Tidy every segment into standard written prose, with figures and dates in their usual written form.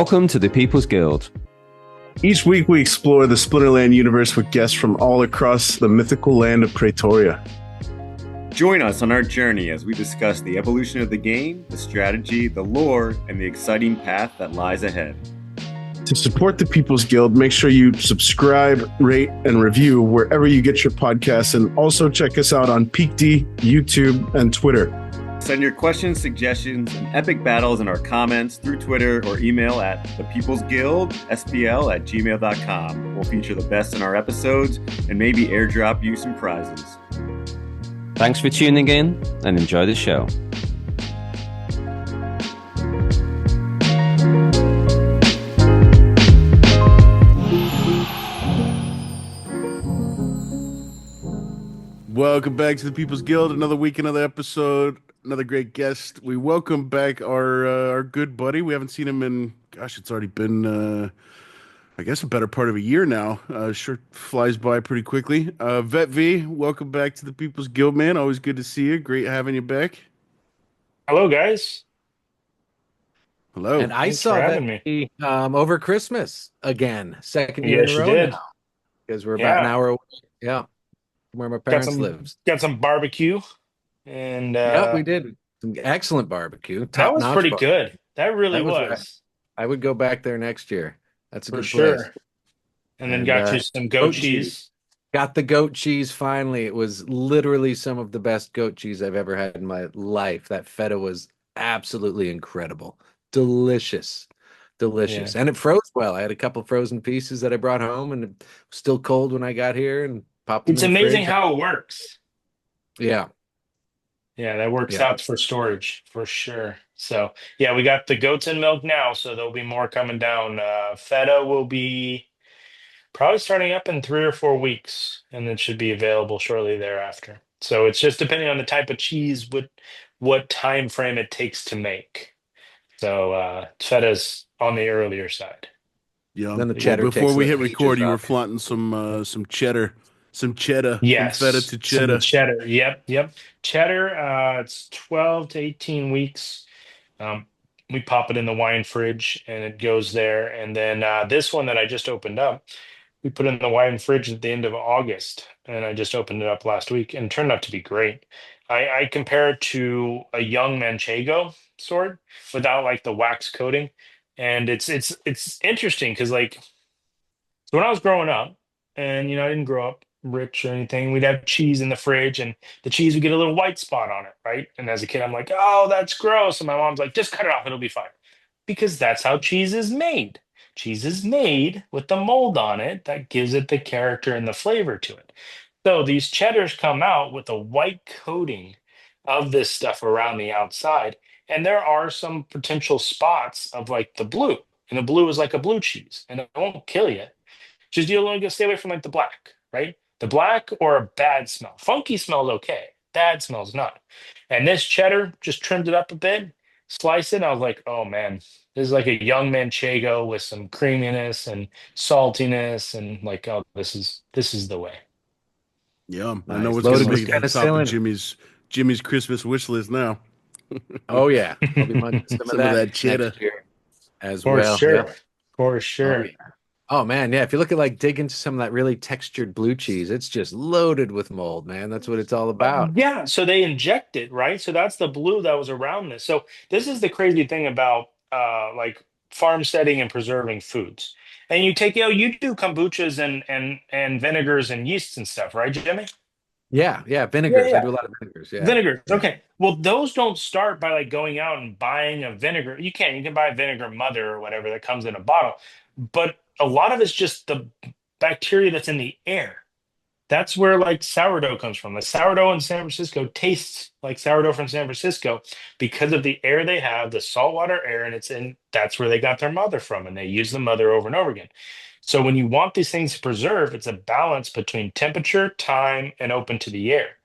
Welcome to the People's Guild. Each week we explore the Splinterlands universe with guests from all across the mythical land of Praetoria. Join us on our journey as we discuss the evolution of the game, the strategy, the lore, and the exciting path that lies ahead. To support the People's Guild, make sure you subscribe, rate, and review wherever you get your podcasts, and also check us out on PeakD, YouTube, and Twitter. Send your questions, suggestions, and epic battles in our comments through Twitter or email at thepeoplesguildspl@gmail.com. We'll feature the best in our episodes and maybe airdrop you some prizes. Thanks for tuning in and enjoy the show. Welcome back to the People's Guild. Another week, another episode, another great guest. We welcome back our good buddy. We haven't seen him in, it's already been, I guess, a better part of a year now. Sure flies by pretty quickly. VetteV, welcome back to the People's Guild, man. Always good to see you. Great having you back. Hello, guys. Hello. And I Thanks saw for that having me. over Christmas again, second year Yes, in a you row did. now, because we're about an hour away. Yeah, where my parents lives. Got some barbecue, and Yeah, we did some excellent barbecue. that was Top-notch pretty barbecue. good. That really That was was. I would go back there next year. That's a For good sure. place. And then And, got you some goat cheese. Got the goat cheese finally. It was literally some of the best goat cheese I've ever had in my life. That feta was absolutely incredible. Delicious. Yeah. And it froze well. I had a couple frozen pieces that I brought home, and it was still cold when I got here, and popped them It's in the amazing fridge. how it works. Yeah. Yeah, that works Yeah. out for storage for sure. So yeah, we got the goats in milk now, so there'll be more coming down. Feta will be probably starting up in 3 or 4 weeks, and it should be available shortly thereafter. So it's just depending on the type of cheese, what time frame it takes to make. So feta's on the earlier side. Yeah. Then the cheddar Before takes we the hit record, ages you were up. flaunting some cheddar. Some cheddar. Yes, From feta to some cheddar. cheddar. Yep. Cheddar. It's 12 to 18 weeks. We pop it in the wine fridge, and it goes there. And then this one that I just opened up, we put in the wine fridge at the end of August, and I just opened it up last week, and it turned out to be great. I compare it to a young Manchego sort without like the wax coating, and it's interesting because like so when I was growing up, and I didn't grow up rich or anything, we'd have cheese in the fridge, and the cheese would get a little white spot on it, right? And as a kid, I'm like, oh, that's gross. And my mom's like, just cut it off, it'll be fine. Because that's how cheese is made. Cheese is made with the mold on it that gives it the character and the flavor to it. So these cheddars come out with a white coating of this stuff around the outside. And there are some potential spots of like the blue. And the blue is like a blue cheese, and it won't kill you. Just you want to stay away from like the black, right? The black or a bad smell. Funky smells okay. Bad smells not. And this cheddar just trimmed it up a bit, sliced it. And I was like, oh man, this is like a young Manchego with some creaminess and saltiness, and like, oh, this is the way. Yeah, I Nice. know what's Loaded going to with be at the top of penicillin. Jimmy's Christmas wish list now. Oh yeah. I'll be munching some Some of that cheddar. next year as For well. sure. Yeah. For sure. Oh, yeah. Oh man, yeah. If you look at like dig into some of that really textured blue cheese, it's just loaded with mold, man. That's what it's all about. Yeah, so they inject it, right? So that's the blue that was around this. So this is the crazy thing about like farmsteading and preserving foods. And you take, you do kombuchas and vinegars and yeasts and stuff, right, Jimmy? Yeah, vinegars. Yeah. I do a lot of vinegars. Yeah. Vinegars. Yeah. Okay. Well, those don't start by like going out and buying a vinegar. You can buy a vinegar mother or whatever that comes in a bottle. But a lot of it's just the bacteria that's in the air. That's where like sourdough comes from. Like sourdough in San Francisco tastes like sourdough from San Francisco because of the air they have, the saltwater air, and that's where they got their mother from, and they use the mother over and over again. So when you want these things to preserve, it's a balance between temperature, time, and open to the air.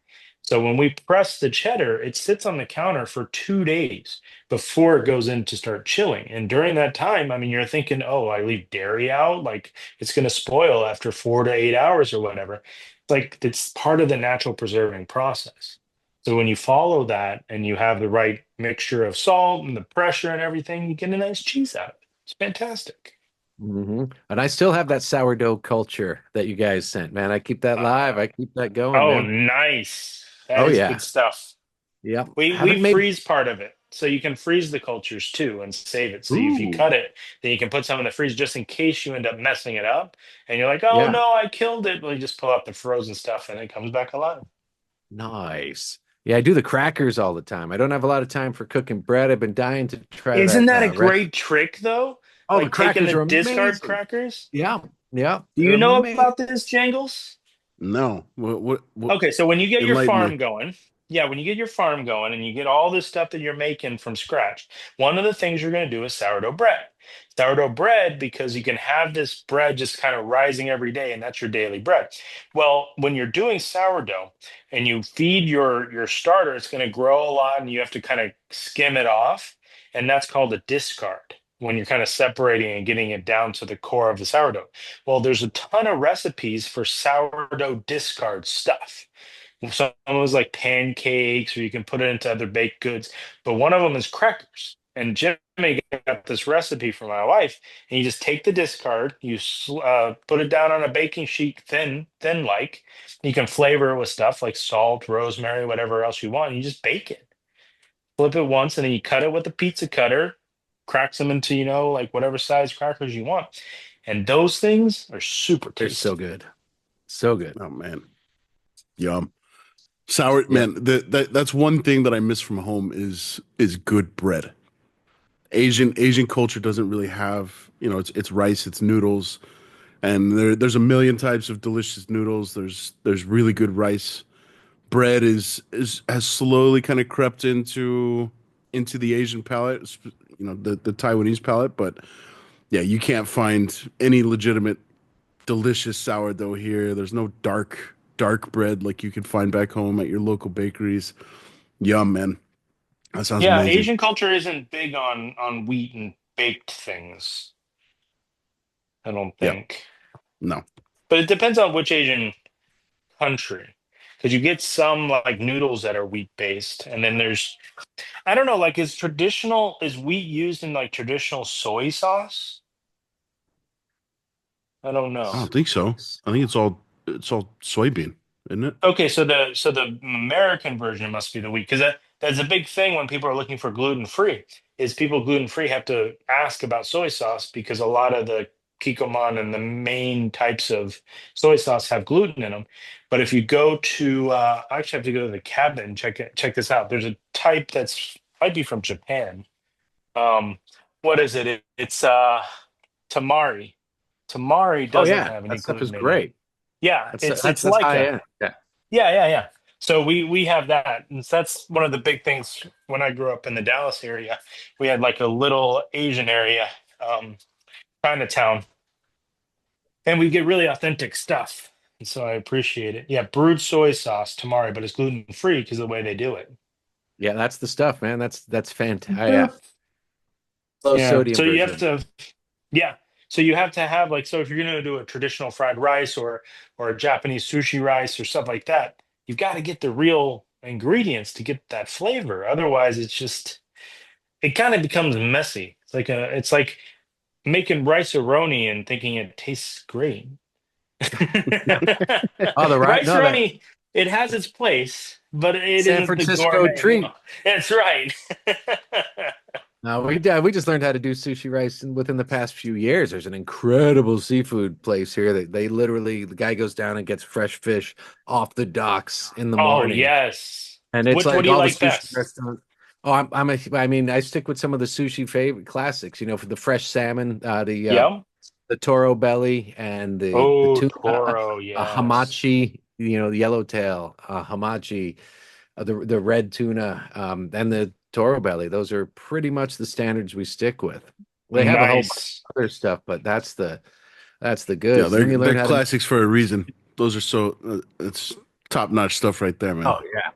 So when we press the cheddar, it sits on the counter for 2 days before it goes in to start chilling. And during that time, I mean, you're thinking, oh, I leave dairy out, like it's going to spoil after 4 to 8 hours or whatever. Like it's part of the natural preserving process. So when you follow that and you have the right mixture of salt and the pressure and everything, you get a nice cheese out of it. It's fantastic. And I still have that sourdough culture that you guys sent, man. I keep that live. I keep that going, Oh, man. nice. That Oh is yeah. good stuff. Yep. We Haven't made. freeze part of it. So you can freeze the cultures too and save it. So if you Ooh. cut it, then you can put some in the freeze just in case you end up messing it up. And you're like, oh Yeah. no, I killed it. Well, you just pull out the frozen stuff and it comes back alive. Nice. Yeah, I do the crackers all the time. I don't have a lot of time for cooking bread. I've been dying to try Isn't that that a recipe. great trick though? Oh, the Like taking crackers the are discard amazing. crackers? Yeah. Yeah. Do They're you know amazing. about this, Jangles? No. What Okay, so when you get your enlighten me. farm going, yeah, when you get your farm going and you get all this stuff that you're making from scratch, one of the things you're going to do is sourdough bread. Sourdough bread, because you can have this bread just kind of rising every day, and that's your daily bread. Well, when you're doing sourdough and you feed your starter, it's going to grow a lot, and you have to kind of skim it off, and that's called a discard. When you're kind of separating and getting it down to the core of the sourdough. Well, there's a ton of recipes for sourdough discard stuff. Some of those like pancakes, or you can put it into other baked goods. But one of them is crackers. And Jimmy got this recipe for my wife, and you just take the discard, put it down on a baking sheet, thin like. You can flavor it with stuff like salt, rosemary, whatever else you want. And you just bake it. Flip it once, and then you cut it with a pizza cutter, cracks them into like whatever size crackers you want. And those things are super They're so tasty. good. So good. Oh man. Yum. Sour Yeah. man, that's one thing that I miss from home is good bread. Asian culture doesn't really have, it's rice, it's noodles, and there's a million types of delicious noodles. There's really good rice. Bread is has slowly kind of crept into the Asian palate, the Taiwanese palate, but yeah, you can't find any legitimate delicious sourdough here. There's no dark bread like you can find back home at your local bakeries. Yum, man. That sounds Yeah, amazing. Asian culture isn't big on wheat and baked things, I don't Yeah. think. No. But it depends on which Asian country. Because you get some like noodles that are wheat based, and then there's I don't know, like is wheat used in like traditional soy sauce? I don't I know. don't think so. I think it's all soybean, isn't it? Okay, so the American version must be the wheat because that's a big thing when people are looking for gluten free. Is people gluten free have to ask about soy sauce because a lot of the Kikkoman and the main types of soy sauce have gluten in them. But if you go to, I actually have to go to the cabinet and check this out. There's a type that's might be from Japan. Um, what is it? It's tamari. Tamari Oh doesn't yeah. have any That stuff is gluten in it. great. Yeah, That's it's that's like high that. end. Yeah. Yeah. So we have that, and so that's one of the big things. When I grew up in the Dallas area, we had like a little Asian area, um, Chinatown, and we get really authentic stuff. And so I appreciate it. Yeah, brewed soy sauce, tamari, but it's gluten free because of the way they do it. Yeah, that's the stuff, man. That's fantastic. Yeah. Yeah. Low Yeah. sodium So you have version. to, yeah. So you have to have like, so if you're going to do a traditional fried rice or a Japanese sushi rice or stuff like that, you've got to get the real ingredients to get that flavor. Otherwise, it kind of becomes messy. It's like making rice-a-roni and thinking it tastes great. Oh, the right. No, that Rice-a-roni, it has its place, but it San isn't the Francisco gourmet. treat. That's right. No, we just learned how to do sushi rice within the past few years. There's an incredible seafood place here that they literally the guy goes down and gets fresh fish off the docks in the Oh, morning, yes. and it's What like do you all the like sushi best? restaurants. Oh, I mean, I stick with some of the sushi favorite classics. For the fresh salmon, Yum. the toro belly, and the Oh, tuna, Toro, a yes. hamachi, the yellowtail, hamachi, the red tuna, and the toro belly. Those are pretty much the standards we stick with. They have a whole bunch Nice. of other stuff, but that's the Yeah, goods. And then they're you learn they're how to. classics for a reason. Those are it's top-notch stuff right there, man. Oh yeah,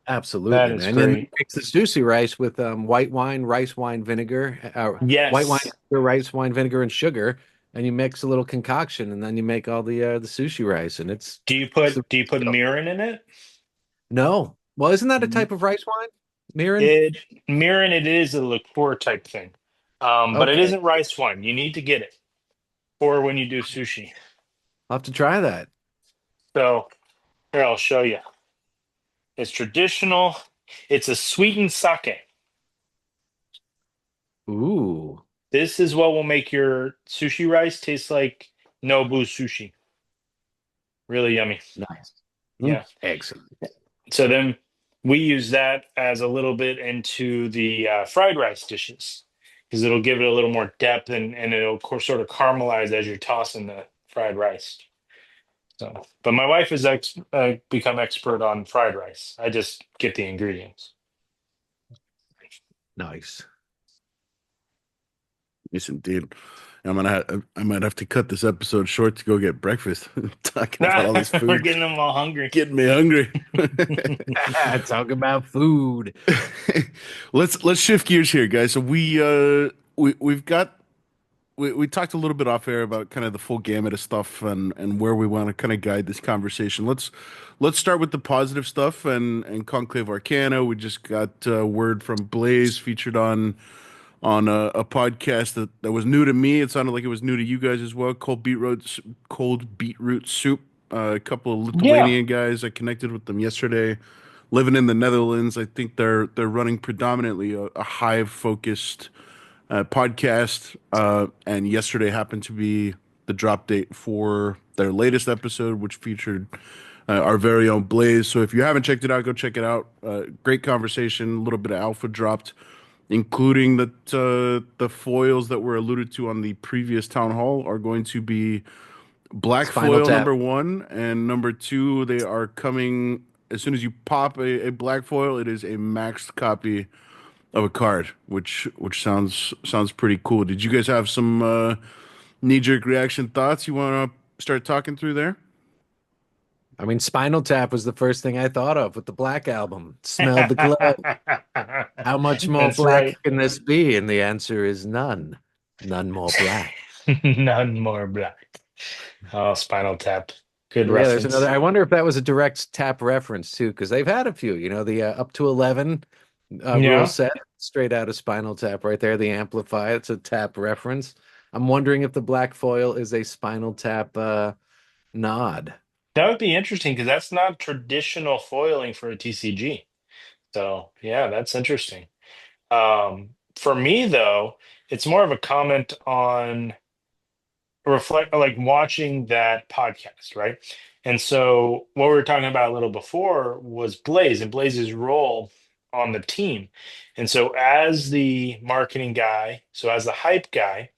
That absolutely, is man. And then you great. mix the sushi rice with white wine, rice wine vinegar, white wine, Yes. rice wine vinegar, and sugar, and you mix a little concoction, and then you make all the sushi rice, and Do you it's the put do you put mirin in it? no. Well, isn't that a type of rice wine? Mirin? Mirin, it is a liqueur type thing. But it Okay, isn't rice wine. You need to get it for when you do sushi. I'll have to try that. So here, I'll show you. It's traditional. It's a sweetened sake. Ooh, This is what will make your sushi rice taste like Nobu sushi. Really yummy. nice. Yeah. Excellent. So then we use that as a little bit into the fried rice dishes because it'll give it a little more depth and it'll sort of caramelize as you're tossing the fried rice. So, but my wife has become expert on fried rice. I just get the ingredients. Nice. Yes, indeed. I might have to cut this episode short to go get breakfast. Talking about all this We're food, getting them all hungry. getting me hungry. Talk about food. Let's shift gears here, guys. So we've got we talked a little bit off air about kind of the full gamut of stuff and where we want to kind of guide this conversation. Let's start with the positive stuff and Conclave Arcana. We just got word from Blaze featured on a podcast that was new to me. It sounded like it was new to you guys as well. Cold beetroot soup. A couple of Yeah. Lithuanian guys. I connected with them yesterday. Living in the Netherlands, I think they're running predominantly a hive focused podcast. And yesterday happened to be the drop date for their latest episode, which featured our very own Blaze. So if you haven't checked it out, go check it out. Great conversation. A little bit of alpha dropped, including that the foils that were alluded to on the previous town hall are going to be black Spinal foil Tap. number one, and number two, they are coming as soon as you pop a black foil. It is a maxed copy of a card, which sounds pretty cool. Did you guys have some knee-jerk reaction thoughts you want to start talking through there? I mean, Spinal Tap was the first thing I thought of with the Black Album. Smelled the glow. How much more That's black right. can this be? And the answer is none. None more black. None more black. Oh, Spinal Tap. Good Yeah, there's reference. another. I wonder if that was a direct tap reference too, because they've had a few. The up to 11 rule Yeah. set, straight out of Spinal Tap, right there. The Amplify, it's a tap reference. I'm wondering if the black foil is a Spinal Tap nod. That would be interesting because that's not traditional foiling for a TCG. So, yeah, that's interesting. For me, though, it's more of a comment on reflect like watching that podcast, right? And so what we were talking about a little before was Blaze and Blaze's role on the team. And so as the marketing guy, so as the hype guy,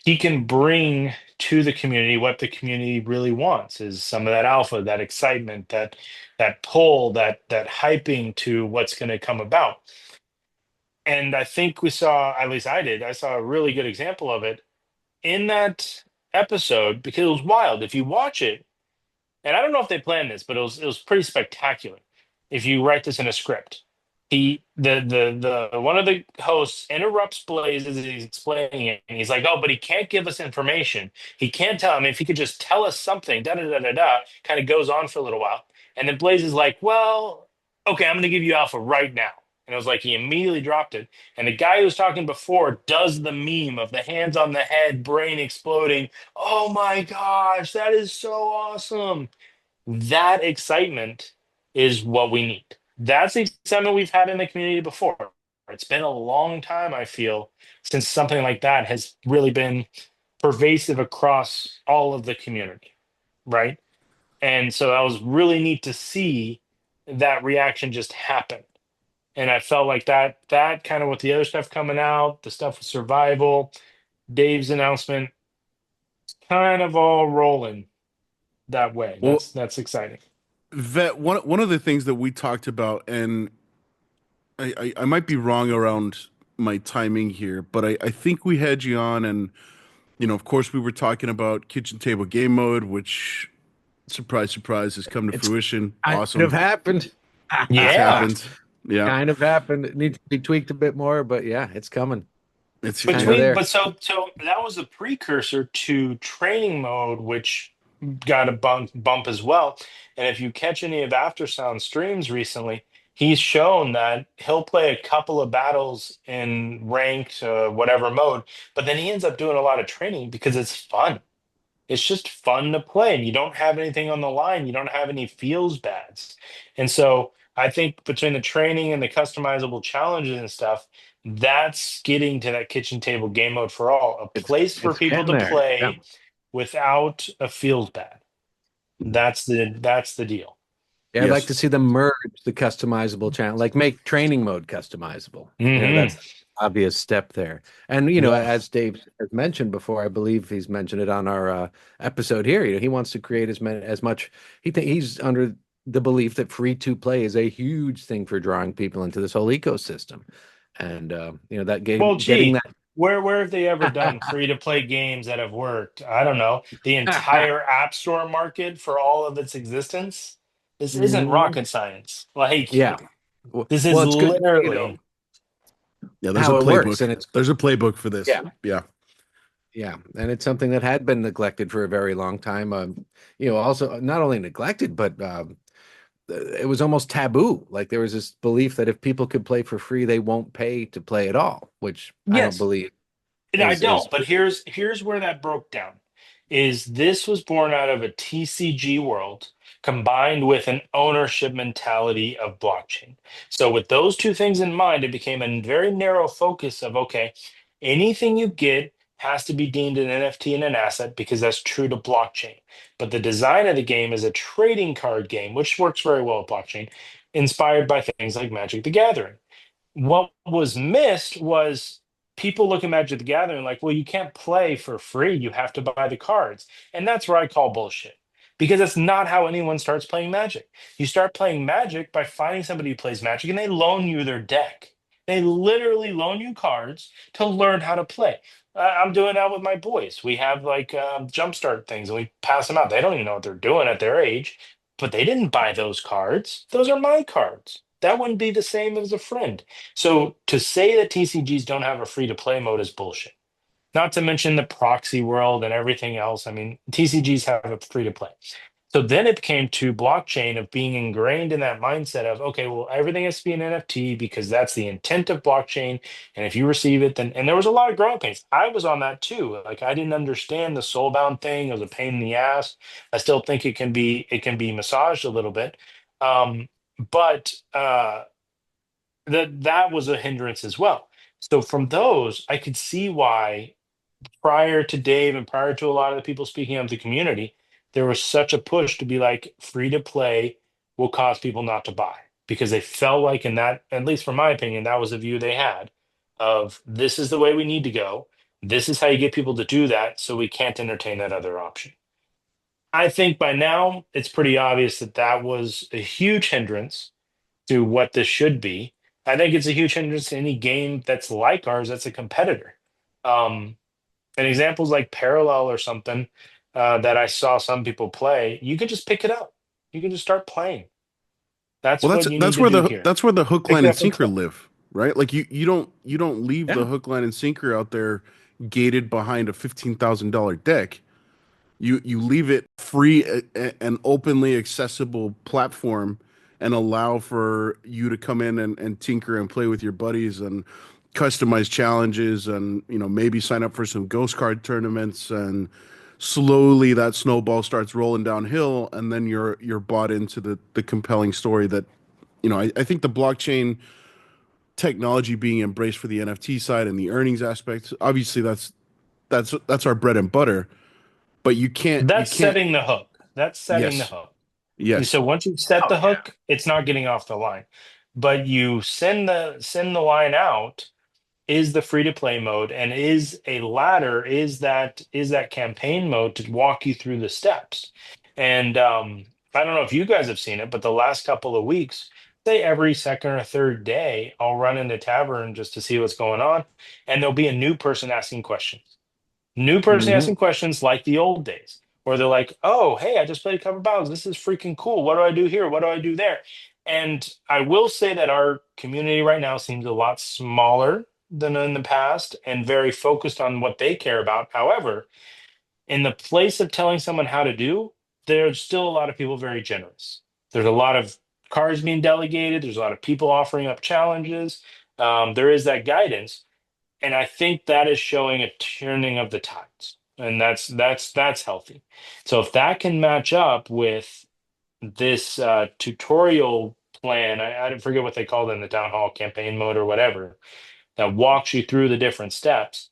he can bring to the community what the community really wants is some of that alpha, that excitement, that pull, that hyping to what's going to come about. And I think we saw, at least I saw a really good example of it in that episode because it was wild. If you watch it, and I don't know if they planned this, but it was pretty spectacular. If you write this in a script, the one of the hosts interrupts Blaze as he's explaining it, and he's like, "Oh, but he can't give us information. He can't tell him if he could just tell us something." Da da da da da. Kind of goes on for a little while, and then Blaze is like, "Well, okay, I'm going to give you alpha right now." And it was like he immediately dropped it. And the guy who was talking before does the meme of the hands on the head, brain exploding. Oh my gosh, that is so awesome. That excitement is what we need. That's the excitement we've had in the community before. It's been a long time, I feel, since something like that has really been pervasive across all of the community, right? And so that was really neat to see that reaction just happen. And I felt like that kind of with the other stuff coming out, the stuff with survival, Dave's announcement, kind of all rolling that way. Well, That's exciting. Vet, one of the things that we talked about, and I might be wrong around my timing here, but I think we had you on, and of course, we were talking about kitchen table game mode, which surprise, surprise, has come to It's fruition. kind Awesome, of happened. it's Yeah. happened. Yeah, Kind of happened. It needs to be tweaked a bit more, but yeah, it's coming. it's But Kinda there. so that was a precursor to training mode, which got a bump as well. And if you catch any of Aftersound streams recently, he's shown that he'll play a couple of battles in ranked, whatever mode, but then he ends up doing a lot of training because it's fun. It's just fun to play, and you don't have anything on the line. You don't have any feels bads. And so I think between the training and the customizable challenges and stuff, that's getting to that kitchen table game mode for all, a place for It's people getting to there. Yeah. play without a feels bad. That's the deal. Yeah, I'd like Yes. to see them merge the customizable channel, like make training mode customizable. Hmm. That's an obvious step there. And Yeah. as Dave has mentioned before, I believe he's mentioned it on our episode here. He wants to create as much. He's under the belief that free to play is a huge thing for drawing people into this whole ecosystem. And that Well, getting gee, where have they ever done that. free to play games that have worked? I don't know. The entire App Store market for all of its existence. This isn't Mhm. rocket science. Like, Yeah. this is Well, it's good, literally. Yeah, there's a how it works, playbook. and it's There's a playbook for this. yeah. Yeah. Yeah, and it's something that had been neglected for a very long time. Also not only neglected, but it was almost taboo. Like there was this belief that if people could play for free, they won't pay to play at all, which I don't Yes. believe And I is don't, but here's where that broke down. Is this was born out of a TCG world combined with an ownership mentality of blockchain. So with those two things in mind, it became a very narrow focus of okay, anything you get has to be deemed an NFT and an asset because that's true to blockchain. But the design of the game is a trading card game, which works very well with blockchain, inspired by things like Magic the Gathering. What was missed was people look at Magic the Gathering like, well, you can't play for free. You have to buy the cards. And that's where I call bullshit because that's not how anyone starts playing Magic. You start playing Magic by finding somebody who plays Magic and they loan you their deck. They literally loan you cards to learn how to play. I'm doing that with my boys. We have like jumpstart things and we pass them out. They don't even know what they're doing at their age, but they didn't buy those cards. Those are my cards. That wouldn't be the same as a friend. So to say that TCGs don't have a free to play mode is bullshit. Not to mention the proxy world and everything else. I mean, TCGs have a free to play. So then it came to blockchain of being ingrained in that mindset of, okay, well, everything has to be an NFT because that's the intent of blockchain. And if you receive it, then, and there was a lot of growing pains. I was on that too. Like I didn't understand the soulbound thing. It was a pain in the ass. I still think it can be massaged a little bit. But that was a hindrance as well. So from those, I could see why prior to Dave and prior to a lot of the people speaking of the community, there was such a push to be like free to play will cause people not to buy because they felt like in that, at least from my opinion, that was the view they had of this is the way we need to go. This is how you get people to do that, so we can't entertain that other option. I think by now it's pretty obvious that that was a huge hindrance to what this should be. I think it's a huge hindrance to any game that's like ours that's a competitor. Um, and examples like Parallel or something that I saw some people play, you can just pick it up. You can just start playing. That's Well, what you need to do here. that's where the hook, Pick line, it and up and sinker play. live, right? Like you don't leave the yeah. hook, line, and sinker out there gated behind a $15,000 deck. You leave it free and openly accessible platform and allow for you to come in and tinker and play with your buddies and customize challenges and maybe sign up for some ghost card tournaments and slowly that snowball starts rolling downhill and then you're bought into the compelling story that I think the blockchain technology being embraced for the NFT side and the earnings aspect, obviously that's our bread and butter, but you That's can't. setting the hook. That's setting the Yes. hook. Yes. So once you set Oh the yeah. hook, it's not getting off the line. But you send the line out is the free to play mode and is a ladder is that campaign mode to walk you through the steps. And I don't know if you guys have seen it, but the last couple of weeks, say every second or third day, I'll run into tavern just to see what's going on, and there'll be a new person asking questions. New person Hmm. asking questions like the old days, where they're like, "Oh, hey, I just played a couple battles. This is freaking cool. What do I do here? What do I do there?" And I will say that our community right now seems a lot smaller than in the past and very focused on what they care about. However, in the place of telling someone how to do, there's still a lot of people very generous. There's a lot of cards being delegated. There's a lot of people offering up challenges. There is that guidance, and I think that is showing a turning of the tides, and that's healthy. So if that can match up with this tutorial plan, I forget what they call it in the town hall, campaign mode or whatever, that walks you through the different steps,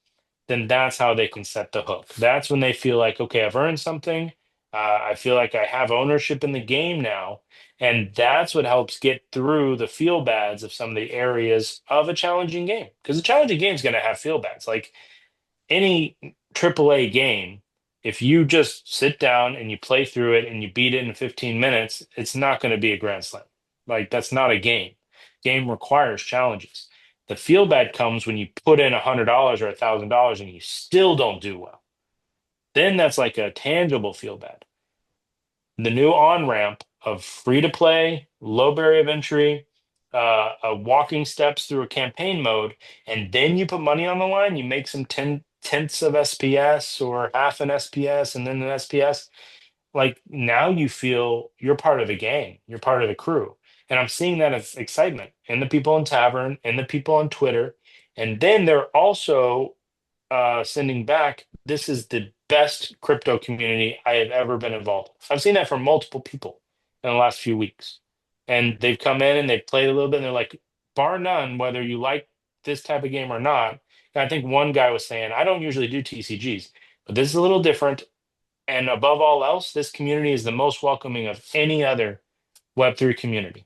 then that's how they can set the hook. That's when they feel like, okay, I've earned something. I feel like I have ownership in the game now. And that's what helps get through the feel bads of some of the areas of a challenging game. Because a challenging game is going to have feel bads. Like any AAA game, if you just sit down and you play through it and you beat it in 15 minutes, it's not going to be a grand slam. Like that's not a game. Game requires challenges. The feel bad comes when you put in $100 or $1,000 and you still don't do well. Then that's like a tangible feel bad. The new on ramp of free to play, low barrier of entry, walking steps through a campaign mode, and then you put money on the line, you make some tenths of SPS or half an SPS and then an SPS. Like now you feel you're part of the gang, you're part of the crew. And I'm seeing that as excitement in the people in Tavern, in the people on Twitter. And then they're also sending back, this is the best crypto community I have ever been involved with. I've seen that from multiple people in the last few weeks. And they've come in and they've played a little bit and they're like, bar none, whether you like this type of game or not. And I think one guy was saying, I don't usually do TCGs, but this is a little different. And above all else, this community is the most welcoming of any other Web3 community.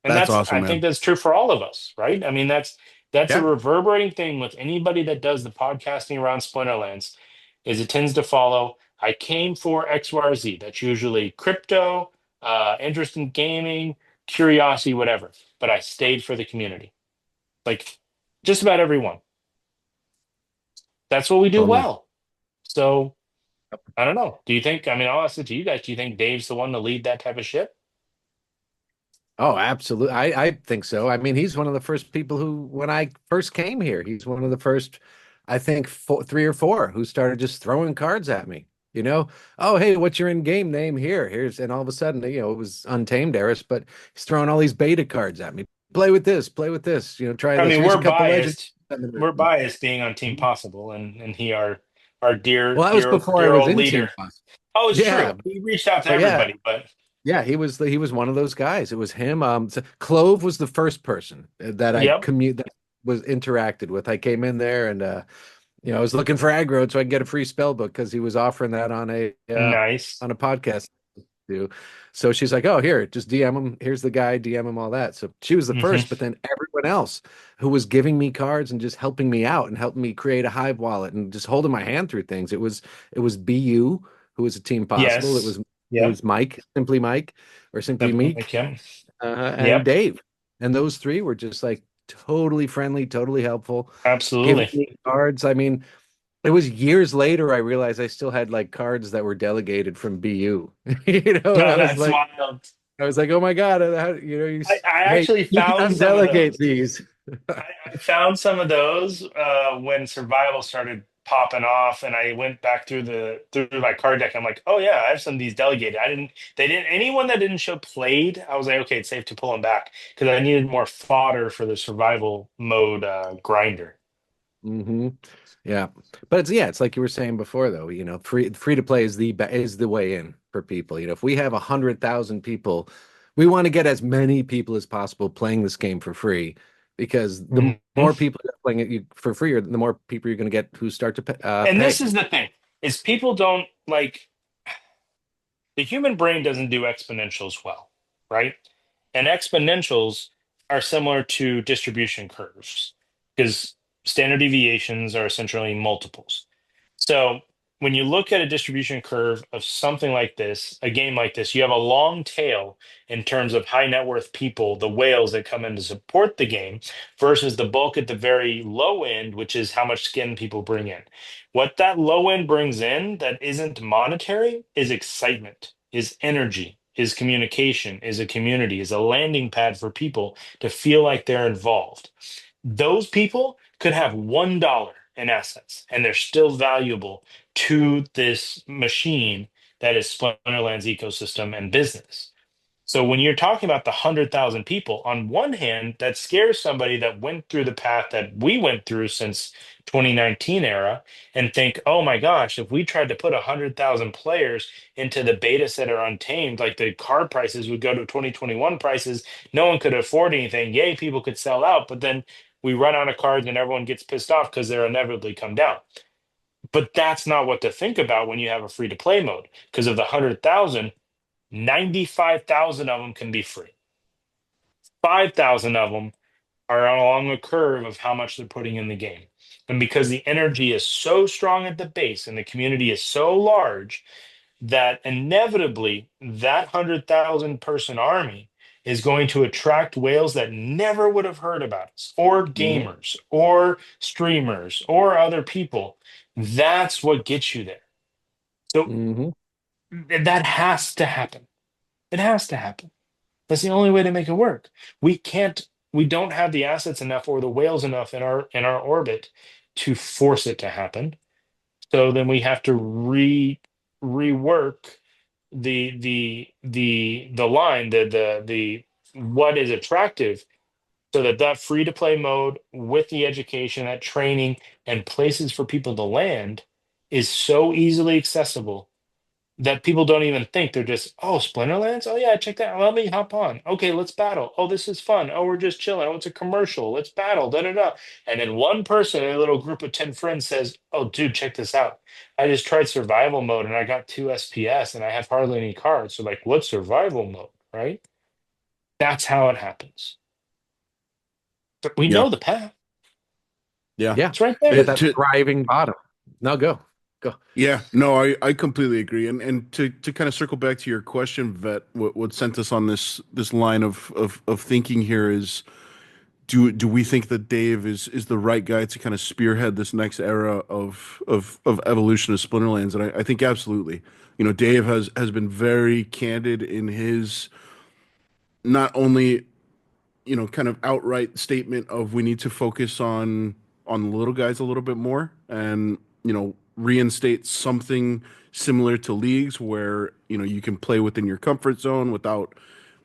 And That's awesome, I man. think that's true for all of us, right? I mean, that's a Yeah. reverberating thing with anybody that does the podcasting around Splinterlands, is it tends to follow, I came for X, Y, or Z. That's usually crypto, interest in gaming, curiosity, whatever. But I stayed for the community. Like just about everyone. That's what we do Totally. well. So I don't know. Do you think, I mean, I'll ask it to you guys, do you think Dave's the one to lead that type of ship? Oh, absolutely. I think so. I mean, he's one of the first people who, when I first came here, he's one of the first, I think, three or four who started just throwing cards at me. Oh, hey, what's your in-game name here? And all of a sudden, it was Untamed Eris, but he's throwing all these beta cards at me. Play with this, try I this. mean, Here's a couple legends. we're biased being on Team Possible and he our Well, that was before I dear was old in Team leader. Plus. Oh, it's Yeah, true. He reached out to but yeah, everybody, but he was one of those guys. It was him. Clove was the first person that yep. that was interacted with. I came in there and I was looking for aggro so I could get a free spell book because he was offering that Nice. on a podcast too. So she's like, "Oh, here, just DM him. Here's the guy, DM him all that." So she was the Hmm. first, but then everyone else who was giving me cards and just helping me out and helping me create a Hive wallet and just holding my hand through things. It was BU who was a Team Possible. It Yes. was it Yep. was Mike or Simply Definitely Meek, like him. and Yep. Dave. And those three were just like totally friendly, totally helpful, giving Absolutely. me cards. I mean, it was years later I realized I still had like cards that were delegated from BU. And No, that's wild. I was like, oh my God, I hey, actually you can found some of undelegate those. these. I found some of those when survival started popping off, and I went back through my card deck. I'm like, oh yeah, I have some of these delegated. They didn't. Anyone that didn't show played, I was like, okay, it's safe to pull them back because I needed more fodder for the survival mode grinder. Hmm. Yeah, but it's like you were saying before, though. Free to play is the way in for people. If we have 100,000 people, we want to get as many people as possible playing this game for free, because the Mhm. more people that are playing it for free, the more people you're going to get who start to And pay. this is the thing: is people don't like the human brain doesn't do exponentials well, right? And exponentials are similar to distribution curves because standard deviations are essentially multiples. So when you look at a distribution curve of something like this, a game like this, you have a long tail in terms of high net worth people, the whales that come in to support the game, versus the bulk at the very low end, which is how much skin people bring in. What that low end brings in that isn't monetary is excitement, is energy, is communication, is a community, is a landing pad for people to feel like they're involved. Those people could have $1 in assets and they're still valuable to this machine that is Splinterland's ecosystem and business. So when you're talking about the 100,000 people, on one hand, that scares somebody that went through the path that we went through since 2019 era and think, oh my gosh, if we tried to put 100,000 players into the beta set or Untamed, like the card prices would go to 2021 prices, no one could afford anything. Yay, people could sell out, but then we run out of cards and everyone gets pissed off because they're inevitably come down. But that's not what to think about when you have a free to play mode, because of the 100,000, 95,000 of them can be free. 5,000 of them are along a curve of how much they're putting in the game. And because the energy is so strong at the base and the community is so large, that inevitably that 100,000 person army is going to attract whales that never would have heard about us, or gamers, or streamers, or other people. That's what gets you there. So that has to happen. It has to happen. That's the only way to make it work. We don't have the assets enough or the whales enough in our orbit to force it to happen. So then we have to rework the line, the what is attractive, so that free to play mode with the education, that training, and places for people to land is so easily accessible that people don't even think. They're just, oh, Splinterlands? Oh yeah, check that out. Let me hop on. Okay, let's battle. Oh, this is fun. Oh, we're just chilling. Oh, it's a commercial. Let's battle. Da da da. And then one person in a little group of 10 friends says, oh, dude, check this out. I just tried survival mode and I got 2 SPS and I have hardly any cards. So like, what's survival mode, right? That's how it happens. But we know the path. Yeah. It's right there. At that thriving bottom. Now go. Yeah, no, I completely agree. And to kind of circle back to your question, Vet, what sent us on this line of thinking here is, do we think that Dave is the right guy to kind of spearhead this next era of evolution of Splinterlands? And I think absolutely. You know, Dave has been very candid in his not only, you know, kind of outright statement of we need to focus on the little guys a little bit more, and, you know, reinstate something similar to leagues where, you know, you can play within your comfort zone without,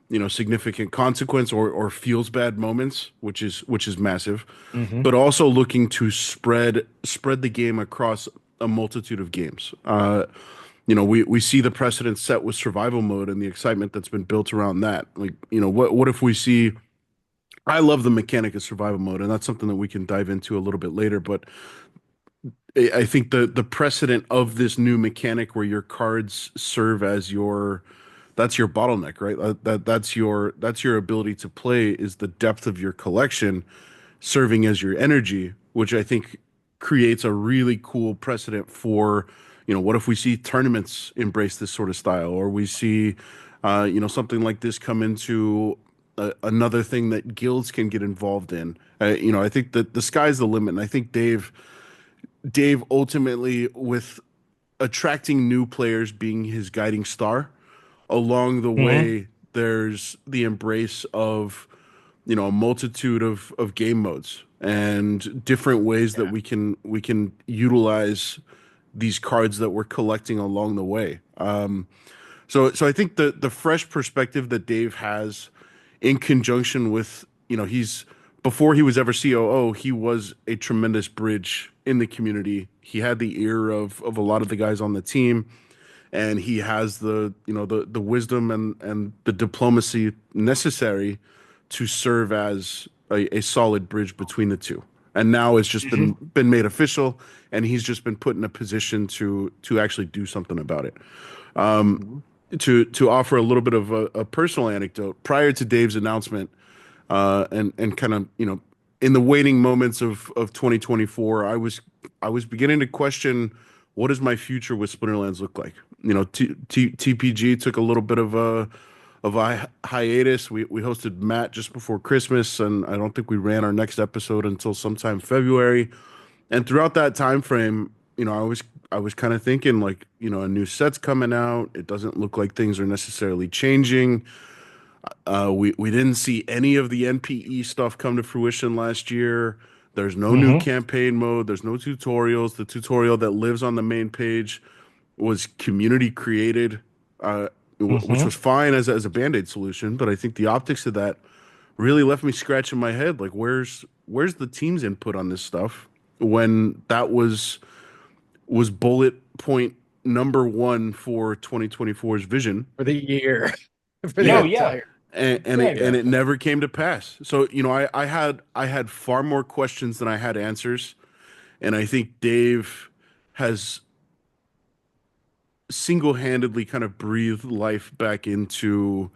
you know, significant consequence or feels bad moments, which is massive. But also looking to spread the game across a multitude of games. You know, we see the precedent set with survival mode and the excitement that's been built around that. Like, you know, what if we see, I love the mechanic of survival mode, and that's something that we can dive into a little bit later. But I think the precedent of this new mechanic where your cards serve as that's your bottleneck, right? That's your ability to play, is the depth of your collection serving as your energy, which I think creates a really cool precedent for, you know, what if we see tournaments embrace this sort of style, or we see, you know, something like this come into another thing that guilds can get involved in. You know, I think that the sky's the limit, and I think Dave ultimately, with attracting new players being his guiding star, along the way, there's the embrace of, you know, a multitude of game modes and different ways that we can utilize these cards that we're collecting along the way. So I think the fresh perspective that Dave has, in conjunction with, you know, before he was ever COO, he was a tremendous bridge in the community. He had the ear of a lot of the guys on the team, and he has the, you know, the wisdom and the diplomacy necessary to serve as a solid bridge between the two. And now it's just been made official, and he's just been put in a position to actually do something about it. To offer a little bit of a personal anecdote, prior to Dave's announcement, and kind of, you know, in the waiting moments of 2024, I was beginning to question, what does my future with Splinterlands look like? You know, TPG took a little bit of a hiatus. We hosted Matt just before Christmas, and I don't think we ran our next episode until sometime February. And throughout that time frame, you know, I was kind of thinking, like, you know, a new set's coming out. It doesn't look like things are necessarily changing. We didn't see any of the NPE stuff come to fruition last year. There's no new campaign mode. There's no tutorials. The tutorial that lives on the main page was community created. which Hmm. was fine as a band-aid solution. But I think the optics of that really left me scratching my head. Like, where's the team's input on this stuff when that was bullet point number one for 2024's vision, For the year, for the No, yeah, yeah, entire. yeah, and it exactly. never came to pass. So I had far more questions than I had answers, and I think Dave has single-handedly kind of breathed life back into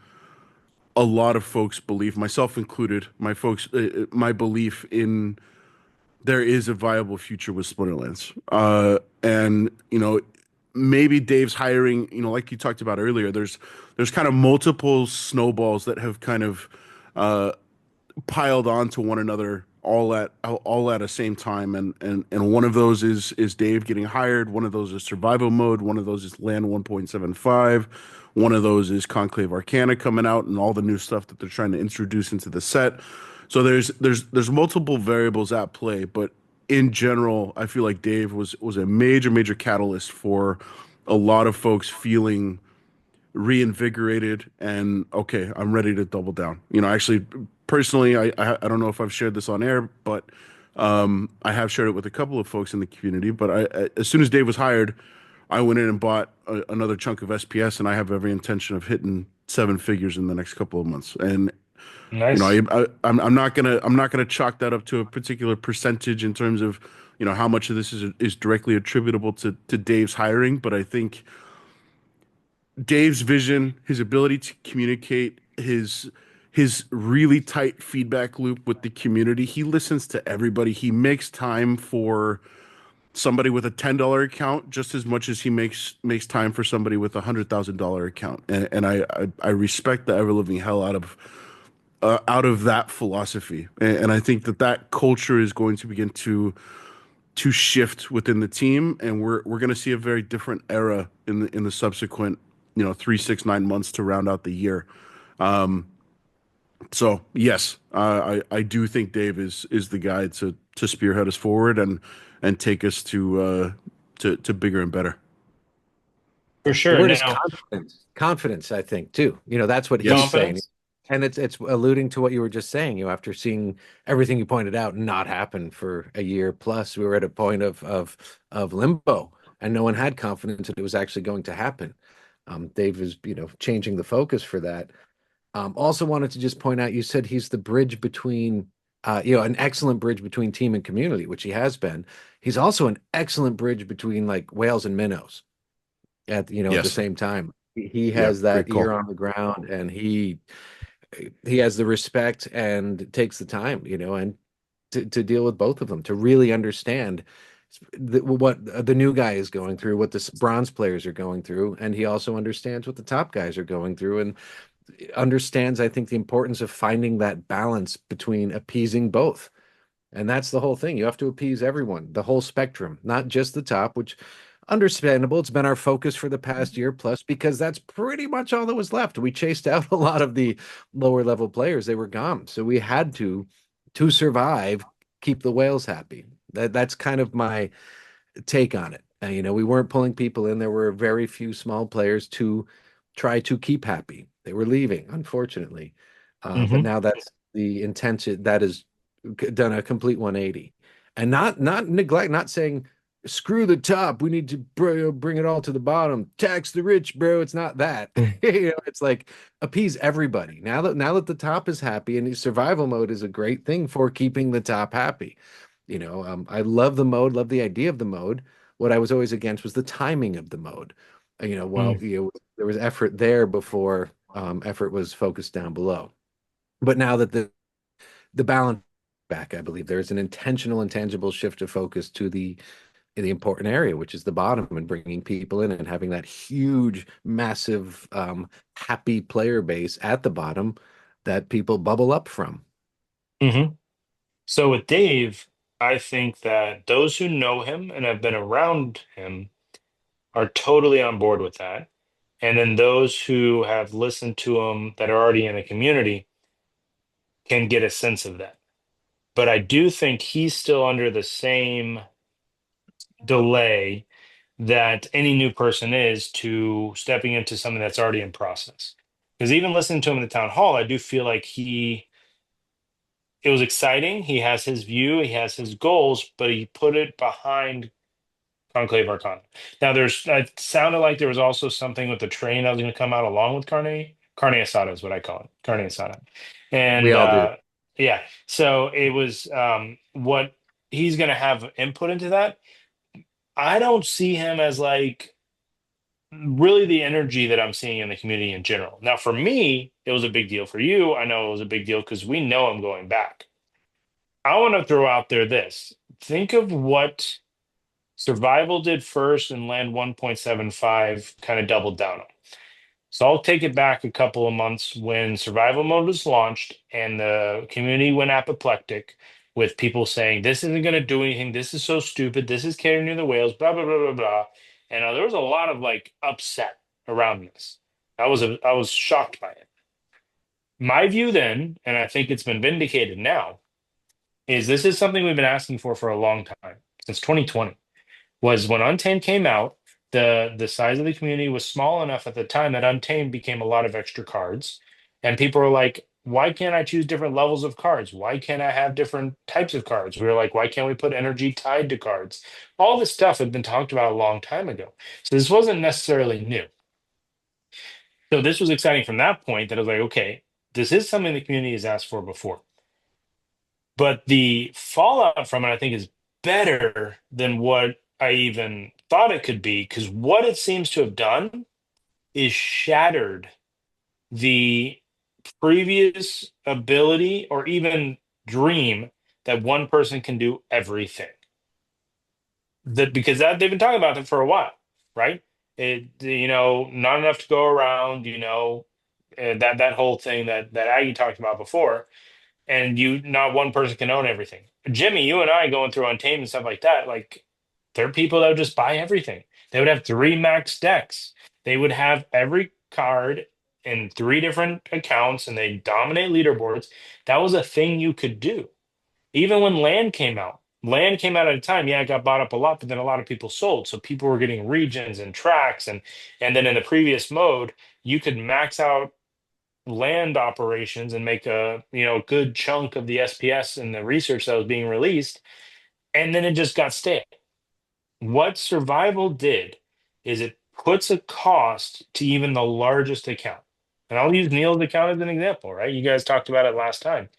a lot of folks' belief, myself included, my belief in there is a viable future with Splinterlands. And maybe Dave's hiring, like you talked about earlier, there's kind of multiple snowballs that have kind of uh, piled onto one another all at the same time, and one of those is Dave getting hired, one of those is survival mode, one of those is land 1.75, one of those is Conclave Arcana coming out and all the new stuff that they're trying to introduce into the set. So there's multiple variables at play, but in general I feel like Dave was a major catalyst for a lot of folks feeling reinvigorated and okay, I'm ready to double down. Actually, personally, I don't know if I've shared this on air, but I have shared it with a couple of folks in the community. But as soon as Dave was hired, I went in and bought another chunk of SPS, and I have every intention of hitting seven figures in the next couple of months. And Nice. I'm not gonna chalk that up to a particular percentage in terms of how much of this is directly attributable to Dave's hiring, but I think Dave's vision, his ability to communicate, his really tight feedback loop with the community. He listens to everybody. He makes time for somebody with a $10 account just as much as he makes time for somebody with $100,000 account. And I respect the ever living hell out of that philosophy. And I think that culture is going to begin to shift within the team, and we're going to see a very different era in the subsequent 3, 6, 9 months to round out the year. So yes, I do think Dave is the guy to spearhead us forward and take us to bigger and better. For The sure. word is Now, confidence. Confidence, I think, too. That's what he's Yes. saying. confidence. And it's alluding to what you were just saying. After seeing everything you pointed out not happen for a year plus, we were at a point of limbo, and no one had confidence that it was actually going to happen. Dave is, changing the focus for that. Also wanted to just point out, you said he's the bridge between, an excellent bridge between team and community, which he has been. He's also an excellent bridge between like whales and minnows at the Yes. same time. He Yeah. has that Great ear call. on the ground, and he has the respect and takes the time, and to deal with both of them, to really understand what the new guy is going through, what the bronze players are going through, and he also understands what the top guys are going through, and understands, I think, the importance of finding that balance between appeasing both. And that's the whole thing. You have to appease everyone, the whole spectrum, not just the top, which understandable. It's been our focus for the past year plus because that's pretty much all that was left. We chased out a lot of the lower level players. They were gone. So we had to survive, keep the whales happy. That's kind of my take on it. We weren't pulling people in. There were very few small players to try to keep happy. They were leaving, unfortunately. But Hmm. now that's the intention that is done a complete 180, and not neglect, not saying screw the top. We need to bring it all to the bottom. Tax the rich, bro. It's not that. It's like appease everybody. Now that the top is happy, and survival mode is a great thing for keeping the top happy. I love the mode, love the idea of the mode. What I was always against was the timing of the mode. Well, there was effort there before effort was focused down below. But now that the balance back, I believe there is an intentional, intangible shift of focus to the important area, which is the bottom, and bringing people in and having that huge, massive, happy player base at the bottom that people bubble up from. Hmm. So with Dave, I think that those who know him and have been around him are totally on board with that. And then those who have listened to him that are already in the community can get a sense of that. But I do think he's still under the same delay that any new person is to stepping into something that's already in process. Because even listening to him in the town hall, I do feel like it was exciting. He has his view, he has his goals, but he put it behind Conclave Arcana. Now, it sounded like there was also something with the train that was going to come out along with Carne Asada is what I call it, Carne Asada. We And all do. yeah, so it was what he's going to have input into that. I don't see him as like really the energy that I'm seeing in the community in general. Now, for me, it was a big deal. For you, I know it was a big deal because we know I'm going back. I want to throw out there this. Think of what Survival did first and Land 1.75 kind of doubled down on. So I'll take it back a couple of months when Survival mode was launched and the community went apoplectic with people saying, this isn't going to do anything. This is so stupid. This is catering to the whales, blah, blah, blah, blah, blah. And there was a lot of like upset around this. I was shocked by it. My view then, and I think it's been vindicated now, is this is something we've been asking for a long time, since 2020, was when Untamed came out, the size of the community was small enough at the time that Untamed became a lot of extra cards. And people were like, why can't I choose different levels of cards? Why can't I have different types of cards? We were like, why can't we put energy tied to cards? All this stuff had been talked about a long time ago. So this wasn't necessarily new. So this was exciting from that point that I was like, okay, this is something the community has asked for before. But the fallout from it, I think, is better than what I even thought it could be, because what it seems to have done is shattered the previous ability or even dream that one person can do everything. That because that they've been talking about it for a while, right? Not enough to go around, that whole thing that Aggie talked about before, and not one person can own everything. Jimmy, you and I going through Untamed and stuff like that, like there are people that would just buy everything. They would have three max decks. They would have every card in three different accounts and they dominate leaderboards. That was a thing you could do. Even when Land came out. Land came out at a time, yeah, it got bought up a lot, but then a lot of people sold. So people were getting regions and tracks, and then in the previous mode, you could max out land operations and make a good chunk of the SPS and the research that was being released, and then it just got stale. What Survival did is it puts a cost to even the largest account. And I'll use Neil's account as an example, right? You guys talked about it last time.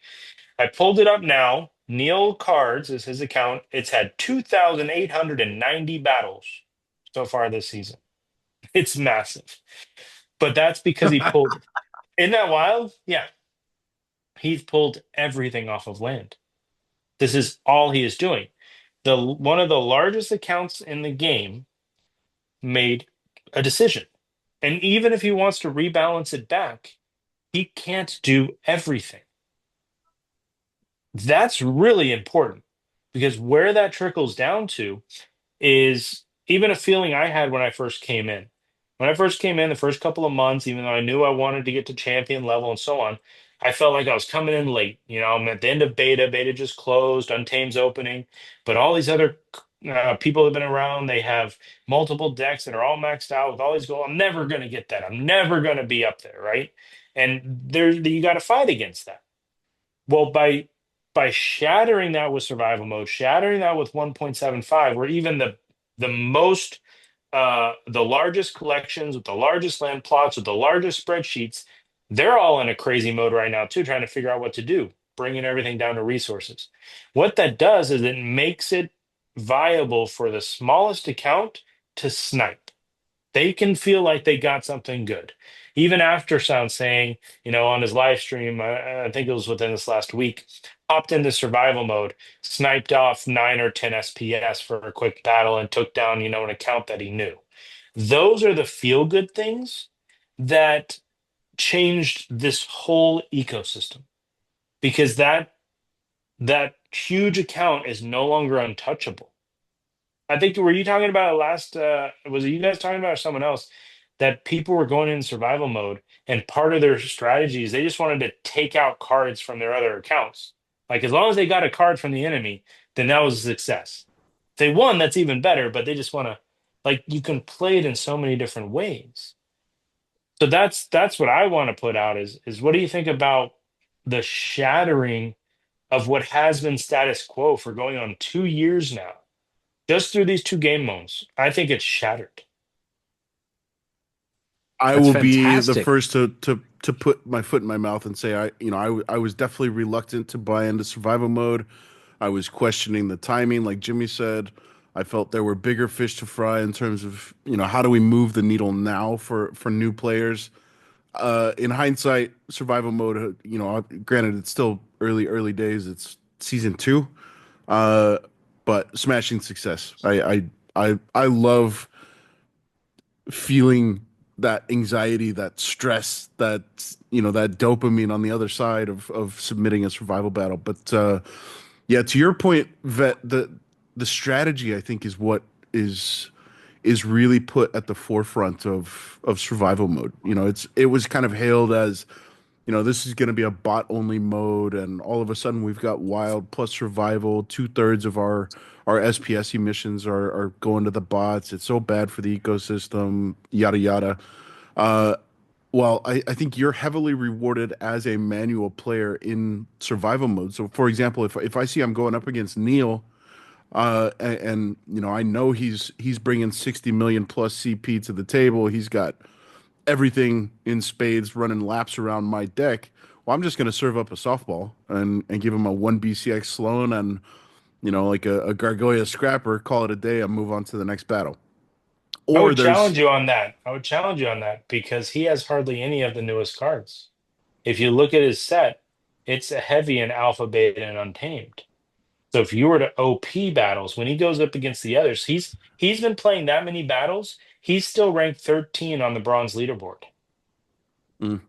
I pulled it up now. Neil Cards is his account. It's had 2,890 battles so far this season. It's massive. But that's because he pulled. Isn't that wild? Yeah. He's pulled everything off of Land. This is all he is doing. One of the largest accounts in the game made a decision. And even if he wants to rebalance it back, he can't do everything. That's really important because where that trickles down to is even a feeling I had when I first came in. When I first came in, the first couple of months, even though I knew I wanted to get to champion level and so on, I felt like I was coming in late. I'm at the end of beta. Beta just closed, Untamed's opening, but all these other people have been around. They have multiple decks that are all maxed out with all these goals. I'm never going to get that. I'm never going to be up there, right? And you got to fight against that. Well, by shattering that with survival mode, shattering that with 1.75, where even the largest collections with the largest land plots with the largest spreadsheets, they're all in a crazy mode right now too, trying to figure out what to do, bringing everything down to resources. What that does is it makes it viable for the smallest account to snipe. They can feel like they got something good. Even After Sound saying, on his live stream, I think it was within this last week, hopped into survival mode, sniped off 9 or 10 SPS for a quick battle and took down, an account that he knew. Those are the feel good things that changed this whole ecosystem because that huge account is no longer untouchable. I think were you talking about it last? Was it you guys talking about or someone else that people were going in survival mode and part of their strategies they just wanted to take out cards from their other accounts. Like as long as they got a card from the enemy, then that was a success. If they won, that's even better. But they just want to Like you can play it in so many different ways. So that's what I want to put out is what do you think about the shattering of what has been status quo for going on 2 years now, just through these two game modes? I think it's shattered. I That's will be the fantastic. first to put my foot in my mouth and say I was definitely reluctant to buy into survival mode. I was questioning the timing, like Jimmy said. I felt there were bigger fish to fry in terms of, how do we move the needle now for new players. In hindsight, survival mode, granted it's still early days. It's season 2, uh, but smashing success. I love feeling that anxiety, that stress, that dopamine on the other side of submitting a survival battle. But yeah, to your point, Vet, the strategy I think is what is is really put at the forefront of survival mode. It was kind of hailed as, this is going to be a bot only mode, and all of a sudden we've got wild plus survival. 2/3 of our SPS emissions are going to the bots. It's so bad for the ecosystem. Yada yada. Uh, well, I think you're heavily rewarded as a manual player in survival mode. So, for example, if I see I'm going up against Neil, and I know he's bringing 60 million plus CP to the table. He's got everything in spades running laps around my deck. Well, I'm just going to serve up a softball and give him a 1 BCX Sloan and, like a Gargoyle Scrapper, call it a day and move on to the next battle. I Or would there's challenge you on that. I would challenge you on that because he has hardly any of the newest cards. If you look at his set, it's a heavy in Alpha, Beta, and Untamed. So if you were to OP battles, when he goes up against the others, he's been playing that many battles. He's still ranked 13 on the bronze leaderboard. mm,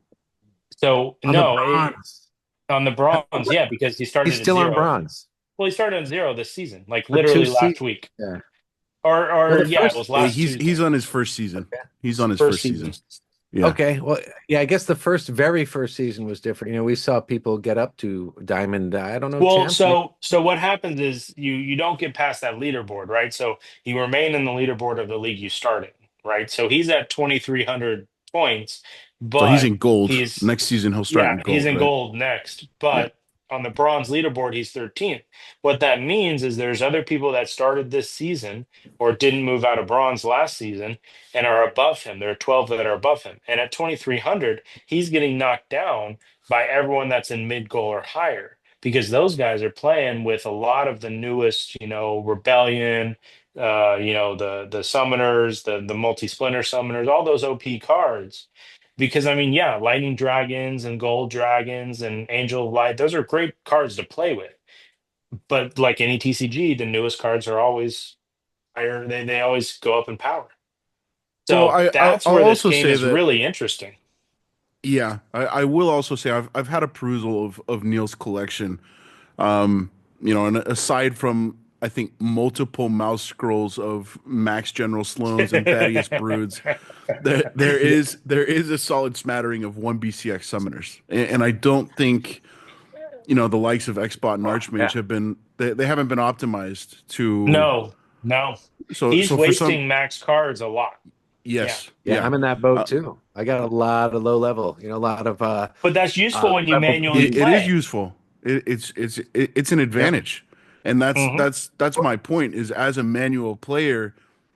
So On the no, bronze. on the bronze, yeah, because he He's started at still on zero. bronze Well, he started at zero this season, like for two literally last seasons. week, Yeah. Well, or the yeah, it first. was yeah, last he's Tuesday, on his first season. Okay. He's on his first first season. season. Yeah. Okay. Well, yeah, I guess the very first season was different. We saw people get up to Diamond. I don't know, Well, champ. Maybe. so what happens is you don't get past that leaderboard, right? So you remain in the leaderboard of the league you started, right? So he's at 2,300 points, So he's but in gold. he's Next season he'll start yeah, in he's gold, in right? gold next, Yeah. but on the bronze leaderboard he's 13th. What that means is there's other people that started this season or didn't move out of bronze last season and are above him. There are 12 that are above him. And at 2,300, he's getting knocked down by everyone that's in mid goal or higher because those guys are playing with a lot of the newest, Rebellion, the summoners, the multi-splinter summoners, all those OP cards. Because I mean, yeah, lightning dragons and gold dragons and angel of light, those are great cards to play with. But like any TCG, the newest cards are always higher. They always go up in power. Well, So I'll that's where this also game say is that. really interesting. Yeah, I will also say I've had a perusal of Neil's collection. And aside from I think multiple mouse scrolls of Max General Sloans and Thaddeus Broods, there is a solid smattering of 1 BCX summoners. And I don't think, the likes of Xbot and Yeah. Archmage they haven't been optimized to No, no. He's so for some. wasting max cards a lot. Yeah. Yes, Yeah, yeah. I'm in that boat Uh, too. I got a lot of low level. A lot of But that's useful when you level manually three. it is play. useful. It's an Yep. advantage, and that's Hmm. that's that's my point. Is as a manual player,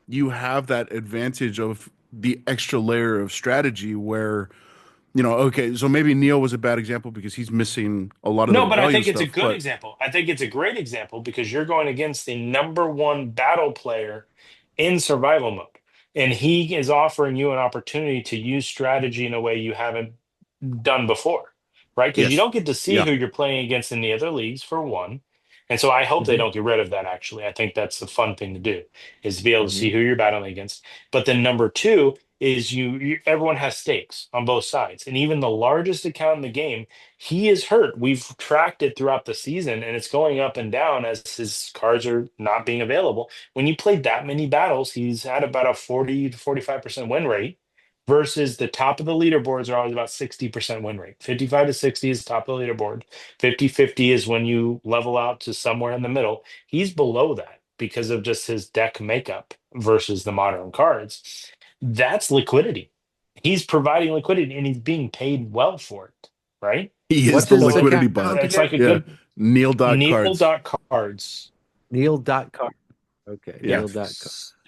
you have that advantage of the extra layer of strategy. Where okay, so maybe Neil was a bad example because he's missing a lot of the No, but I rebellion think it's a stuff. good But example. I think it's a great example because you're going against the number one battle player in survival mode. And he is offering you an opportunity to use strategy in a way you haven't done before, right? Because you yes, don't get to see yeah, who you're playing against in the other leagues, for one. And so I hope they hmm don't get rid of that, actually. I think that's the fun thing to do, is to be able to hmm see who you're battling against. But then number two is everyone has stakes on both sides. And even the largest account in the game, he is hurt. We've tracked it throughout the season, and it's going up and down as his cards are not being available. When you play that many battles, he's had about a 40 to 45% win rate versus the top of the leaderboards are always about 60% win rate. 55 to 60 is top of the leaderboard. 50-50 is when you level out to somewhere in the middle. He's below that. because of just his deck makeup versus the modern cards. That's liquidity. He's providing liquidity and he's being paid well for it, right? He is What's the his liquidity account bot. It's like a Yeah. good Neil.cards. Neil.cards. Neil.com. Okay, Yeah. Neil.com.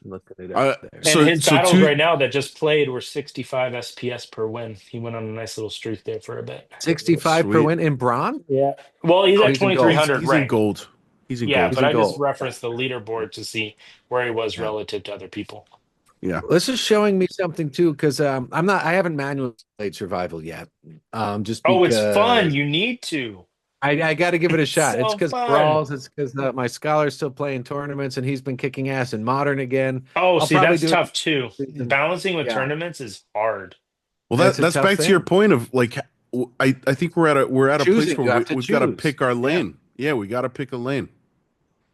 I'm looking it up there. And So his so battles two right now that just played were 65 SPS per win. He went on a nice little streak there for a bit. 65 per Sweet. win in bronze? Yeah. Well, he's Oh, at he's in gold. 2,300 he's in rank. gold. He's in Yeah, gold. He's but in I just gold. referenced the leaderboard to see where he was Yeah. relative to other people. Yeah. This is showing me something too, because I haven't manually played survival yet. Just Oh, it's fun. because You need to. I got to give it a shot. It's So because fun. brawls. It's because my scholar's still playing tournaments, and he's been kicking ass in modern again. Oh, I'll see, probably that's do tough too. it. Balancing with Yeah, tournaments is hard. Well, it's a that's tough back to your thing. point of like, I think we're at a place Choosing, you where have to we've got to choose. pick our Yeah. lane. Yeah, we got to pick a lane.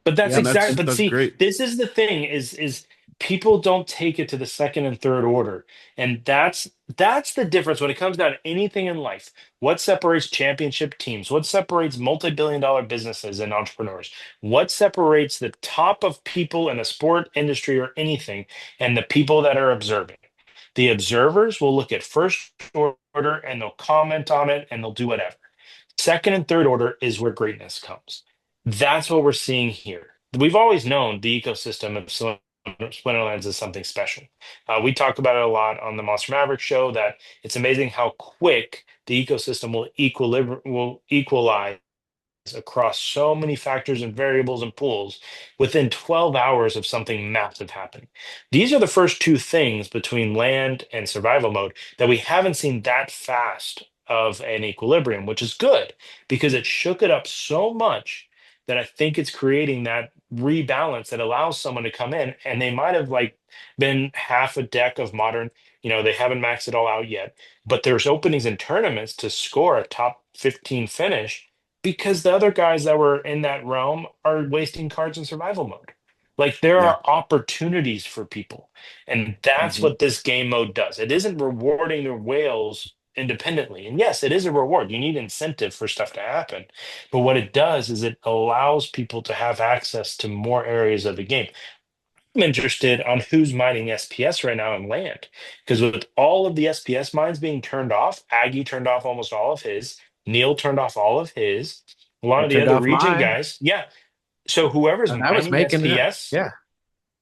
But that's Yeah, And exactly. But that's see, great. this is the thing: is people don't take it to the second and third order, and that's the difference when it comes down to anything in life. What separates championship teams? What separates multi-billion-dollar businesses and entrepreneurs? What separates the top of people in the sport industry or anything, and the people that are observing? The observers will look at first order and they'll comment on it and they'll do whatever. Second and third order is where greatness comes. That's what we're seeing here. We've always known the ecosystem of Splinterlands is something special. We talked about it a lot on the Monster Maverick show that it's amazing how quick the ecosystem will equalize across so many factors and variables and pools within 12 hours of something massive happening. These are the first two things between land and survival mode that we haven't seen that fast of an equilibrium, which is good because it shook it up so much that I think it's creating that rebalance that allows someone to come in and they might have like been half a deck of modern, they haven't maxed it all out yet, but there's openings in tournaments to score a top 15 finish because the other guys that were in that realm are wasting cards in survival mode. Like there Yeah. are opportunities for people. And that's what this game mode does. It isn't rewarding the whales independently. And yes, it is a reward. You need incentive for stuff to happen. But what it does is it allows people to have access to more areas of the game. I'm interested on who's mining SPS right now in land. Because with all of the SPS mines being turned off, Aggie turned off almost all of his, Neil turned off all of his, a lot I of the turned other off region mine. guys. Yeah. So whoever's And I was mining making that. SPS, Yeah.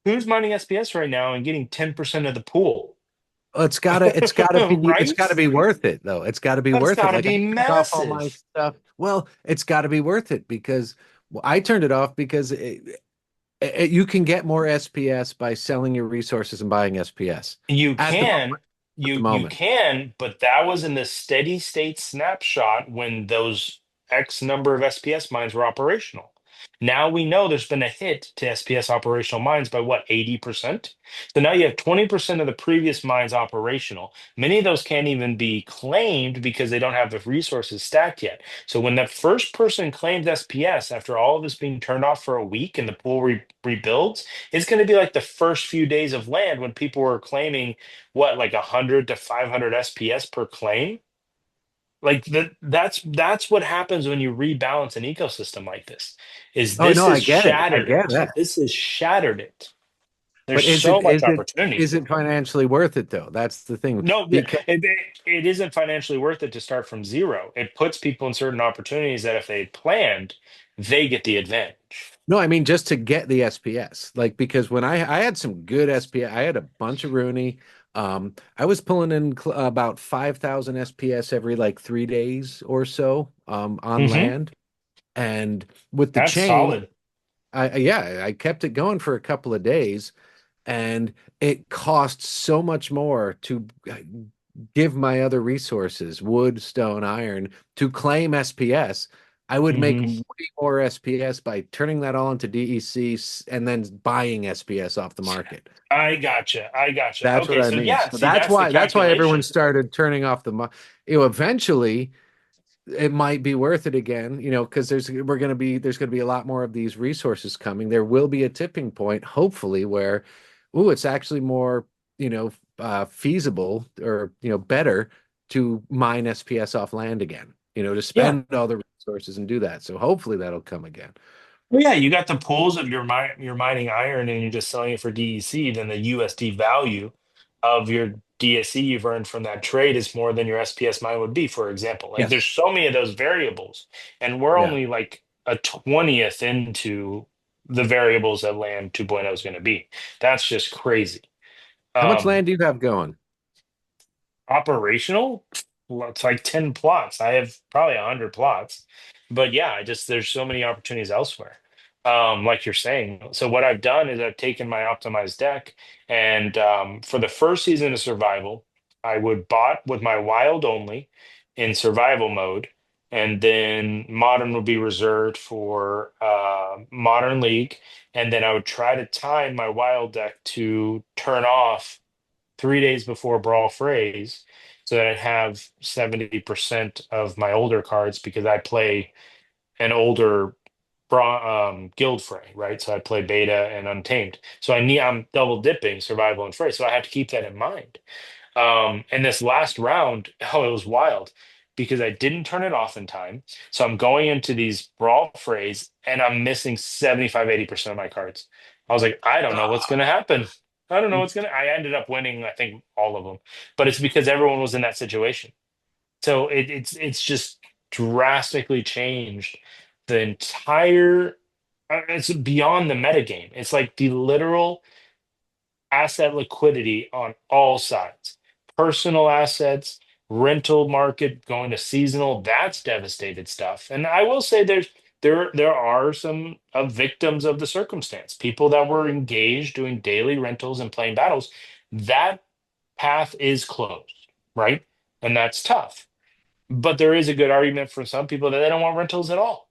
who's mining SPS right now and getting 10% of the pool? Well, it's gotta Right? be worth it though. It's gotta be That's worth it. gotta Like I be turned off all my massive. stuff. Well, it's gotta be worth it because I turned it off because you can get more SPS by selling your resources and buying SPS You at the can, at the you moment. can, but that was in the steady state snapshot when those X number of SPS mines were operational. Now we know there's been a hit to SPS operational mines by what, 80%? So now you have 20% of the previous mines operational. Many of those can't even be claimed because they don't have the resources stacked yet. So when that first person claims SPS after all of this being turned off for a week and the pool rebuilds, it's going to be like the first few days of land when people were claiming what, like 100 to 500 SPS per claim. Like that's what happens when you rebalance an ecosystem like this. Is Oh this no, I has get it. I shattered get it. that. This has shattered it. But There's so much opportunity. is it financially worth it though? That's the thing. No, Because it isn't financially worth it to start from zero. It puts people in certain opportunities that if they planned, they get the advantage. no, I mean just to get the SPS. Like because when I had some good SPS, I had a bunch of Rooney. I was pulling in about 5,000 SPS every like 3 days or so on Hmm. land. And with the That's chain, solid. I kept it going for a couple of days, and it costs so much more to give my other resources, wood, stone, iron, to claim SPS. I would make Hmm. way more SPS by turning that all into DEC and then buying SPS off the market. I gotcha. I gotcha. That's what Okay, I so mean. yeah, So see, that's the that's why everyone calculation. started turning off eventually it might be worth it again, because there's gonna be a lot more of these resources coming. There will be a tipping point, hopefully, where it's actually more, feasible or better to mine SPS off land again, to Yeah. spend all the resources and do that. So hopefully that'll come again. Well, yeah, you got the pools of your mining iron and you're just selling it for DEC, then the USD value of your DSE you've earned from that trade is more than your SPS mine would be, for example. Like there's Yes. so many of those variables, and we're Yeah. only like a 20th into the variables that land 2.0 is going to be. That's just crazy. How much Um, land do you have going? Operational, well, it's like 10 plots. I have probably 100 plots, but yeah, I just there's so many opportunities elsewhere, like you're saying. So what I've done is I've taken my optimized deck, and for the first season of survival, I would bot with my wild only in survival mode, and then modern would be reserved for modern league, and then I would try to time my wild deck to turn off 3 days before Brawl Phrase, so that I have 70% of my older cards because I play an older Guild Fray, right? So I play Beta and Untamed. So I'm double dipping Survival and Fray. So I have to keep that in mind. And this last round, oh, it was wild because I didn't turn it off in time. So I'm going into these Brawl Frays and I'm missing 75-80% of my cards. I was like, I don't know what's going to happen. I don't know what's going to. I ended up winning, I think, all of them, but it's because everyone was in that situation. So it's just drastically changed the entire. It's beyond the metagame. It's like the literal asset liquidity on all sides. Personal assets, rental market going to seasonal, that's devastated stuff. And I will say there are some victims of the circumstance. People that were engaged doing daily rentals and playing battles, that path is closed, right? And that's tough. But there is a good argument for some people that they don't want rentals at all.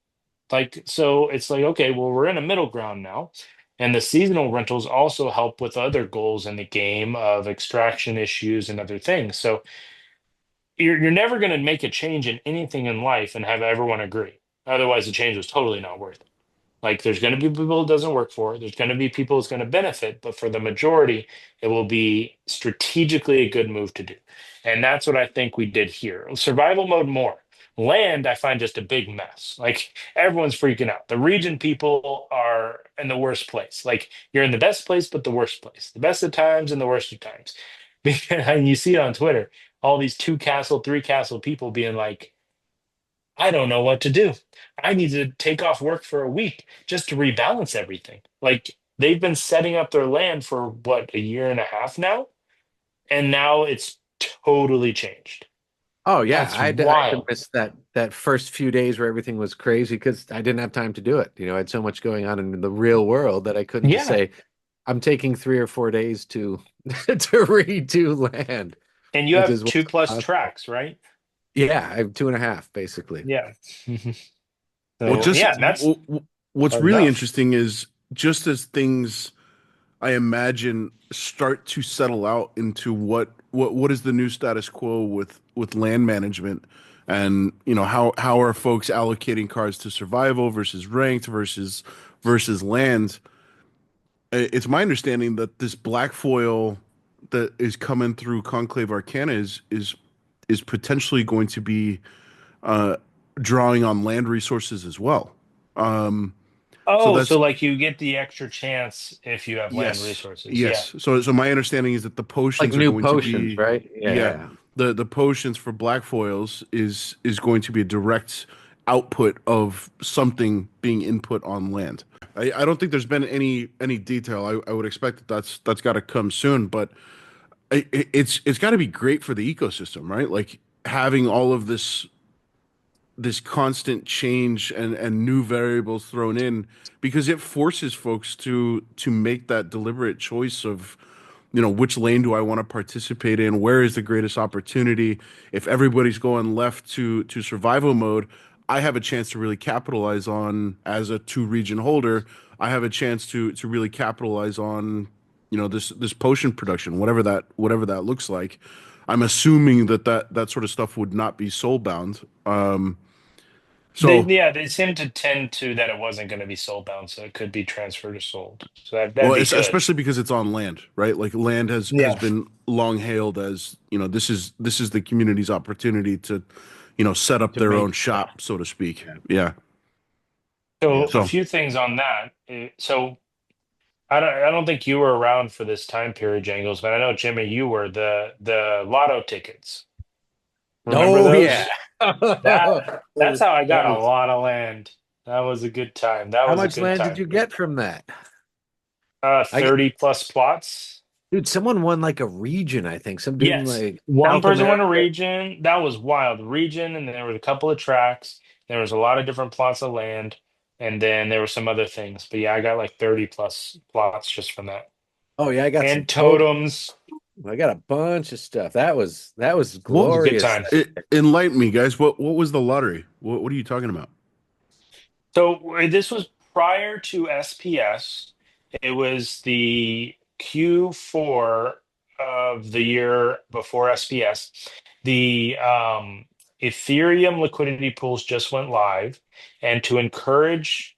Like, so it's like, okay, well, we're in a middle ground now. And the seasonal rentals also help with other goals in the game of extraction issues and other things. So you're never going to make a change in anything in life and have everyone agree. Otherwise, the change was totally not worth it. Like there's going to be people it doesn't work for. There's going to be people it's going to benefit, but for the majority, it will be strategically a good move to do. And that's what I think we did here. Survival mode more. Land, I find just a big mess. Like everyone's freaking out. The region people are in the worst place. Like you're in the best place, but the worst place. The best of times and the worst of times. And you see it on Twitter, all these 2 castle, 3 castle people being like, I don't know what to do. I need to take off work for a week just to rebalance everything. Like they've been setting up their land for what, a year and a half now? And now it's totally changed. Oh yeah, That's I had wild. missed that first few days where everything was crazy because I didn't have time to do it. I had so much going on in the real world that I couldn't just Yeah. say I'm taking 3 or 4 days to to redo land. And you It have just two wasn't plus possible. tracks, right? Yeah, I have 2.5 basically. Yeah. Well, So just yeah, that's what's hard really enough. interesting is just as things I imagine start to settle out into what is the new status quo with land management, and how are folks allocating cards to survival versus ranked versus land. It's my understanding that this black foil that is coming through Conclave Arcana is potentially going to be uh, drawing on land resources as well. Um, so Oh, that's so like you get the extra chance if you have land Yes, resources. Yeah. yes. So my understanding is that the Like potions are new going to potions, be, right? yeah, Yeah. the potions for black foils is going to be a direct output of something being input on land. I don't think there's been any detail. I would expect that that's got to come soon, but it's got to be great for the ecosystem, right? Like having all of this constant change and new variables thrown in, because it forces folks to make that deliberate choice of, which lane do I want to participate in, where is the greatest opportunity. If everybody's going left to survival mode, I have a chance to really capitalize on, as a 2 region holder, I have a chance to really capitalize on, this potion production, whatever that looks like. I'm assuming that sort of stuff would not be soul bound. So, They seem to tend to that it wasn't going to be soul bound, so it could be transferred to sold. So that'd well, be it's good. especially because it's on land, right? Like land has Yeah. been long hailed as, this is the community's opportunity to, set up To their make own yeah. shop, so to speak. Yeah. So a So few things on that. So I don't think you were around for this time period, Jangles, but I know Jimmy, you were the lotto tickets. Remember Oh yeah. those? That That that's how I got a was, lot of land. That was a good time. That how was a much good land did time. you get from that? 30 plus plots. Dude, someone won like a region, I think. Some dude in Yes. like One South person won a America. region. That was wild. Region, and then there was a couple of tracks. There was a lot of different plots of land, and then there were some other things. But yeah, I got like 30 plus plots just from that. Oh yeah, I got some And total. totems. I got a bunch of stuff. That was what It was a good glorious. time. enlighten me, guys. What was the lottery? What are you talking about? So this was prior to SPS. It was the Q4 of the year before SPS. The Ethereum liquidity pools just went live, and to encourage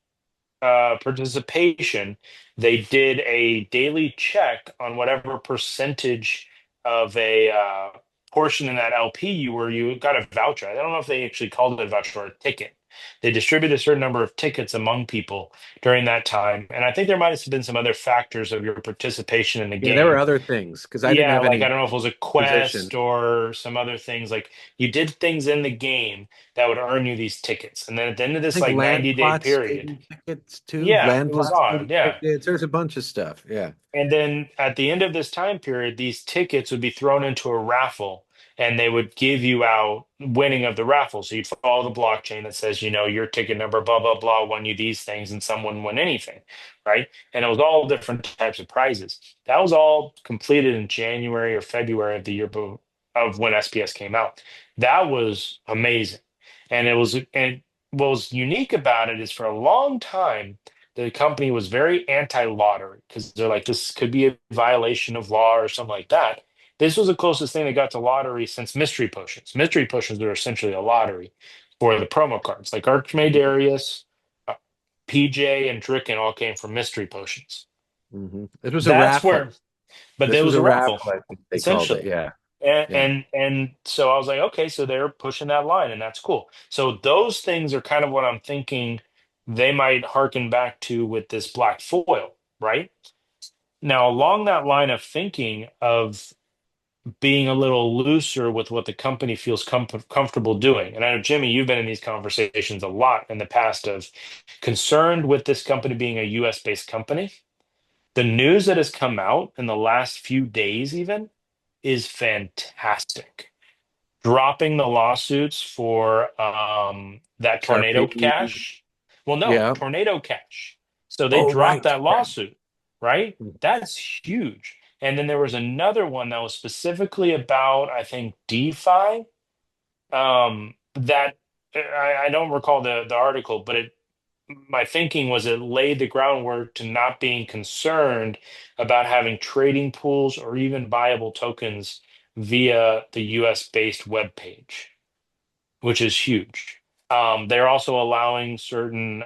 participation, they did a daily check on whatever percentage of a portion in that LP you were. You got a voucher. I don't know if they actually called it a voucher or a ticket. They distributed a certain number of tickets among people during that time, and I think there might have been some other factors of your participation in the Yeah, there were game. other things because I didn't Yeah, have like I any don't know if it was a position. quest or some other things. Like you did things in the game that would earn you these tickets, and then at the end of I this think like land 90-day plots gave period. me tickets too. Yeah, Land it was plots gave odd. me Yeah. tickets. There's a bunch of stuff. Yeah. And then at the end of this time period, these tickets would be thrown into a raffle and they would give you out winning of the raffle. So you'd follow the blockchain that says, your ticket number, blah, blah, blah, won you these things, and someone won anything. Right. And it was all different types of prizes. That was all completed in January or February of the year of when SPS came out. That was amazing. And what was unique about it is for a long time, the company was very anti-lottery because they're like, this could be a violation of law or something like that. This was the closest thing they got to lottery since mystery potions. Mystery potions are essentially a lottery for the promo cards. Like Archmae uh, PJ, and Dricken all came from mystery potions. It was a That's raffle. where, but This there was was a a raffle, raffle, I think they called it. essentially. Yeah. And, Yeah. and so I was like, okay, so they're pushing that line, and that's cool. So those things are kind of what I'm thinking they might harken back to with this black foil, right? Now, along that line of thinking of being a little looser with what the company feels comfortable doing, and I know Jimmy, you've been in these conversations a lot in the past of concerned with this company being a US based company. The news that has come out in the last few days, even, is fantastic. Dropping the lawsuits for that tornado Sharpie. cash. Well, no, Yeah. tornado cash. So they Oh, dropped right. that lawsuit, right? That's huge. And then there was another one that was specifically about, I think, DeFi. That I don't recall the article, but my thinking was it laid the groundwork to not being concerned about having trading pools or even viable tokens via the US based web page, which is huge. They're also allowing certain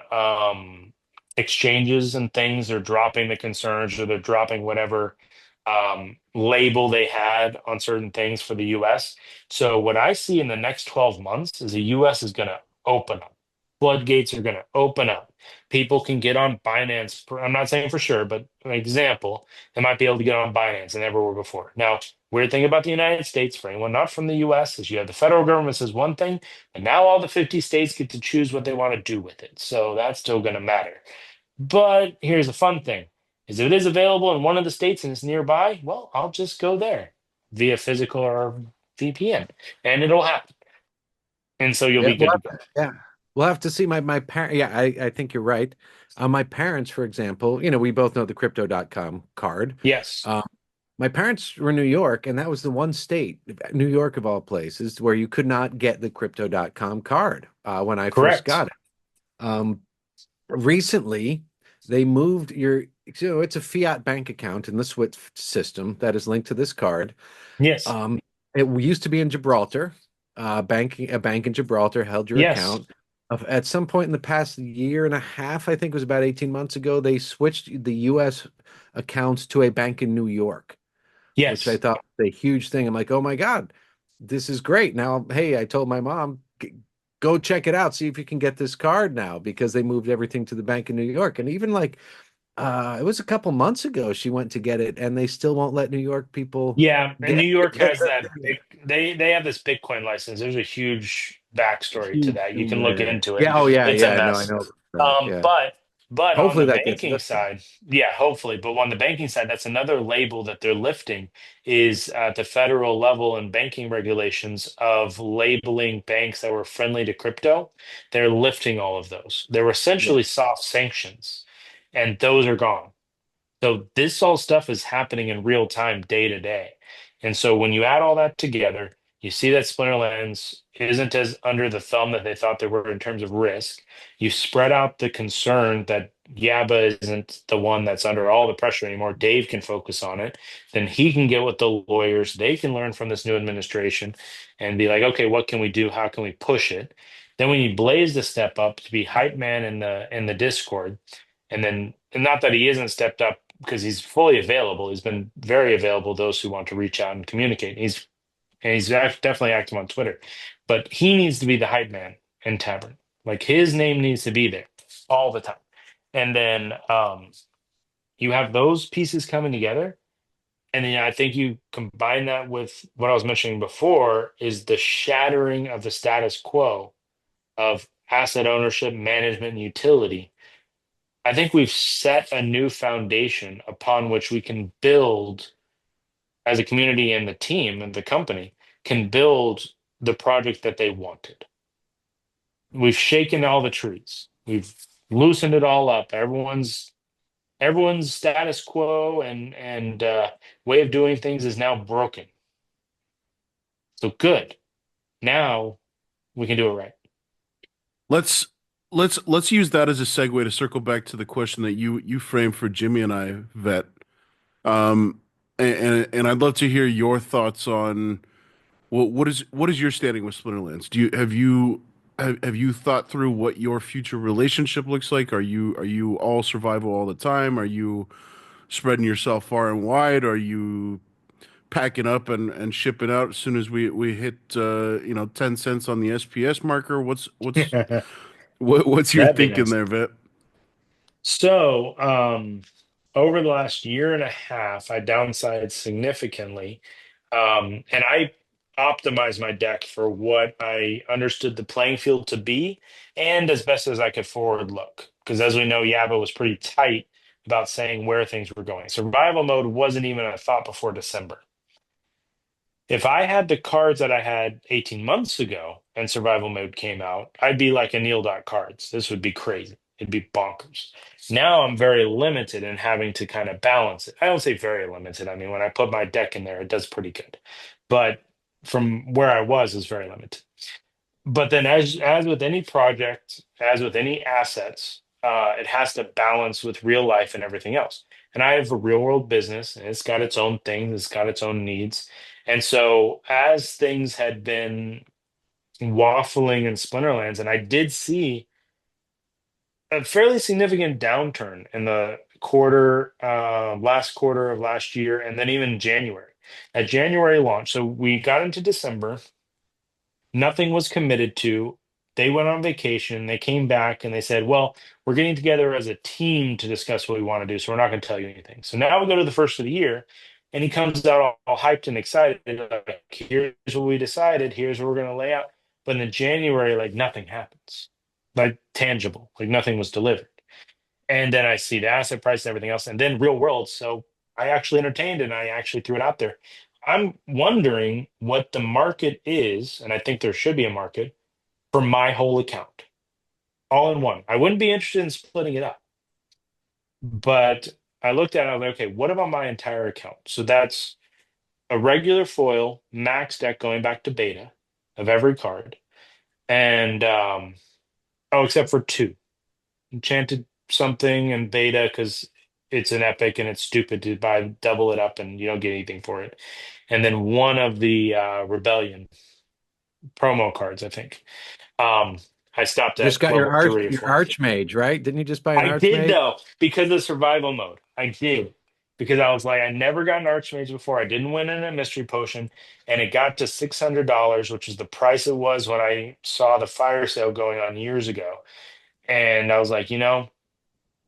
exchanges and things. They're dropping the concerns or they're dropping whatever label they had on certain things for the US. So, what I see in the next 12 months is the US is going to open up. Floodgates are going to open up. People can get on Binance. I'm not saying for sure, but an example, they might be able to get on Binance and never were before. Now, weird thing about the United States, for anyone not from the US, is you have the federal government says one thing, and now all the 50 states get to choose what they want to do with it. So that's still going to matter. But here's the fun thing is if it is available in one of the states and it's nearby, well, I'll just go there via physical or VPN and it'll happen. And so you'll Yeah. be good to go. Yeah. We'll have to see my parent. Yeah, I think you're right. My parents, for example, we both know the crypto.com card. Yes, Uh, my parents were in New York, and that was the one state, New York of all places, where you could not get the crypto.com card when I first correct. got it. Um, Recently, they moved it's a fiat bank account in the SWIFT system that is linked to this card. Yes, Um, it used to be in Gibraltar. A bank in Gibraltar held your yes, account. At some point in the past year and a half, I think it was about 18 months ago, they switched the U.S. accounts to a bank in New York, which I yes. thought was a huge thing. I'm like, oh my God, this is great. Now, hey, I told my mom, go check it out, see if you can get this card now, because they moved everything to the bank in New York. And even like it was a couple months ago she went to get it, and they still won't let New York people Yeah, and New York get has that big, they have this Bitcoin license. There's a huge backstory to Huge that. You thing can look there. into it. Yeah, oh yeah, It's a yeah, no, I mess. know that. Yeah. But on Hopefully the that gets banking lifted. side, yeah, hopefully. But on the banking side, that's another label that they're lifting is at the federal level and banking regulations of labeling banks that were friendly to crypto. They're lifting all of those. They were Yeah. essentially soft sanctions, and those are gone. So this all stuff is happening in real time, day to day. And so when you add all that together, you see that Splinterlands isn't as under the thumb that they thought they were in terms of risk. You spread out the concern that Yaba isn't the one that's under all the pressure anymore. Dave can focus on it. Then he can get with the lawyers. They can learn from this new administration and be like, okay, what can we do? How can we push it? Then we need Blaze to step up to be hype man in the Discord. And not that he isn't stepped up because he's fully available. He's been very available. Those who want to reach out and communicate. Definitely active on Twitter, but he needs to be the hype man in Tavern. Like his name needs to be there all the time. And then you have those pieces coming together, and then I think you combine that with what I was mentioning before is the shattering of the status quo of asset ownership, management, and utility. I think we've set a new foundation upon which we can build as a community, and the team and the company can build the project that they wanted. We've shaken all the trees. We've loosened it all up. Everyone's status quo and way of doing things is now broken. So good. Now we can do it right. Let's let's use that as a segue to circle back to the question that you framed for Jimmy and I, Vet. Um, and I'd love to hear your thoughts on what is your standing with Splinterlands? Do you have you thought through what your future relationship looks like? Are you all survival all the time? Are you spreading yourself far and wide? Are you packing up and shipping out as soon as we hit 10 cents on the SPS marker? What's your That'd be thinking nice. there, Vet? So, over the last year and a half, I downsized significantly. And I optimized my deck for what I understood the playing field to be and as best as I could forward look. Because as we know, Yaba was pretty tight about saying where things were going. Survival mode wasn't even a thought before December. If I had the cards that I had 18 months ago and survival mode came out, I'd be like a Neil dot cards. This would be crazy. It'd be bonkers. Now I'm very limited in having to kind of balance it. I don't say very limited. I mean, when I put my deck in there, it does pretty good. But from where I was is very limited. But then as with any project, as with any assets, it has to balance with real life and everything else. And I have a real world business, and it's got its own things, it's got its own needs. And so as things had been waffling in Splinterlands, and I did see a fairly significant downturn in the last quarter of last year, and then even January. At January launch, so we got into December. Nothing was committed to. They went on vacation. They came back and they said, well, we're getting together as a team to discuss what we want to do. So we're not going to tell you anything. So now we go to the first of the year and he comes out all hyped and excited. Like, here's what we decided. Here's what we're going to lay out. But in January, like nothing happens, like tangible, like nothing was delivered. And then I see the asset price and everything else, and then real world. So I actually entertained it and I actually threw it out there. I'm wondering what the market is, and I think there should be a market for my whole account, all in one. I wouldn't be interested in splitting it up, but I looked at it, I was like, okay, what about my entire account? So that's a regular foil, max deck going back to beta of every card. And oh, except for two. Enchanted something and beta because it's an epic and it's stupid to buy double it up and you don't get anything for it. And then one of the Rebellion promo cards, I think. Um, I stopped Just at got level three or your four. archmage, right? Didn't you just buy an I did archmage? though because of survival mode. I did. because I was like, I never got an Archmage before. I didn't win in a mystery potion, and it got to $600, which is the price it was when I saw the fire sale going on years ago. And I was like,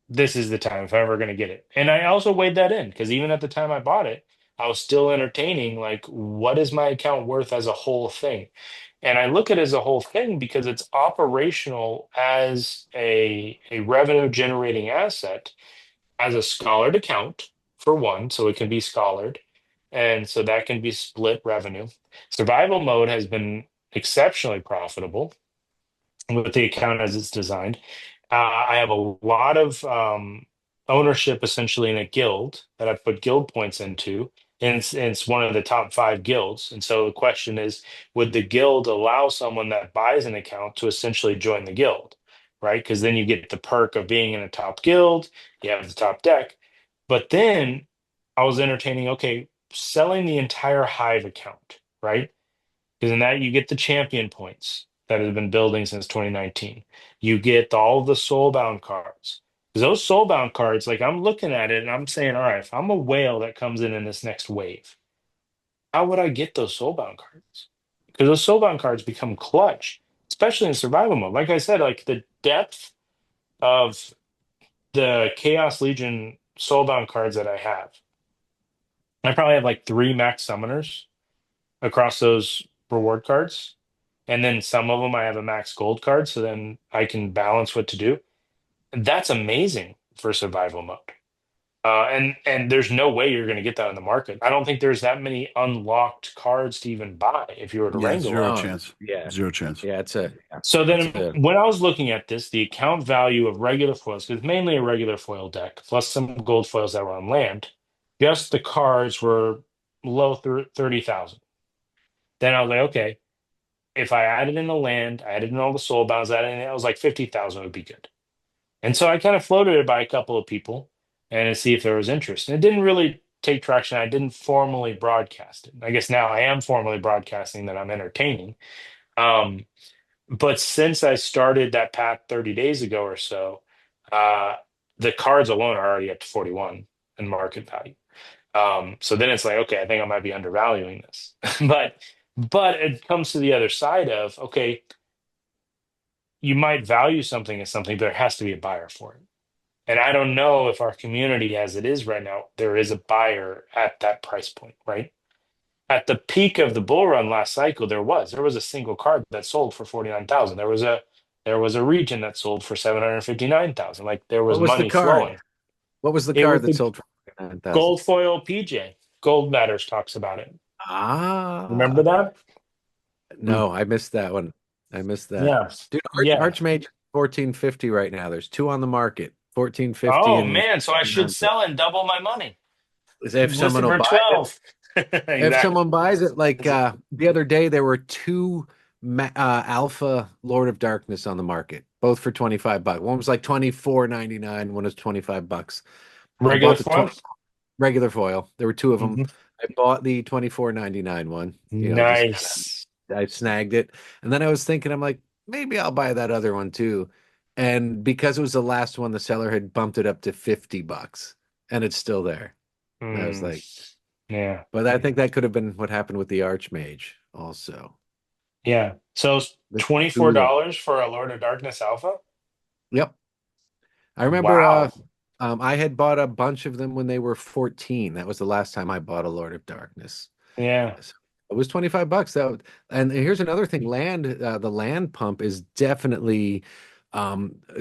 this is the time if I'm ever going to get it. And I also weighed that in because even at the time I bought it, I was still entertaining like, what is my account worth as a whole thing? And I look at it as a whole thing because it's operational as a revenue generating asset as a scholared account for one, so it can be scholared. And so that can be split revenue. Survival mode has been exceptionally profitable with the account as it's designed. I have a lot of ownership essentially in a guild that I put guild points into, and it's one of the top 5 guilds. And so the question is, would the guild allow someone that buys an account to essentially join the guild, right? Because then you get the perk of being in a top guild, you have the top deck. But then I was entertaining, okay, selling the entire Hive account, right? Because in that you get the champion points that have been building since 2019. You get all of the soulbound cards. Because those soulbound cards, like I'm looking at it and I'm saying, all right, if I'm a whale that comes in this next wave, how would I get those soulbound cards? Because those soulbound cards become clutch, especially in survival mode. Like I said, like the depth of the Chaos Legion soulbound cards that I probably have like 3 max summoners across those reward cards. And then some of them I have a max gold card, so then I can balance what to do. And that's amazing for survival mode. And there's no way you're going to get that in the market. I don't think there's that many unlocked cards to even buy if you were to Yeah, wrangle zero them. chance. Yeah. Zero chance. Yeah, So then it's when I was looking at this, the account value of regular foils, because mainly a regular foil deck, plus some gold foils that were on land, just the cards were low 30,000. Then I was like, okay, if I added in the land, I added in all the soul bounds, added in, it was like 50,000 would be good. And so I kind of floated it by a couple of people and to see if there was interest. And it didn't really take traction. I didn't formally broadcast it. I guess now I am formally broadcasting that I'm entertaining. Um, but since I started that path 30 days ago or so, uh, the cards alone are already up to 41 in market value. So then it's like, okay, I think I might be undervaluing this. But it comes to the other side of, okay, you might value something as something, but there has to be a buyer for it. And I don't know if our community as it is right now, there is a buyer at that price point, right? At the peak of the bull run last cycle, there was a single card that sold for 49,000. There was a region that sold for 759,000. Like there was What was the money card? flowing. What was the It was card that the sold for 9,000? gold foil PJ. Gold Matters talks about it. Remember Ah, that? no, I missed that one. I missed that. Yeah. Dude, Yeah. Archmage 1450 right now. There's 2 on the market. 1450 Oh and man, so I should sell and double my money. if someone Listen will for buy 12. it. If Exactly. someone buys it, like the other day, there were 2 Alpha Lord of Darkness on the market, both for $25. One was like $24.99. One was $25. Regular foil? Regular foil. There were 2 of them. Mhm. I bought the $24.99 one. Nice. I snagged it, and then I was thinking, I'm like, maybe I'll buy that other one too. And because it was the last one, the seller had bumped it up to $50, and it's still there. And I was like, yeah. but I think that could have been what happened with the Archmage also. Yeah. So The $24 for a Lord of Darkness Alpha? Yep. I remember Wow. I had bought a bunch of them when they were 14. That was the last time I bought a Lord of Darkness. Yeah. So it was $25. And here's another thing: the land pump is definitely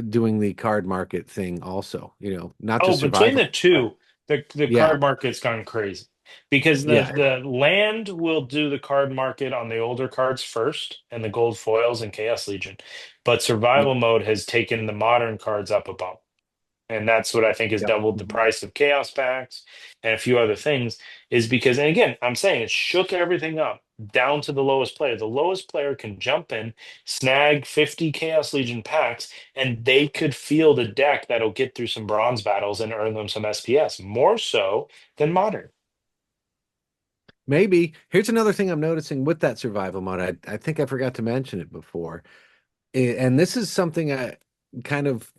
doing the card market thing also. Not just Between survival. the two, the Yeah. card market's gone crazy because Yeah. the land will do the card market on the older cards first and the gold foils and Chaos Legion. But survival mode has taken the modern cards up a bump. And that's what I think has Yep. doubled the price of chaos packs and a few other things is because, and again, I'm saying it shook everything up down to the lowest player. The lowest player can jump in, snag 50 Chaos Legion packs, and they could field a deck that'll get through some bronze battles and earn them some SPS, more so than modern. Maybe. Here's another thing I'm noticing with that survival mode. I think I forgot to mention it before. And this is something I kind of,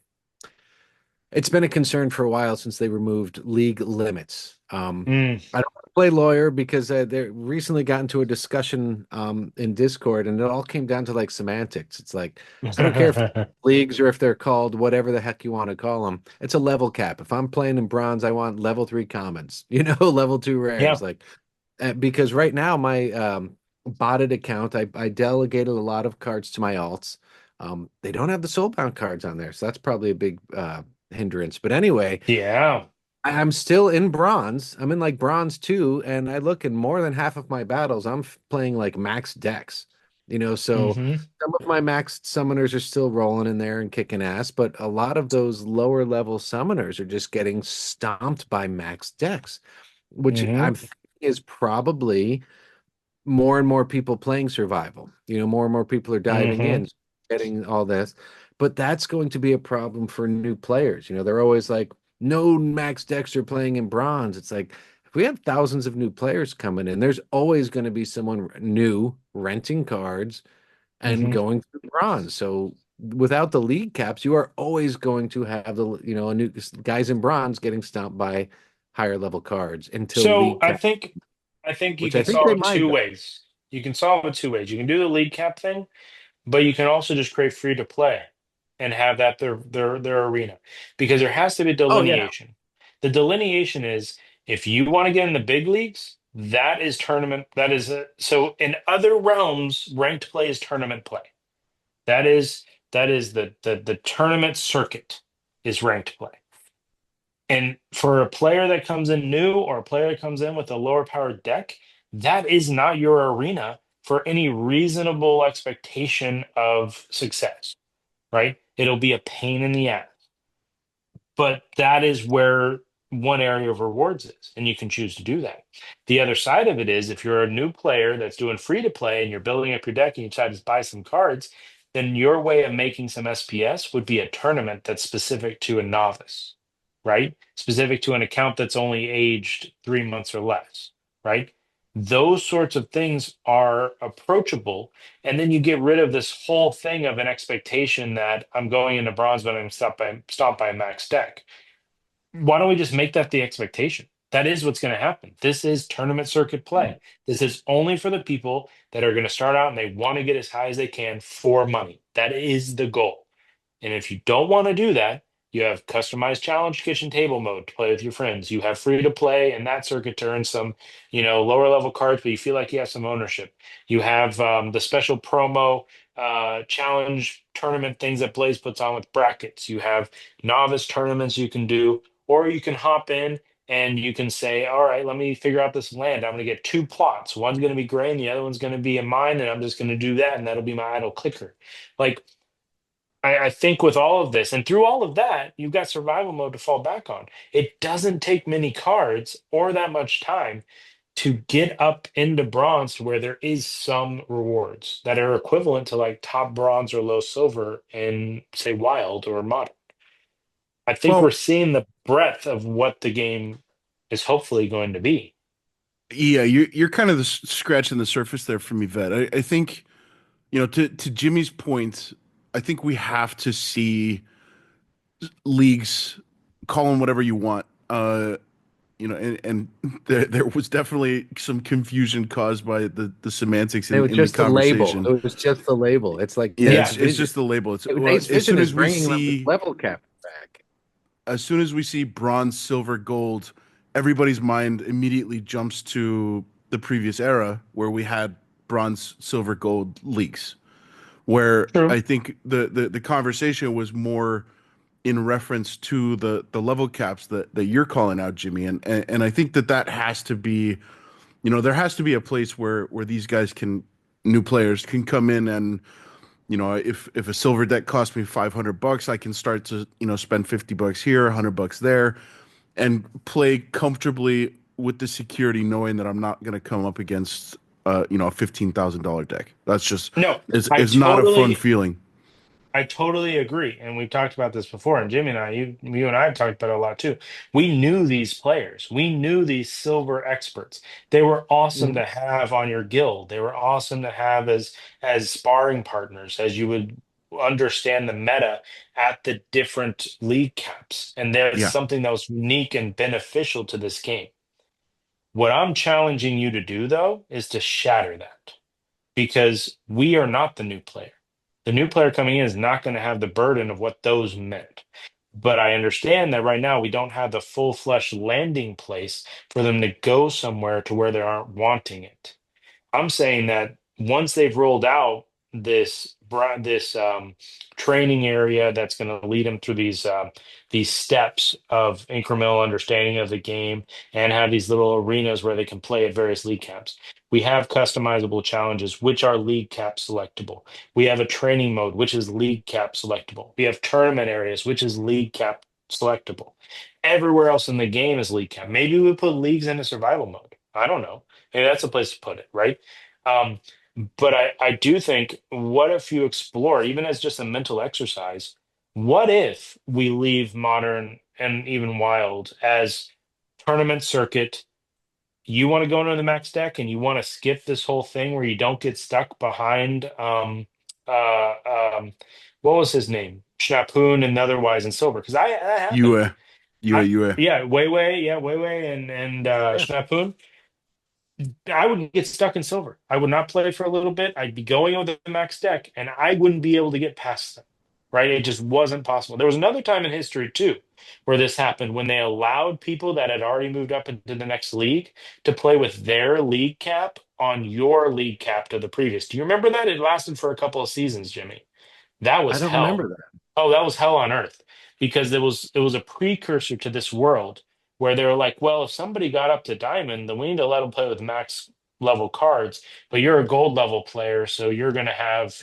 it's been a concern for a while since they removed league limits. Mm. I don't want to play lawyer because they recently got into a discussion in Discord, and it all came down to like semantics. It's like I don't care if leagues or if they're called whatever the heck you want to call them. It's a level cap. If I'm playing in bronze, I want level 3 commons, level 2 rares. Yeah. Like because right now my botted account, I delegated a lot of cards to my alts. They don't have the soulbound cards on there, so that's probably a big hindrance. But anyway. Yeah. I'm still in bronze. I'm in like bronze 2, and I look in more than half of my battles. I'm playing like max decks, so Hmm. some of my maxed summoners are still rolling in there and kicking ass, but a lot of those lower level summoners are just getting stomped by max decks, which Hmm. I'm thinking is probably more and more people playing survival. More and more people are diving Hmm. in, getting all this. But that's going to be a problem for new players. They're always like, no Max Dexter playing in bronze. It's like, if we have thousands of new players coming in, there's always going to be someone new renting cards and Hmm. going to bronze. So without the league caps, you are always going to have a new guys in bronze getting stomped by higher level cards until So league I cap, think I think you which I can think they solve it might two though. ways. You can solve it two ways. You can do the league cap thing, but you can also just create free to play and have that their arena. Because there has to be Oh yeah. delineation. The delineation is if you want to get in the big leagues, that is tournament. That is so in other realms, ranked play is tournament play. That is the tournament circuit is ranked play. And for a player that comes in new or a player that comes in with a lower powered deck, that is not your arena for any reasonable expectation of success, right? It'll be a pain in the ass. But that is where one area of rewards is, and you can choose to do that. The other side of it is if you're a new player that's doing free to play and you're building up your deck and you decide to buy some cards, then your way of making some SPS would be a tournament that's specific to a novice, right? Specific to an account that's only aged 3 months or less, right? Those sorts of things are approachable. And then you get rid of this whole thing of an expectation that I'm going into bronze, but I'm stopped by a max deck. Why don't we just make that the expectation? That is what's going to happen. This is tournament circuit play. This is only for the people that are going to start out and they want to get as high as they can for money. That is the goal. And if you don't want to do that, you have customized challenge kitchen table mode to play with your friends. You have free to play and that circuit to earn some, lower level cards, but you feel like you have some ownership. You have the special promo challenge tournament things that Blaze puts on with brackets. You have novice tournaments you can do, or you can hop in and you can say, all right, let me figure out this land. I'm going to get two plots. One's going to be gray and the other one's going to be a mine, and I'm just going to do that, and that'll be my idle clicker. Like, I think with all of this and through all of that, you've got survival mode to fall back on. It doesn't take many cards or that much time to get up into bronze to where there is some rewards that are equivalent to like top bronze or low silver in, say, wild or modern. I think we're Well, seeing the breadth of what the game is hopefully going to be. yeah, you're kind of scratching the surface there for me, Vet. I think to Jimmy's point, I think we have to see leagues call them whatever you want. And there was definitely some confusion caused by the semantics It was in the just the label. conversation. It was just the label. It's like Yeah, Dave's Yeah. it's Vision. just the label. It's well, Dave's Vision is bringing them this level cap back. as soon as we see bronze, silver, gold, everybody's mind immediately jumps to the previous era where we had bronze, silver, gold leagues. Where True. I think the conversation was more in reference to the level caps that you're calling out, Jimmy, and I think that has to be, there has to be a place where these guys can, new players can come in and, if a silver deck costs me $500, I can start to, spend $50 here, $100 there, and play comfortably with the security, knowing that I'm not going to come up against, a $15,000 deck. That's just No, I is not a fun totally feeling. I totally agree. And we've talked about this before. And Jimmy and I, you and I have talked about it a lot too. We knew these players. We knew these silver experts. They were awesome Mhm. to have on your guild. They were awesome to have as sparring partners, as you would understand the meta at the different league caps. And there's Yeah. something that was unique and beneficial to this game. What I'm challenging you to do, though, is to shatter that because we are not the new player. The new player coming in is not going to have the burden of what those meant. But I understand that right now we don't have the full flesh landing place for them to go somewhere to where they aren't wanting it. I'm saying that once they've rolled out this training area that's going to lead them through these steps of incremental understanding of the game and have these little arenas where they can play at various league caps. We have customizable challenges, which are league cap selectable. We have a training mode, which is league cap selectable. We have tournament areas, which is league cap selectable. Everywhere else in the game is league cap. Maybe we put leagues into survival mode. I don't know. Maybe that's a place to put it, right? Um, but I do think, what if you explore, even as just a mental exercise, what if we leave modern and even wild as tournament circuit? You want to go into the max deck and you want to skip this whole thing where you don't get stuck behind uh um what was his name? Schnapoon and otherwise in silver. Because I that happened. Yue, Yue. Yeah, Weiwei and Yeah. Schnapoon. I would get stuck in silver. I would not play for a little bit. I'd be going over the max deck, and I wouldn't be able to get past them. Right? It just wasn't possible. There was another time in history too where this happened when they allowed people that had already moved up into the next league to play with their league cap on your league cap to the previous. Do you remember that? It lasted for a couple of seasons, Jimmy. That I was don't hell. remember that. Oh, that was hell on earth because it was a precursor to this world where they were like, well, if somebody got up to diamond, then we need to let them play with max level cards. But you're a gold level player, so you're going to have,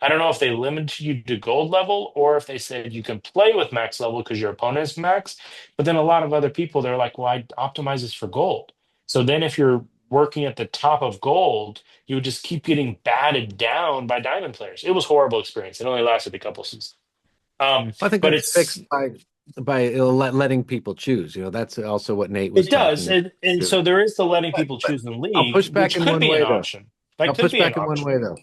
I don't know if they limited you to gold level or if they said you can play with max level because your opponent is max. But then a lot of other people, they're like, well, I optimize this for gold. So then if you're working at the top of gold, you would just keep getting batted down by diamond players. It was a horrible experience. It only lasted a couple seasons. I think But that's fixed by letting people choose. That's also what Nate was it does. talking And to. so there is the letting people But choose in I'll push league, back which in could one be an way, though. option. That I'll could push be an back in one option. way, though.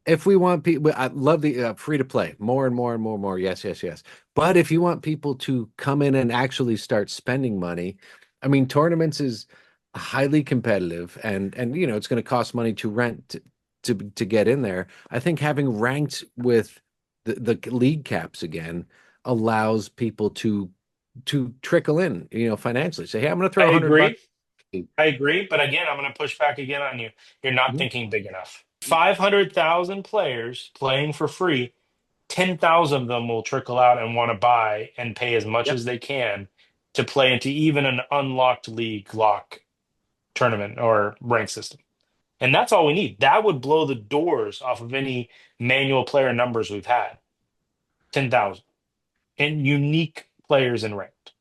If we want people, I love the free to play more and more and more and more. Yes, yes, yes. But if you want people to come in and actually start spending money, I mean, tournaments is highly competitive, and it's going to cost money to rent to get in there. I think having ranked with the league caps again allows people to trickle in, financially. Say, hey, I'm going to I throw $100. agree. I agree. But again, I'm going to push back again on you. You're not thinking big enough. 500,000 players playing for free, 10,000 of them will trickle out and want to buy and pay as much Yep. as they can to play into even an unlocked league lock tournament or rank system. And that's all we need. That would blow the doors off of any manual player numbers we've had. 10,000 and unique players in ranked.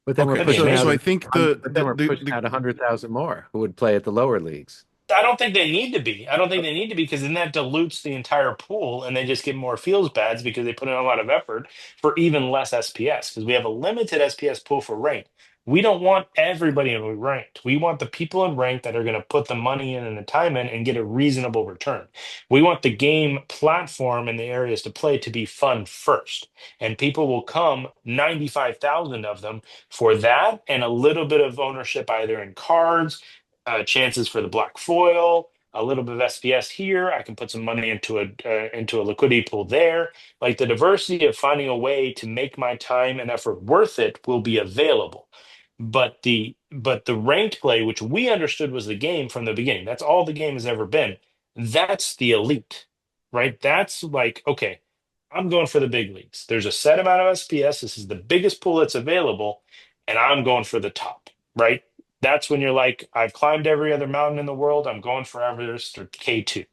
But then we're Okay, That'd be pushing so out, I amazing. think but then we're pushing out 100,000 more who would play at the lower leagues. I don't think they need to be. I don't think they need to be because then that dilutes the entire pool and they just get more feels bads because they put in a lot of effort for even less SPS because we have a limited SPS pool for ranked. We don't want everybody in ranked. We want the people in ranked that are going to put the money in and the time in and get a reasonable return. We want the game platform and the areas to play to be fun first. And people will come, 95,000 of them, for that and a little bit of ownership either in cards, chances for the black foil, a little bit of SPS here. I can put some money into a liquidity pool there. Like the diversity of finding a way to make my time and effort worth it will be available. But the ranked play, which we understood was the game from the beginning, that's all the game has ever been. That's the elite, right? That's like, okay, I'm going for the big leagues. There's a set amount of SPS. This is the biggest pool that's available, and I'm going for the top, right? That's when you're like, I've climbed every other mountain in the world. I'm going for Everest or K2,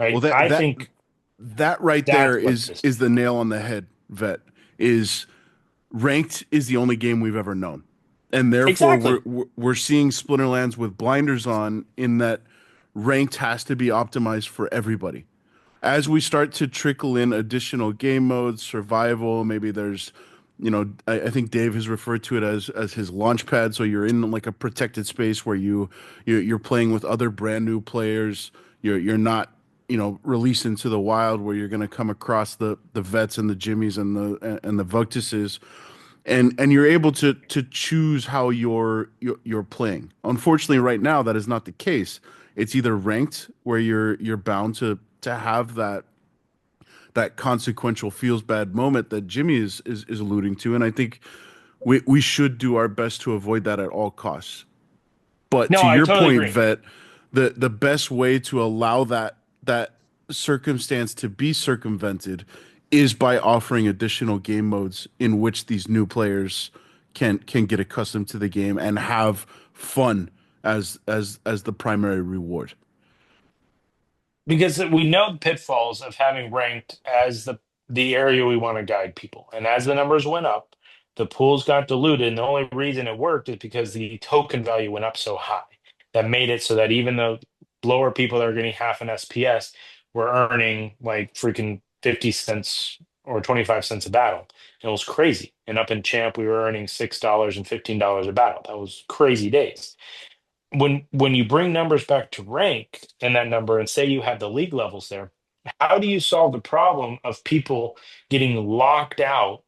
well right? that I that think that right there that's what is this is the nail on the head, Vet. Is ranked is the only game we've ever known, and therefore exactly. we're seeing Splinterlands with blinders on in that ranked has to be optimized for everybody. As we start to trickle in additional game modes, survival, maybe there's, I think Dave has referred to it as his launch pad. So you're in like a protected space where you're playing with other brand new players. You're not, released into the wild where you're going to come across the vets and the Jimmies and the Vuctuses. and you're able to choose how you're playing. Unfortunately, right now that is not the case. It's either ranked where you're bound to have that consequential feels bad moment that Jimmy is alluding to, and I think we should do our best to avoid that at all costs. But No, to I your totally point, agree. Vet, the best way to allow that circumstance to be circumvented is by offering additional game modes in which these new players can get accustomed to the game and have fun as the primary reward. Because we know the pitfalls of having ranked as the area we want to guide people. And as the numbers went up, the pools got diluted. And the only reason it worked is because the token value went up so high that made it so that even the lower people that are getting half an SPS were earning like freaking 50 cents or 25 cents a battle. And it was crazy. And up in Champ, we were earning $6 and $15 a battle. That was crazy days. When you bring numbers back to rank in that number and say you have the league levels there, how do you solve the problem of people getting locked out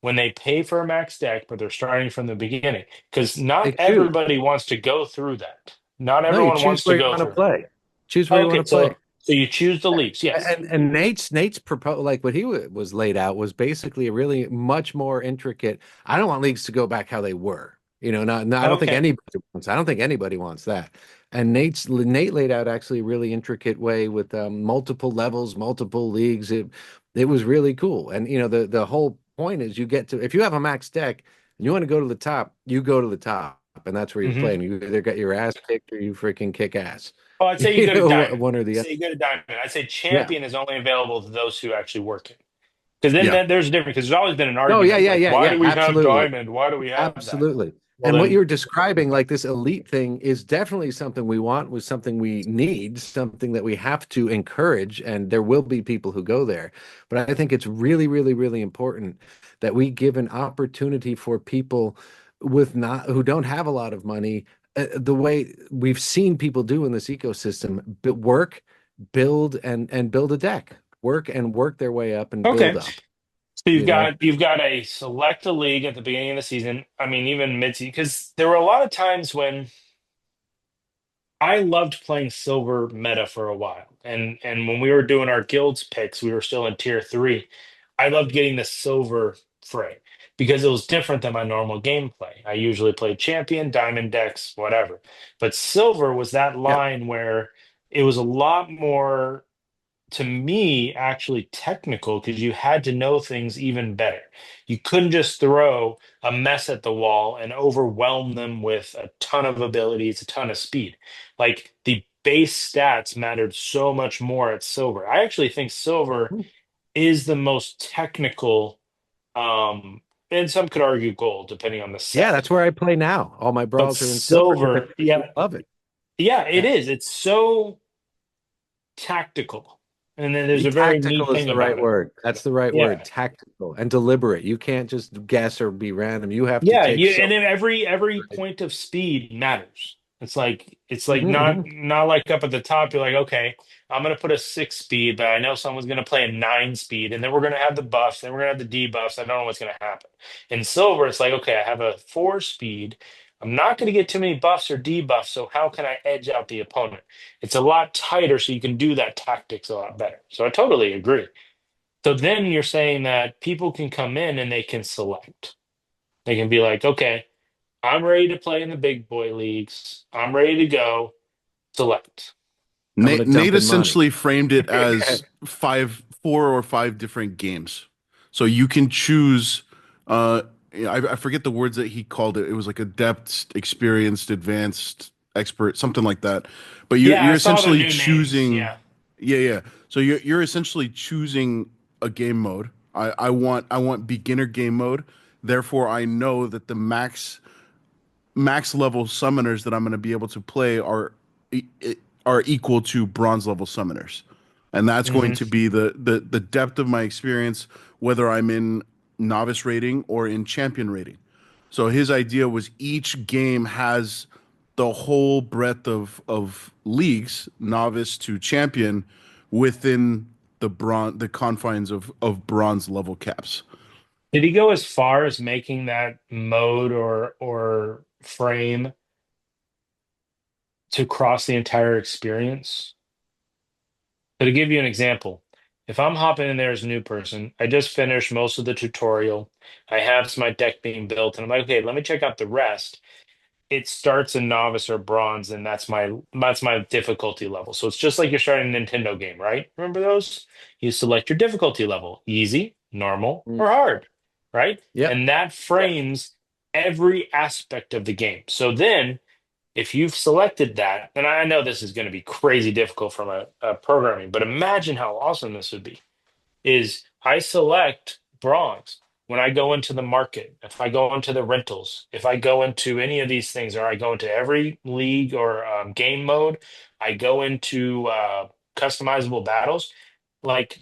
when they pay for a max deck but they're starting from the beginning? Because not They choose. everybody wants to go through that. Not No, you everyone choose wants to where you go want to through. play. Choose where you want Okay, to play. so you choose the leagues, yes. And Nate's proposal, like what he was laid out, was basically a really much more intricate. I don't want leagues to go back how they were. I don't think Okay. anybody wants. I don't think anybody wants that. And Nate laid out actually a really intricate way with multiple levels, multiple leagues. It was really cool. And the whole point is you get to, if you have a max deck and you want to go to the top, you go to the top, and that's where you play. Hmm. And you either get your ass kicked or you freaking kick ass. Oh, I'd say you go to Diamond. One or I'd the other. say you go to Diamond. I'd say Yeah. Champion is only available to those who actually work it. Because Yeah. then there's a difference. Because there's always been an Oh, yeah, argument yeah, like, yeah, why yeah. do we have Absolutely. Diamond? Why do we have that? Absolutely. Well, And what you then, were describing, like this elite thing, is definitely something we want, was something we need, something that we have to encourage. And there will be people who go there. But I think it's really, really, really important that we give an opportunity for people who don't have a lot of money, the way we've seen people do in this ecosystem, work, build, and build a deck, work their way up and build okay. up, So you've you know? got a select a league at the beginning of the season. I mean, even mid-season, because there were a lot of times when I loved playing silver meta for a while. And when we were doing our guilds picks, we were still in tier three. I loved getting the silver fray because it was different than my normal gameplay. I usually played champion, diamond decks, whatever. But silver was that Yeah. line where it was a lot more, to me, actually technical because you had to know things even better. You couldn't just throw a mess at the wall and overwhelm them with a ton of abilities, a ton of speed. Like the base stats mattered so much more at silver. I actually think silver is the most technical, um, and some could argue gold, depending on the Yeah, set. that's where I play now. All my But brawls are in silver because silver, I yeah, love it. yeah, it Yeah. is. It's so tactical. And then there's a very neat Tactical is thing the right about it. word. That's the right word. Yeah. Tactical and deliberate. You can't just guess or be random. You have to Yeah, take you and so. then every point of speed matters. It's like Mhm, not mhm. not like up at the top, you're like, okay, I'm gonna put a 6 speed, but I know someone's gonna play a 9 speed, and then we're gonna have the buffs, then we're gonna have the debuffs. I don't know what's gonna happen. In silver, it's like, okay, I have a 4 speed. I'm not gonna get too many buffs or debuffs, so how can I edge out the opponent? It's a lot tighter, so you can do that tactics a lot better. So I totally agree. So then you're saying that people can come in and they can select. They can be like, okay, I'm ready to play in the big boy leagues. I'm ready to go. Select. I'm gonna Nate dump in money. essentially framed it as four or five different games. So you can choose. I forget the words that he called it. It was like adept, experienced, advanced, expert, something like that. But Yeah, you're I saw the essentially new names. choosing. Yeah. Yeah, yeah. So you're essentially choosing a game mode. I want beginner game mode. Therefore, I know that the max level summoners that I'm going to be able to play e- e- are equal to bronze level summoners, and that's going Hmm. to be the depth of my experience, whether I'm in novice rating or in champion rating. So his idea was each game has the whole breadth of leagues, novice to champion, within the confines of bronze level caps. Did he go as far as making that mode or frame to cross the entire experience? So to give you an example, if I'm hopping in there as a new person, I just finished most of the tutorial. I have my deck being built, and I'm like, okay, let me check out the rest. It starts in novice or bronze, and that's my difficulty level. So it's just like you're starting a Nintendo game, right? Remember those? You select your difficulty level, easy, normal, Mm. or hard, right? Yep. And that frames every aspect of the game. So then if you've selected that, and I know this is going to be crazy difficult from a programming, but imagine how awesome this would be. Is I select bronze when I go into the market, if I go into the rentals, if I go into any of these things, or I go into every league or game mode, I go into customizable battles, like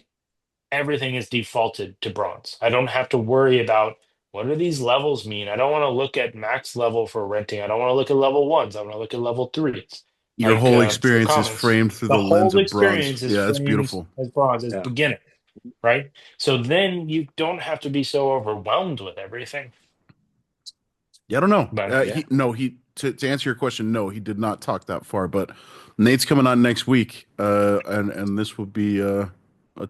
everything is defaulted to bronze. I don't have to worry about what do these levels mean. I don't want to look at max level for renting. I don't want to look at level ones. I want to look at level threes, Your like whole for experience is commons. framed through The the lens whole of bronze. experience is Yeah, it's framed beautiful. as bronze, as Yeah. beginner, right? So then you don't have to be so overwhelmed with everything. Yeah, I don't know. But Yeah. To answer your question, no, he did not talk that far. But Nate's coming on next week, and this would be a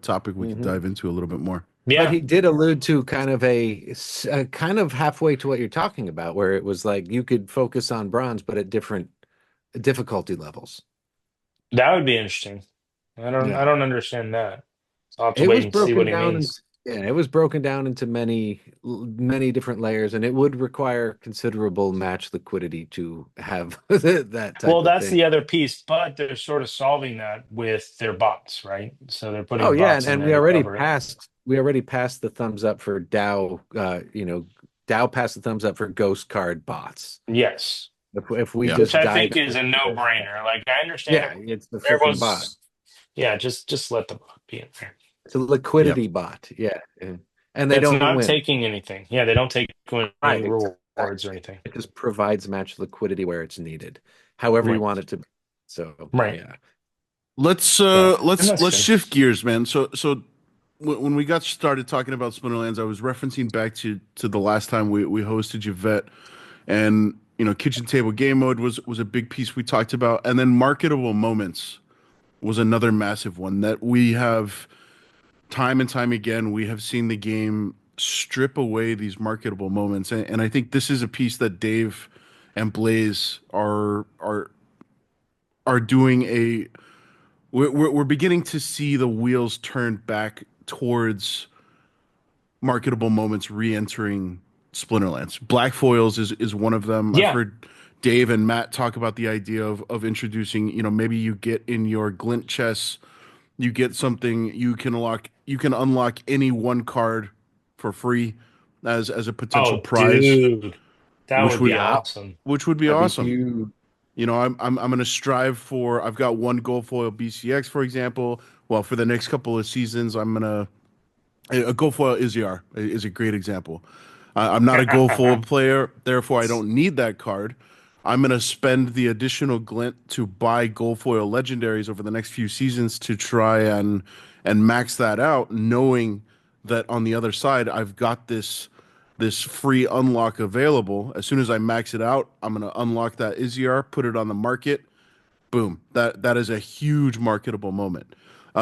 topic we could Mhm. dive into a little bit more. But yeah, he did allude to kind of kind of halfway to what you're talking about, where it was like you could focus on bronze, but at different difficulty levels. that would be interesting. I Yeah. don't understand that. I'll have to It wait was and see broken what he down and means. yeah, it was broken down into many different layers, and it would require considerable match liquidity to have that type Well, of that's thing. the other piece, but they're sort of solving that with their bots, right? So they're Oh putting yeah, bots in and there to cover it. we already passed the thumbs up for Dow. Dow passed the thumbs up for ghost card bots. Yes. If we Yeah. Which just I dive think is a into no-brainer. Like I understand yeah, it. it's the freaking bot. Everyone's yeah, just let the bot be in there. It's a Yeah. liquidity bot. Yeah, and they That's don't not win. taking anything. Yeah, they don't take Right, any rewards or exactly. anything. It just provides match liquidity where it's needed, however you Right. want it to be. So Right. yeah. Let's So, uh and let's that's let's good. shift gears, man. So when we got started talking about Splinterlands, I was referencing back to the last time we hosted Yvette, and kitchen table game mode was a big piece we talked about, and then marketable moments was another massive one that we have time and time again. We have seen the game strip away these marketable moments, and I think this is a piece that Dave and Blaze are doing a we're beginning to see the wheels turned back towards marketable moments re-entering Splinterlands. Black foils is one of them. I've Yeah. heard Dave and Matt talk about the idea of introducing, maybe you get in your glint chest, you get something you can unlock any one card for free as a potential Oh, prize, dude, that which would be would Yeah, awesome. be that'd be awesome. huge. I'm gonna strive for. I've got one gold foil BCX, for example. Well, for the next couple of seasons, I'm gonna a gold foil Izzyar is a great example. I'm not a gold foil player, therefore I don't need that card. I'm gonna spend the additional glint to buy gold foil legendaries over the next few seasons to try and max that out, knowing that on the other side I've got this free unlock available. As soon as I max it out, I'm gonna unlock that Izzyar, put it on the market. Boom. That is a huge marketable moment.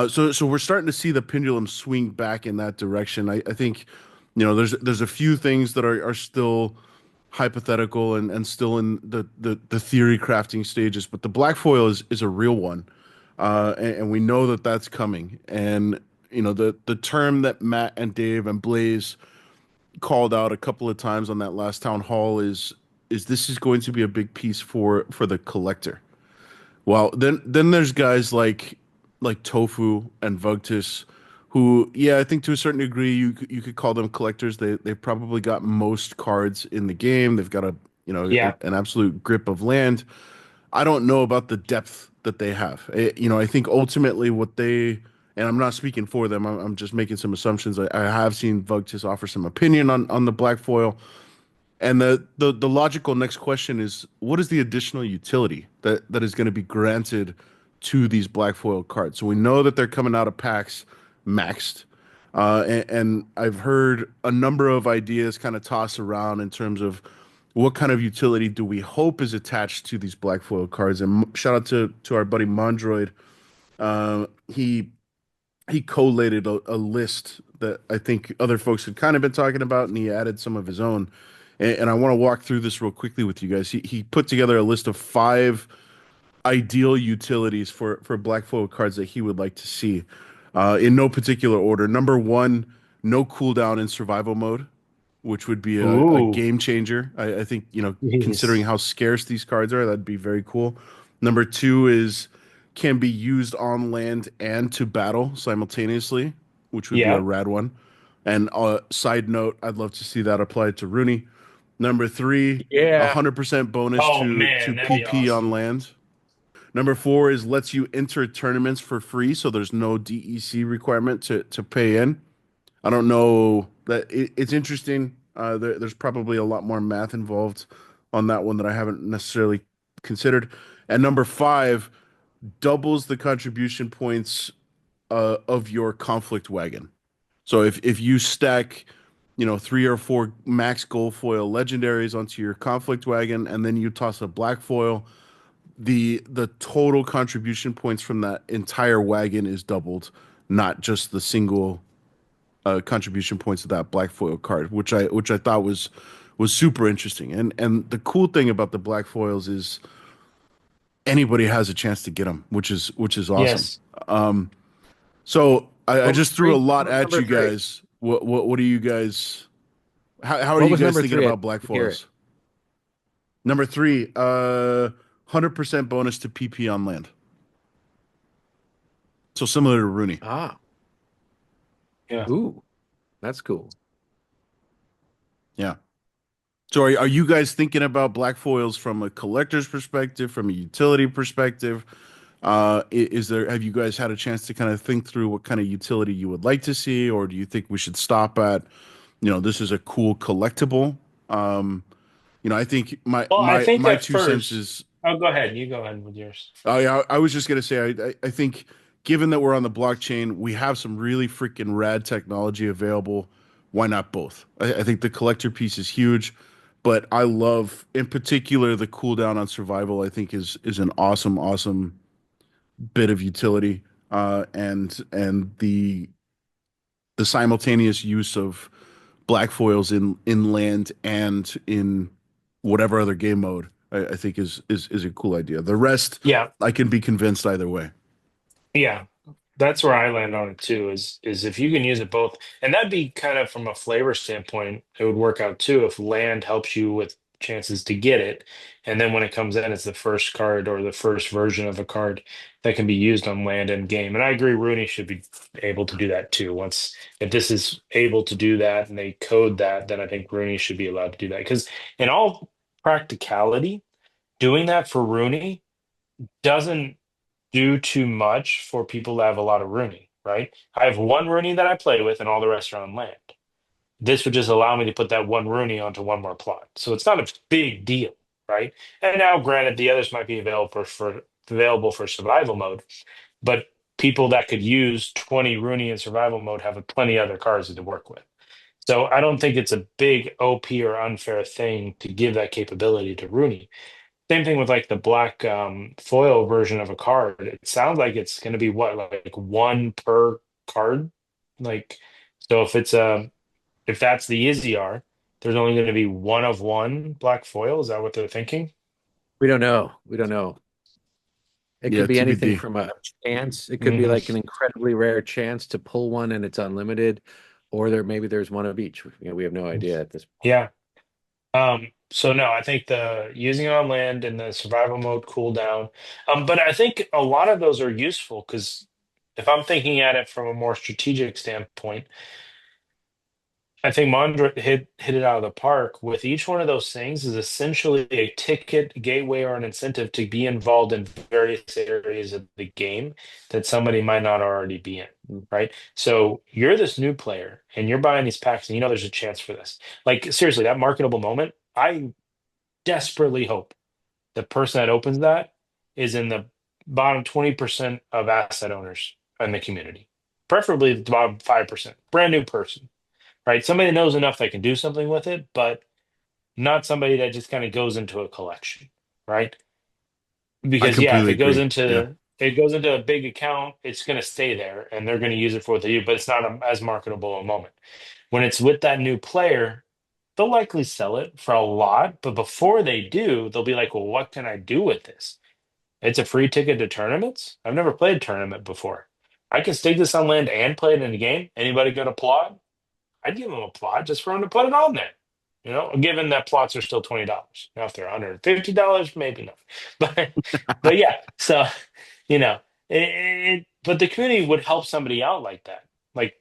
So we're starting to see the pendulum swing back in that direction. I think, there's a few things that are still hypothetical and still in the theory crafting stages, but the black foil is a real one, and we know that that's coming. And the term that Matt and Dave and Blaze called out a couple of times on that last town hall is this is going to be a big piece for the collector. Well, then there's guys like Tofu and Vugtis, who, yeah, I think to a certain degree you could call them collectors. They've probably got most cards in the game. They've got Yeah. an absolute grip of land. I don't know about the depth that they have. I think ultimately what they, and I'm not speaking for them. I'm just making some assumptions. I have seen Vugtis offer some opinion on the black foil. And the logical next question is, what is the additional utility that is going to be granted to these black foil cards? So we know that they're coming out of packs maxed. And I've heard a number of ideas kind of tossed around in terms of what kind of utility do we hope is attached to these black foil cards. And shout out to our buddy Mondroid. He collated a list that I think other folks had kind of been talking about, and he added some of his own. And I want to walk through this real quickly with you guys. He put together a list of 5 ideal utilities for black foil cards that he would like to see, in no particular order. Number 1, no cooldown in survival mode, which would be a Ooh, game changer. I think, considering jeez. how scarce these cards are, that'd be very cool. Number 2 is can be used on land and to battle simultaneously, which would be a Yeah, rad one. And side note, I'd love to see that applied to Rooney. Number 3, Yeah. 100% bonus oh to man, that'd be PP on awesome. land. Number 4 is lets you enter tournaments for free, so there's no DEC requirement to pay in. I don't know that it's interesting. There's probably a lot more math involved on that one that I haven't necessarily considered. And number 5 doubles the contribution points of your conflict wagon. So if you stack, 3 or 4 max gold foil legendaries onto your conflict wagon, and then you toss a black foil, the total contribution points from that entire wagon is doubled, not just the single contribution points of that black foil card, which I thought was super interesting. And the cool thing about the black foils is anybody has a chance to get them, which is awesome. Yes. So I What was just threw a three? lot What was at number you three? guys. What are you guys? How are What you was guys number thinking three? I about black didn't hear it. foils? Number 3, 100% bonus to PP on land. So similar to Rooney. Ah, Yeah. ooh, that's cool. Yeah. So are you guys thinking about black foils from a collector's perspective, from a utility perspective? Is there, have you guys had a chance to kind of think through what kind of utility you would like to see, or do you think we should stop at, this is a cool collectible? Um, I think my Well, I my think my at 2 cents first, is, oh, go ahead. You go ahead with yours. I was just gonna say, I think given that we're on the blockchain, we have some really freaking rad technology available. Why not both? I think the collector piece is huge, but I love, in particular, the cooldown on survival. I think is an awesome bit of utility, and the simultaneous use of black foils in land and in whatever other game mode. I think is a cool idea. The rest, Yeah. I can be convinced either way. Yeah. That's where I land on it too, is if you can use it both, and that'd be kind of from a flavor standpoint, it would work out too if land helps you with chances to get it. And then when it comes in, it's the first card or the first version of a card that can be used on land and game. And I agree, Rooney should be able to do that too. Once if this is able to do that and they code that, then I think Rooney should be allowed to do that. Because in all practicality, doing that for Rooney doesn't do too much for people that have a lot of Rooney, right? I have one Rooney that I play with, and all the rest are on land. This would just allow me to put that one Rooney onto one more plot. So it's not a big deal, right? And now, granted, the others might be available for survival mode, but people that could use 20 Rooney in survival mode have plenty other cards to work with. So I don't think it's a big OP or unfair thing to give that capability to Rooney. Same thing with like the black foil version of a card. It sounds like it's going to be what, like one per card? Like, so if that's the Izzyar, there's only going to be one of one black foil. Is that what they're thinking? We don't know. We don't know. It Yeah, could be anything TBD. from a chance. It could be like an Hmm. incredibly rare chance to pull one and it's unlimited, or there's one of each. We have no idea at this point. Yeah. So no, I think the using it on land and the survival mode cooldown. But I think a lot of those are useful because if I'm thinking at it from a more strategic standpoint, I think Mondra hit it out of the park with each one of those things is essentially a ticket, gateway, or an incentive to be involved in various areas of the game that somebody might not already be in, right? So you're this new player and you're buying these packs and you know there's a chance for this. Like seriously, that marketable moment, I desperately hope the person that opens that is in the bottom 20% of asset owners in the community. preferably at the bottom 5%. Brand new person, right? Somebody that knows enough that can do something with it, but not somebody that just kind of goes into a collection, right? I Because yeah, if completely agree. Yeah. it goes into a big account, it's going to stay there and they're going to use it for what they do, but it's not as marketable a moment. When it's with that new player, they'll likely sell it for a lot, but before they do, they'll be like, well, what can I do with this? It's a free ticket to tournaments. I've never played a tournament before. I can stick this on land and play it in a game. Anybody got a plot? I'd give them a plot just for them to put it on there. Given that plots are still $20. Now, if they're $150, maybe not. But but yeah, so but the community would help somebody out like that. Like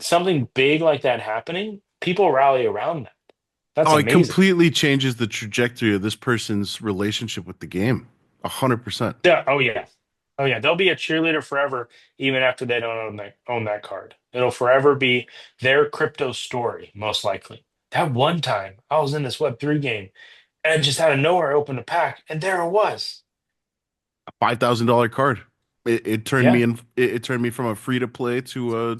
something big like that happening, people rally around that. That's Oh, it amazing. completely changes the trajectory of this person's relationship with the game. 100%. Yeah. Oh yeah. Oh yeah. They'll be a cheerleader forever, even after they don't own that card. It'll forever be their crypto story, most likely. That one time I was in this Web3 game and just out of nowhere I opened a pack and there it was. A $5,000 card. It turned me Yeah. in. It turned me from a free to play to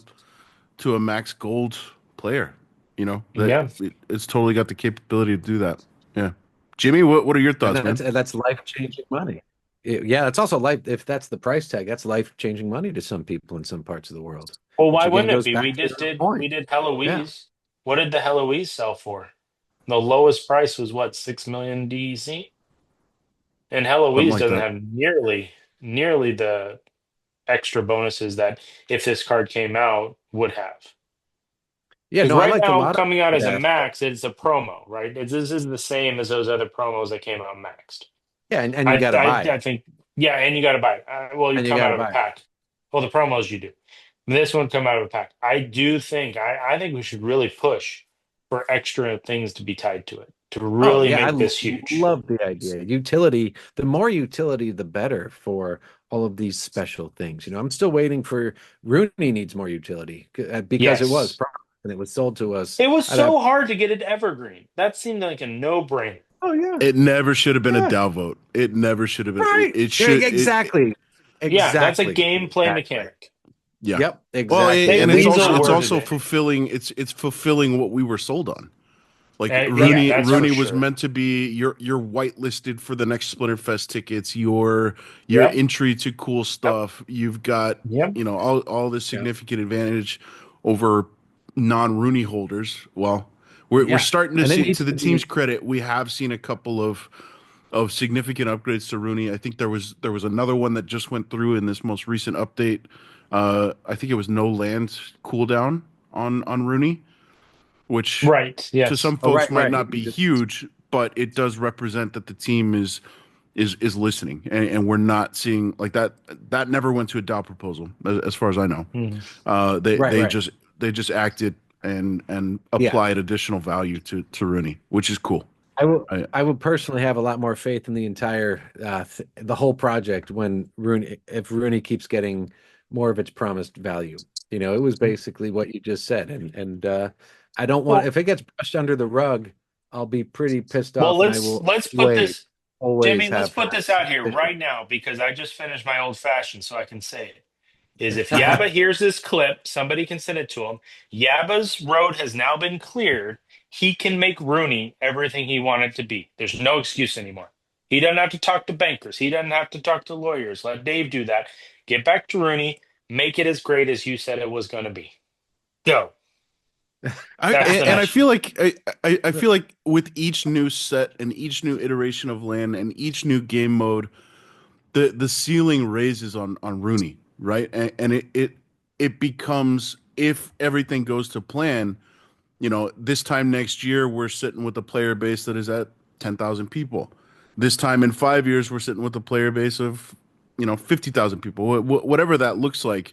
a max gold player. Yeah. It's totally got the capability to do that. Yeah. Jimmy, what are your And thoughts, man? that's life-changing money. Yeah, it's also life. If that's the price tag, that's life-changing money to some people in some parts of the world. Well, Which why again wouldn't it goes be? We back to just the did point. we did Yeah, Heloise. What did the Heloise sell for? The lowest price was what, 6 million DEC? And Something Heloise like doesn't that. have nearly the extra bonuses that if this card came out would have. yeah. Because No, I right like the now, modern coming out as a aspect. max, it's a promo, right? This is the same as those other promos that came out maxed. Yeah, and you I got to I, buy I it, think, yeah, and you got to buy it. Well, you and you come got out to of a buy it. pack. Well, the promos you do. This one come out of a pack. I do think I think we should really push for extra things to be tied to it to Oh really yeah, make this huge. love the idea. Utility, the more utility, the better for all of these special things. I'm still waiting for Rooney needs more utility because it was Yes, promised and it was sold to us. it was I'd have, so hard to get it evergreen. That seemed like a no-brainer. oh yeah, It never should have been a yeah, Dow vote. It never should have been. It, right. it Yeah, should. exactly. Yeah, that's a Exactly. gameplay Exactly. mechanic. Yeah. Yep, Well, exactly. They and And we weasel it's worded also it. fulfilling. It's fulfilling what we were sold on. Like Yeah, Rooney, that's for Rooney was sure. meant to be you're whitelisted for the next Splinterfest tickets. Your Yep, entry to cool yep, stuff. You've got yep, all this Yep. significant advantage over non-Rooney holders. Well, we're Yeah, starting to and it see, needs to the to be. team's credit, we have seen a couple of significant upgrades to Rooney. I think there was another one that just went through in this most recent update. I think it was no land cooldown on Rooney, which right. to Yes. some Oh, folks right, might right. not be huge, but it does represent that the team is listening, and we're not seeing like that. That never went to a DAO proposal, as far as I know. Mhm. They Right, they right. just they just acted and Yeah. applied additional value to Rooney, which is cool. I will I, I would personally have a lot more faith in the entire the whole project when Rooney if Rooney keeps getting more of its promised value. It was basically what you just said, and I don't want Well, if it gets brushed under the rug, I'll be pretty pissed well, off, and I let's will let's put always this, always Jimmy. Let's have put high this out here suspicion. right now because I just finished my old fashioned, so I can say it. Is if Yabba hears this clip, somebody can send it to him. Yabba's road has now been cleared. He can make Rooney everything he wanted to be. There's no excuse anymore. He doesn't have to talk to bankers. He doesn't have to talk to lawyers. Let Dave do that. Get back to Rooney. Make it as great as you said it was going to be. Go. That's the and I mission. feel like I feel like with each new set and each new iteration of land and each new game mode, the ceiling raises on Rooney, right? And it becomes, if everything goes to plan, this time next year we're sitting with a player base that is at 10,000 people. This time in 5 years we're sitting with a player base of 50,000 people. Whatever that looks like,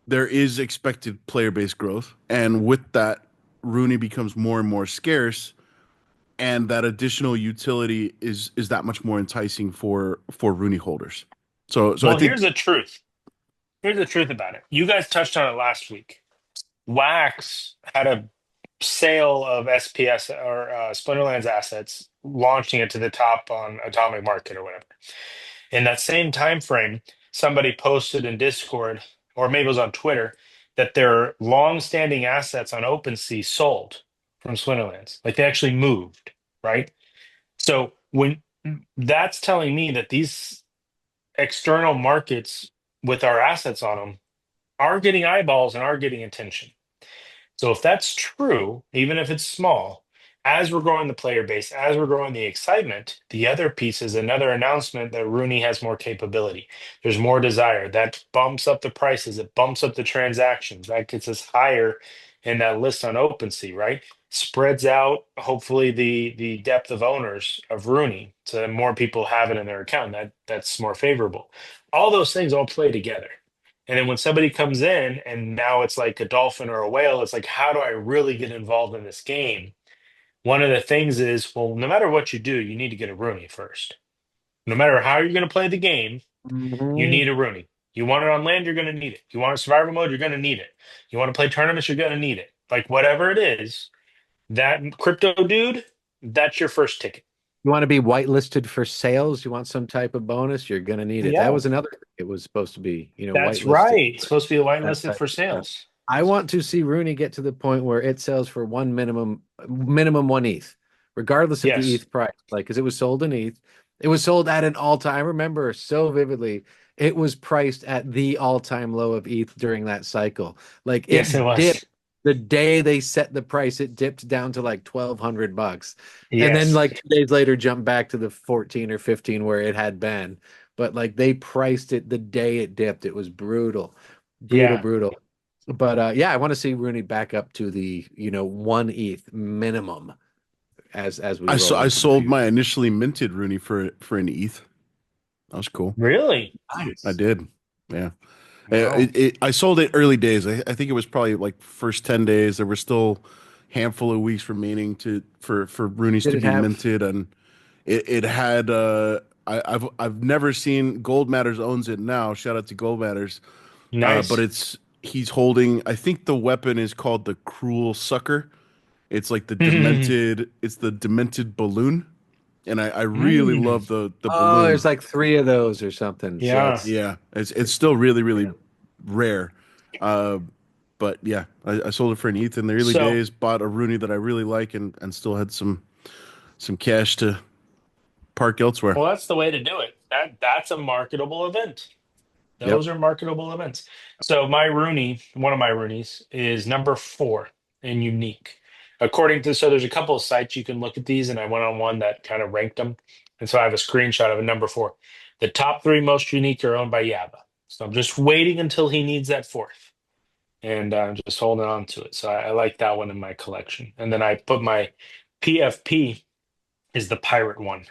there is expected player base growth, and with that, Rooney becomes more and more scarce, and that additional utility is that much more enticing for Rooney holders. So I Well, think here's the truth. Here's the truth about it. You guys touched on it last week. Wax had a sale of SPS or Splinterlands assets, launching it to the top on Atomic Market or whatever. In that same time frame, somebody posted in Discord. or maybe it was on Twitter, that their long-standing assets on OpenSea sold from Splinterlands. Like they actually moved, right? So when that's telling me that these external markets with our assets on them are getting eyeballs and are getting attention. So if that's true, even if it's small, as we're growing the player base, as we're growing the excitement, the other piece is another announcement that Rooney has more capability. There's more desire. That bumps up the prices. It bumps up the transactions. That gets us higher in that list on OpenSea, right? Spreads out, hopefully, the depth of owners of Rooney so that more people have it in their account. That's more favorable. All those things all play together. And then when somebody comes in and now it's like a dolphin or a whale, it's like, how do I really get involved in this game? One of the things is, well, no matter what you do, you need to get a Rooney first. No matter how you're going to play the game, you Mhm. need a Rooney. You want it on land, you're going to need it. You want a survival mode, you're going to need it. You want to play tournaments, you're going to need it. Like whatever it is, that crypto dude, that's your first ticket. You want to be whitelisted for sales? You want some type of bonus? You're going to need it. That Yeah, was another thing. It was supposed to be, that's whitelisted. right. It's supposed to be That whitelisted type for of stuff. sales. I want to see Rooney get to the point where it sells for one minimum one ETH, regardless of the Yes. ETH price. Like, because it was sold in ETH, it was sold at an all-time. I remember so vividly. It was priced at the all-time low of ETH during that cycle. Like Yes, it it dipped was. the day they set the price. It dipped down to like $1,200, and then Yes. like 2 days later, jumped back to the 14 or 15 where it had been. But like they priced it the day it dipped. It was brutal, brutal, Yeah. brutal. But yeah, I want to see Rooney back up to the one ETH minimum as we roll I into the sold future. my initially minted Rooney for an ETH. That was cool. Really? I Nice. did. Yeah. Wow. I sold it early days. I think it was probably like first 10 days. There were still handful of weeks remaining for Rooney's Did to it be have minted, and it had I've never seen Gold Matters owns it now. Shout out to Gold Matters. But Nice. he's holding, I think the weapon is called the Cruel Sucker. It's like Mm. it's the demented balloon. And I really love the Oh, balloon. there's like three of those or something. So Yeah. that's Yeah, it's still really, yeah. really rare. Uh, but yeah, I sold it for an ETH in the early So, days, bought a Rooney that I really like and still had some cash to park elsewhere. well, that's the way to do it. That's a marketable event. Yep. Those are marketable events. So my Rooney, one of my Roonies, is number 4 in unique. According to, so there's a couple of sites you can look at these, and I went on one that kind of ranked them. And so I have a screenshot of a number 4. The top 3 most unique are owned by Yaba. So I'm just waiting until he needs that fourth. And I'm just holding on to it. So I like that one in my collection. And then I put my PFP is the pirate one.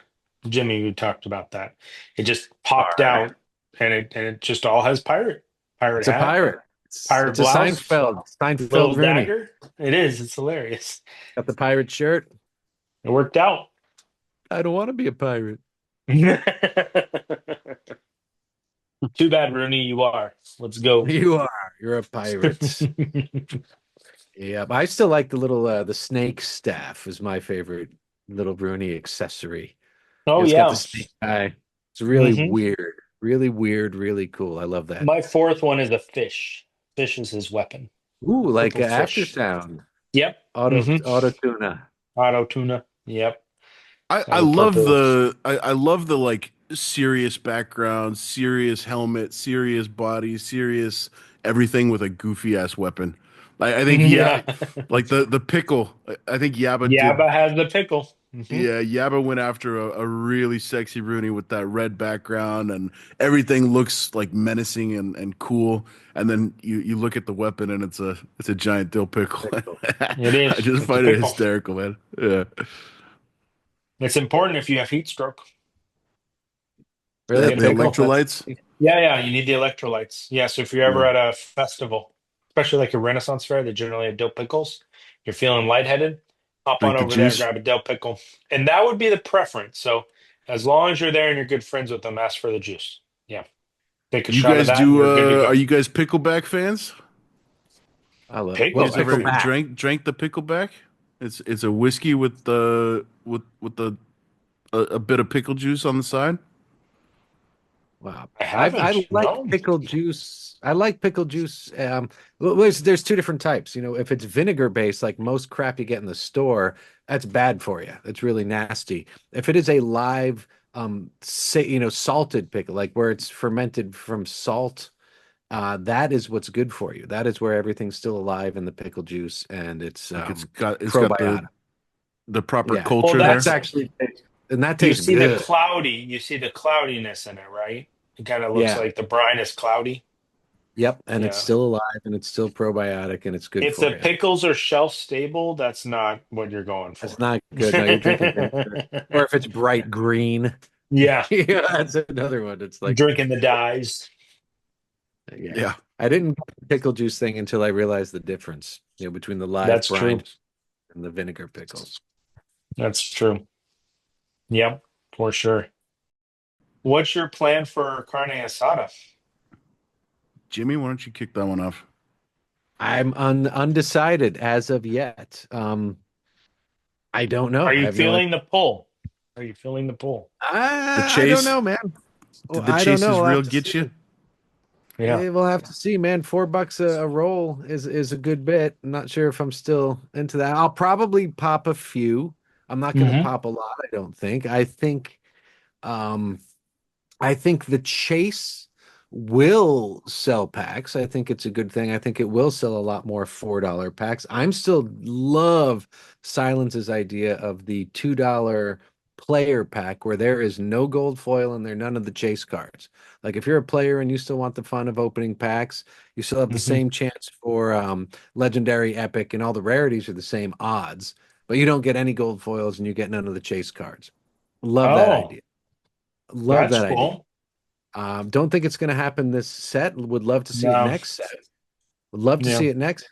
Jimmy, we talked about that. It just popped out, and it just all has pirate It's a hat, pirate. It's pirate it's a blouse, Seinfeld little Rooney. dagger. It is. It's hilarious. Got the pirate shirt. It worked out. I don't want to be a pirate. Too bad, Rooney. You are. Let's go. You are. You're a pirate. Yeah, but I still like the little the snake staff is my favorite little Rooney accessory. Oh It's got the yeah. snake eye. It's really hmm weird. Really weird, really cool. I love that. My fourth one is a fish. Fish is his weapon. Ooh, like Purple after fish. sound. Yep. hmm Auto tuna. Auto tuna. Yep. I The love purple. I love the like serious background, serious helmet, serious body, serious everything with a goofy ass weapon. I think yeah, Yeah. like the pickle. I think Yaba did. Yabba has the pickle. Yeah, Yaba went after a really sexy Rooney with that red background, and everything looks like menacing and cool. And then you look at the weapon and it's a giant dill pickle. It I is. just It's a find it pickle. hysterical, man. Yeah. It's important if you have heat stroke. Really? The Get a pickle. electrolytes. Yeah, you need the electrolytes. Yeah, so if you're ever Yeah. at a festival, especially like a Renaissance fair, they generally have dill pickles. You're feeling lightheaded, hop on Drink the over there and juice. grab a dill pickle. And that would be the preference. So as long as you're there and you're good friends with them, ask for the juice. Yeah. Take a You shot of guys that and do you're good to are go. you guys pickleback fans? I love You well, guys ever Pickle. pickleback. drank the pickleback? It's a whiskey with the with the a bit of pickle juice on the side. Wow. I I haven't. like No. pickle juice. I like pickle juice. Well, there's two different types. If it's vinegar based, like most crap you get in the store, that's bad for you. It's really nasty. If it is a live, salted pickle, like where it's fermented from salt, that is what's good for you. That is where everything's still alive in the pickle juice, and it's Like it's got probiotic. the proper Yeah. Well, culture That's there. actually, and that you tastes see the good. cloudy, you see the cloudiness in it, right? It kind of looks Yeah. like the brine is cloudy. Yep. And it's Yeah. still alive and it's still probiotic and it's good If the for you. pickles are shelf stable, that's not what you're going That's for. not good. No, you're drinking vinegar. Or if it's bright green. Yeah, Yeah, that's another one. It's like, drinking the dyes. yeah. Yeah. I didn't get the pickle juice thing until I realized the difference, between the live That's brine true. and the vinegar pickles. That's true. Yep, for sure. What's your plan for carne asada? Jimmy, why don't you kick that one off? I'm undecided as of yet. I don't know. Are I you have no idea. feeling the pull? Are you feeling the pull? The I don't chase? know, man. Well, Did the I don't chases know. We'll real have to get you? see. Yeah. We'll have to see, man. $4 a roll is a good bit. I'm not sure if I'm still into that. I'll probably pop a few. I'm not going to Hmm. pop a lot, I don't think. Um I think the chase will sell packs. I think it's a good thing. I think it will sell a lot more $4 packs. I'm still love Silence's idea of the $2 player pack where there is no gold foil and there are none of the chase cards. Like if you're a player and you still want the fun of opening packs, you still have the Hmm. same chance for legendary, epic, and all the rarities are the same odds, but you don't get any gold foils and you get none of the chase cards. Love that Oh, idea. Love that's that idea. cool. Don't think it's going to happen this set. Would love to see it No. next set. Would love to Yeah. see it next.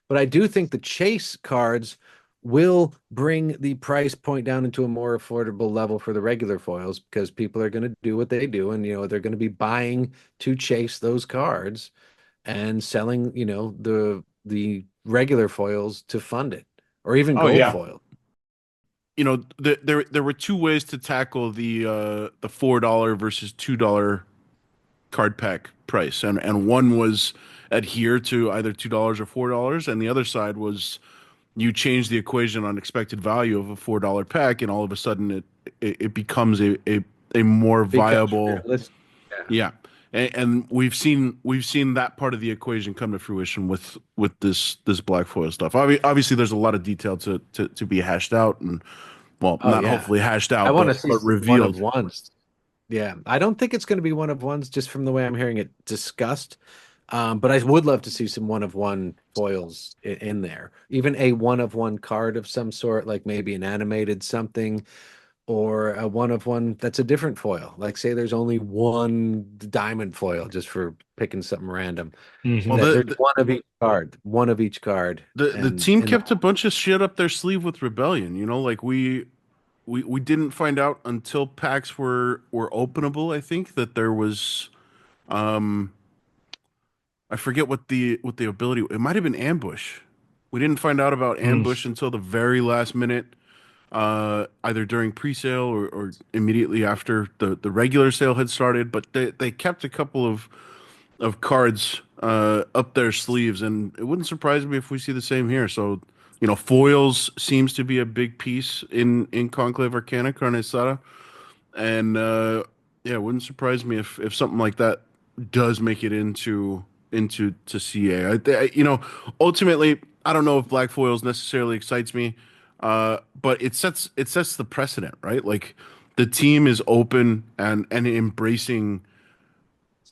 But I do think the chase cards will bring the price point down into a more affordable level for the regular foils because people are going to do what they do, and they're going to be buying to chase those cards and selling, the regular foils to fund it, or even Oh gold yeah. foil. There were two ways to tackle the $4 versus $2 card pack price, and one was adhere to either $2 or $4, and the other side was you change the equation on expected value of a $4 pack, and all of a sudden it becomes a more Becomes viable. realistic. Yeah, and we've seen that part of the equation come to fruition with this black foil stuff. Obviously, there's a lot of detail to be hashed out, and well, Oh not yeah. hopefully hashed I out, want to but see but one of revealed. ones. Yeah, I don't think it's going to be one of ones just from the way I'm hearing it discussed. But I would love to see some one of one foils in there. Even a one of one card of some sort, like maybe an animated something, or a one of one that's a different foil. Like say there's only one diamond foil, just for picking something random. Well, Hmm. That there's one of each card, the and team in the kept a bunch of shit up their sleeve with Rebellion. Like we didn't find out until packs were openable. I think that there was um I forget what the ability. It might have been ambush. We didn't find out about ambush until the very last minute, either during pre-sale or immediately after the regular sale had started. But they kept a couple of cards up their sleeves, and it wouldn't surprise me if we see the same here. So, foils seems to be a big piece in Conclave Arcana, Carne Asada, and yeah, it wouldn't surprise me if something like that does make it into CA. Ultimately, I don't know if black foils necessarily excites me, but it sets the precedent, right? Like the team is open and embracing.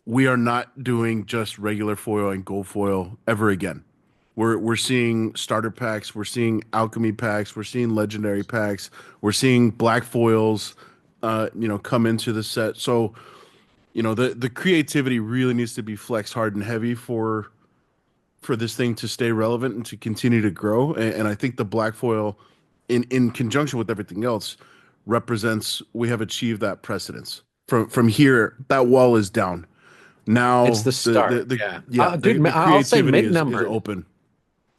We are not doing just regular foil and gold foil ever again. We're seeing starter packs, we're seeing alchemy packs, we're seeing legendary packs, we're seeing black foils, come into the set. So, the creativity really needs to be flexed hard and heavy for this thing to stay relevant and to continue to grow. And I think the black foil, in conjunction with everything else, represents we have achieved that precedence. From here, that wall is down. it's Now the start. the Yeah, yeah dude, the I'll say creativity mint is numbers. open.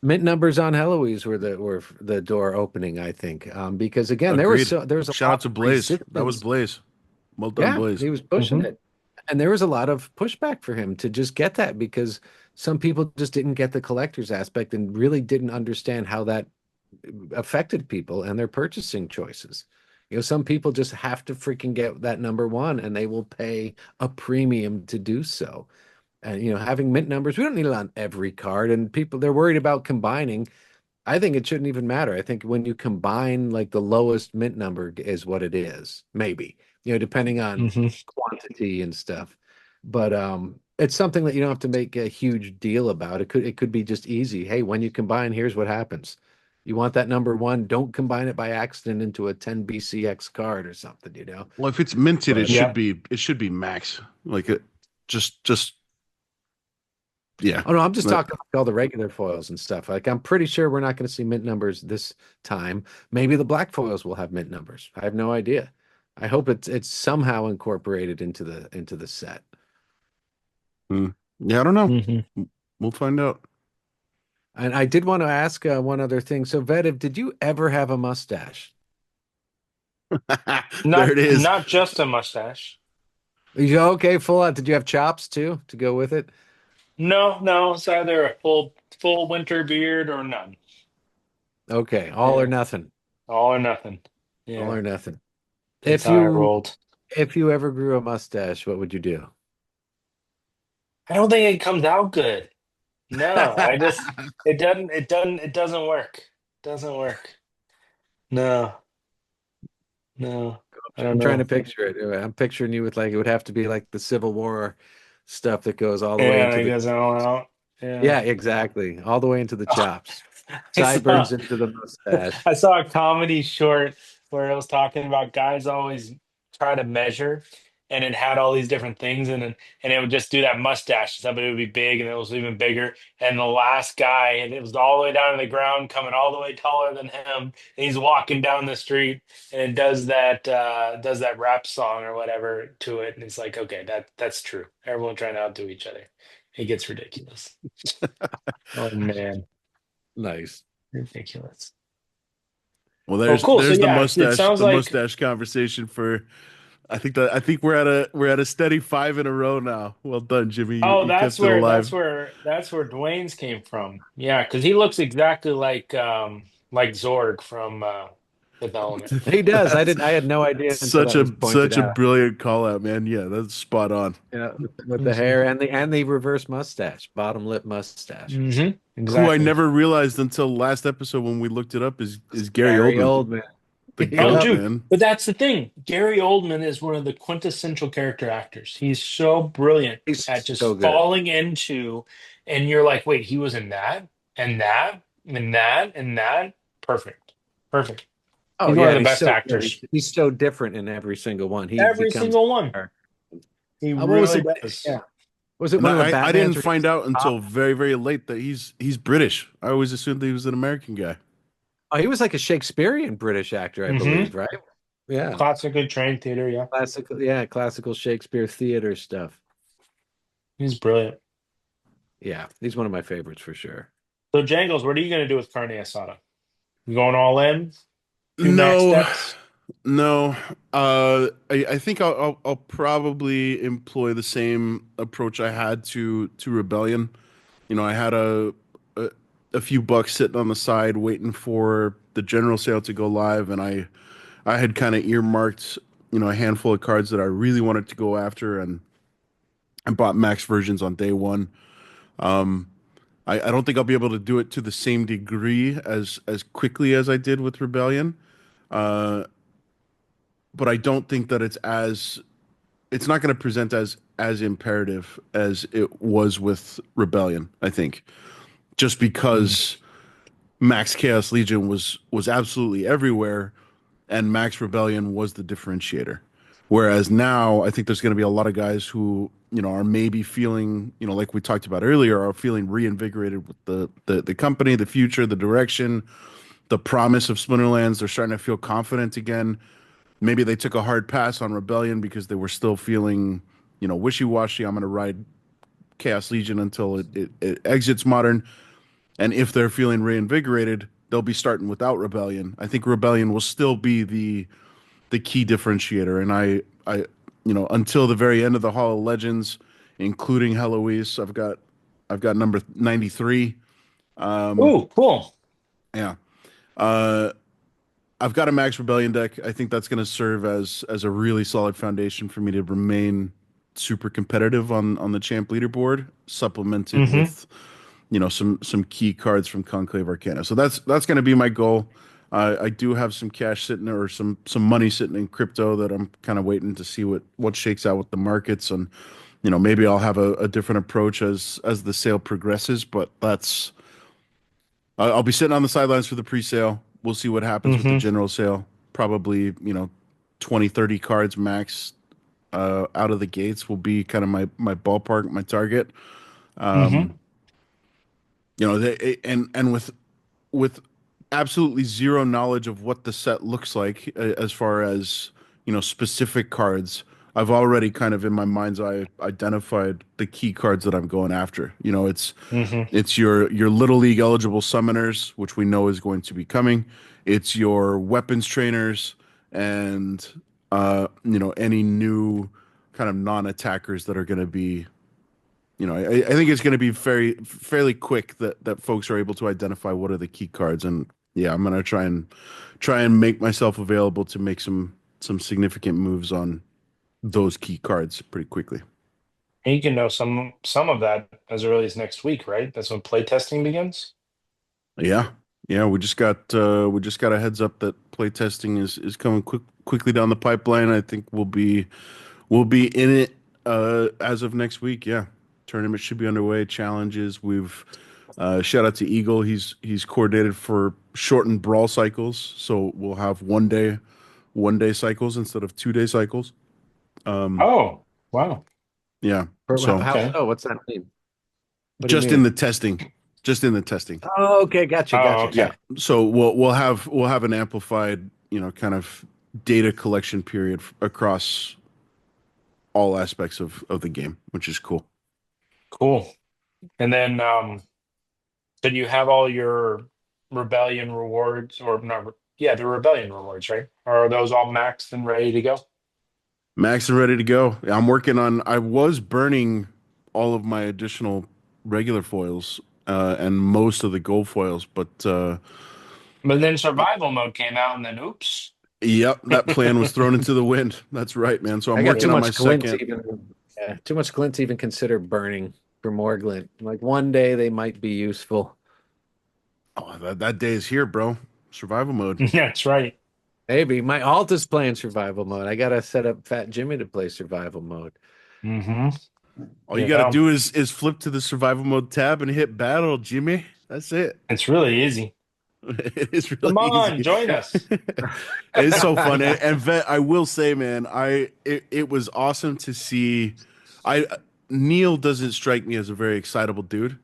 Mint numbers on Heloise were the door opening, I think, because again there Agreed. was a Shout lot out to of Blaze. That was resistance. Blaze. Well done, Yeah, Blaze. he was pushing Hmm. it, And there was a lot of pushback for him to just get that because some people just didn't get the collector's aspect and really didn't understand how that affected people and their purchasing choices. Some people just have to freaking get that number one and they will pay a premium to do so. And, having mint numbers, we don't need it on every card. And people, they're worried about combining. I think it shouldn't even matter. I think when you combine, like, the lowest mint number is what it is, maybe, depending on Hmm. quantity and stuff. But it's something that you don't have to make a huge deal about. It could be just easy. Hey, when you combine, here's what happens. You want that number one, don't combine it by accident into a 10 BCX card or something. Well, if it's minted, But Yeah. it should be max. Like it just yeah. oh no, I'm just Like, talking about all the regular foils and stuff. Like, I'm pretty sure we're not going to see mint numbers this time. Maybe the black foils will have mint numbers. I have no idea. I hope it's somehow incorporated into the set. yeah, I don't know. Hmm. We'll find out. And I did want to ask one other thing. So, VetteV, did you ever have a mustache? There it is. Not just a mustache. Okay, full on. Did you have chops too to go with it? No. It's either a full winter beard or none. Okay, all or Yeah. nothing. All or nothing. All Yeah. or nothing. That's If how I you rolled. if you ever grew a mustache, what would you do? I don't think it comes out good. No, it doesn't work. Doesn't work. No, no. I don't I'm trying to know. picture it. I'm picturing you with, like, it would have to be like the Civil War stuff that goes all the way Yeah, into it the doesn't all out. Yeah. yeah, exactly, all the way into the chops, I saw sideburns into the mustache. I saw a comedy short where it was talking about guys always try to measure, and it had all these different things, and it would just do that mustache. Somebody would be big, and it was even bigger. And the last guy, and it was all the way down to the ground, coming all the way taller than him. And he's walking down the street, and it does that rap song or whatever to it, and it's like, okay, that's true. Everyone trying to outdo each other. It gets ridiculous. Oh man, Nice. ridiculous. Well, Oh, cool. So there's yeah, it sounds the like. mustache conversation for. I think we're at a steady 5 in a row now. Well done, Jimmy. Oh, You that's kept it where alive. that's where that's where Dwayne's came from. Yeah, because he looks exactly like Zorg from Fifth Element. He does. That's I had no idea until that was pointed such a out. brilliant call out, man. Yeah, that's spot on. With the hair and the reverse mustache, bottom lip mustache. Hmm. Who I Exactly. never realized until last episode when we looked it up is Gary Gary Oldman, Oldman. the Oh, goat, Yep. dude, man. but that's the thing. Gary Oldman is one of the quintessential character actors. He's so brilliant He's at just so good. falling into, and you're like, wait, he was in that and that and that and that. Perfect. Perfect. Oh He's yeah, one of and the best actors. he's so different in every single one. He Every becomes. single one. He What was really it? does. Yeah. Was it And one of the I Batmans didn't where find he's out until top? very, very late that he's British. I always assumed that he was an American guy. Oh, he was like a Shakespearean British actor, I Hmm. believe, right? Yeah. Classically trained theater, yeah. Classical Shakespeare theater stuff. He's brilliant. Yeah, he's one of my favorites for sure. So, Jangles, what are you going to do with carne asada? You going all in? Do max No, steps? no. I think I'll probably employ the same approach I had to Rebellion. I had a a few bucks sitting on the side waiting for the general sale to go live, and I had kind of earmarked a handful of cards that I really wanted to go after, and I bought max versions on day one. Um, I don't think I'll be able to do it to the same degree as quickly as I did with Rebellion. Uh, but I don't think that it's not going to present as imperative as it was with Rebellion, I think. Just Mm. because Max Chaos Legion was absolutely everywhere and Max Rebellion was the differentiator. Whereas now I think there's going to be a lot of guys who, are maybe feeling, like we talked about earlier, are feeling reinvigorated with the company, the future, the direction, the promise of Splinterlands. They're starting to feel confident again. Maybe they took a hard pass on Rebellion because they were still feeling, wishy-washy. I'm going to ride Chaos Legion until it exits Modern. And if they're feeling reinvigorated, they'll be starting without Rebellion. I think Rebellion will still be the key differentiator. And until the very end of the Hall of Legends, including Heloise. I've got number 93. Ooh, cool. Yeah. Uh, I've got a Max Rebellion deck. I think that's going to serve as a really solid foundation for me to remain super competitive on the champ leaderboard, supplemented Mm-hmm. with some key cards from Conclave Arcana. So that's going to be my goal. I do have some cash sitting or some money sitting in crypto that I'm kind of waiting to see what shakes out with the markets, and maybe I'll have a different approach as the sale progresses. But I'll be sitting on the sidelines for the pre-sale. We'll see what happens with the Mm-hmm. general sale. Probably 20, 30 cards max out of the gates will be kind of my ballpark, my target. Mm-hmm. Um, and with absolutely zero knowledge of what the set looks like as far as specific cards. I've already kind of in my mind's eye identified the key cards that I'm going after. Mm-hmm. It's your Little League eligible summoners, which we know is going to be coming. It's your weapons trainers and any new kind of non-attackers that are going to be. I think it's going to be fairly quick that folks are able to identify what are the key cards, and yeah, I'm going to try and make myself available to make some significant moves on those key cards pretty quickly. And you can know some of that as early as next week, right? That's when playtesting begins. Yeah, yeah, we just got a heads up that playtesting is coming quickly down the pipeline. I think we'll be in it as of next week. Yeah, tournament should be underway. Challenges. We've shout out to Eagle. He's coordinated for shortened brawl cycles, so we'll have one day cycles instead of 2-day cycles. Um, Oh, wow. yeah. So How Okay. so? What's that mean? What do you just in mean? the testing, just in the testing. Oh, okay, gotcha, Oh, gotcha. Yeah. okay. So we'll have an amplified, kind of data collection period across all aspects of the game, which is cool. Cool. And then did you have all your rebellion rewards or not? Yeah, the rebellion rewards, right? Are those all maxed and ready to go? Max and ready to go. I was burning all of my additional regular foils and most of the gold foils, but But then survival mode came out and then oops. yep, that plan was thrown into the wind. That's right, man. So I I'm got too working on my much glint second. to too much glint to even consider burning for more glint. Like one day they might be useful. Oh, that day is here, bro. Survival mode. That's right. Maybe my alt is playing survival mode. I gotta set up Fat Jimmy to play survival mode. Mm-hmm. All you got to do is flip to the survival mode tab and hit battle, Jimmy. That's it. It's really easy. It is Come really on, easy. join us. It's so fun. And Vet, I will say, man, it was awesome to see. I Neil doesn't strike me as a very excitable dude.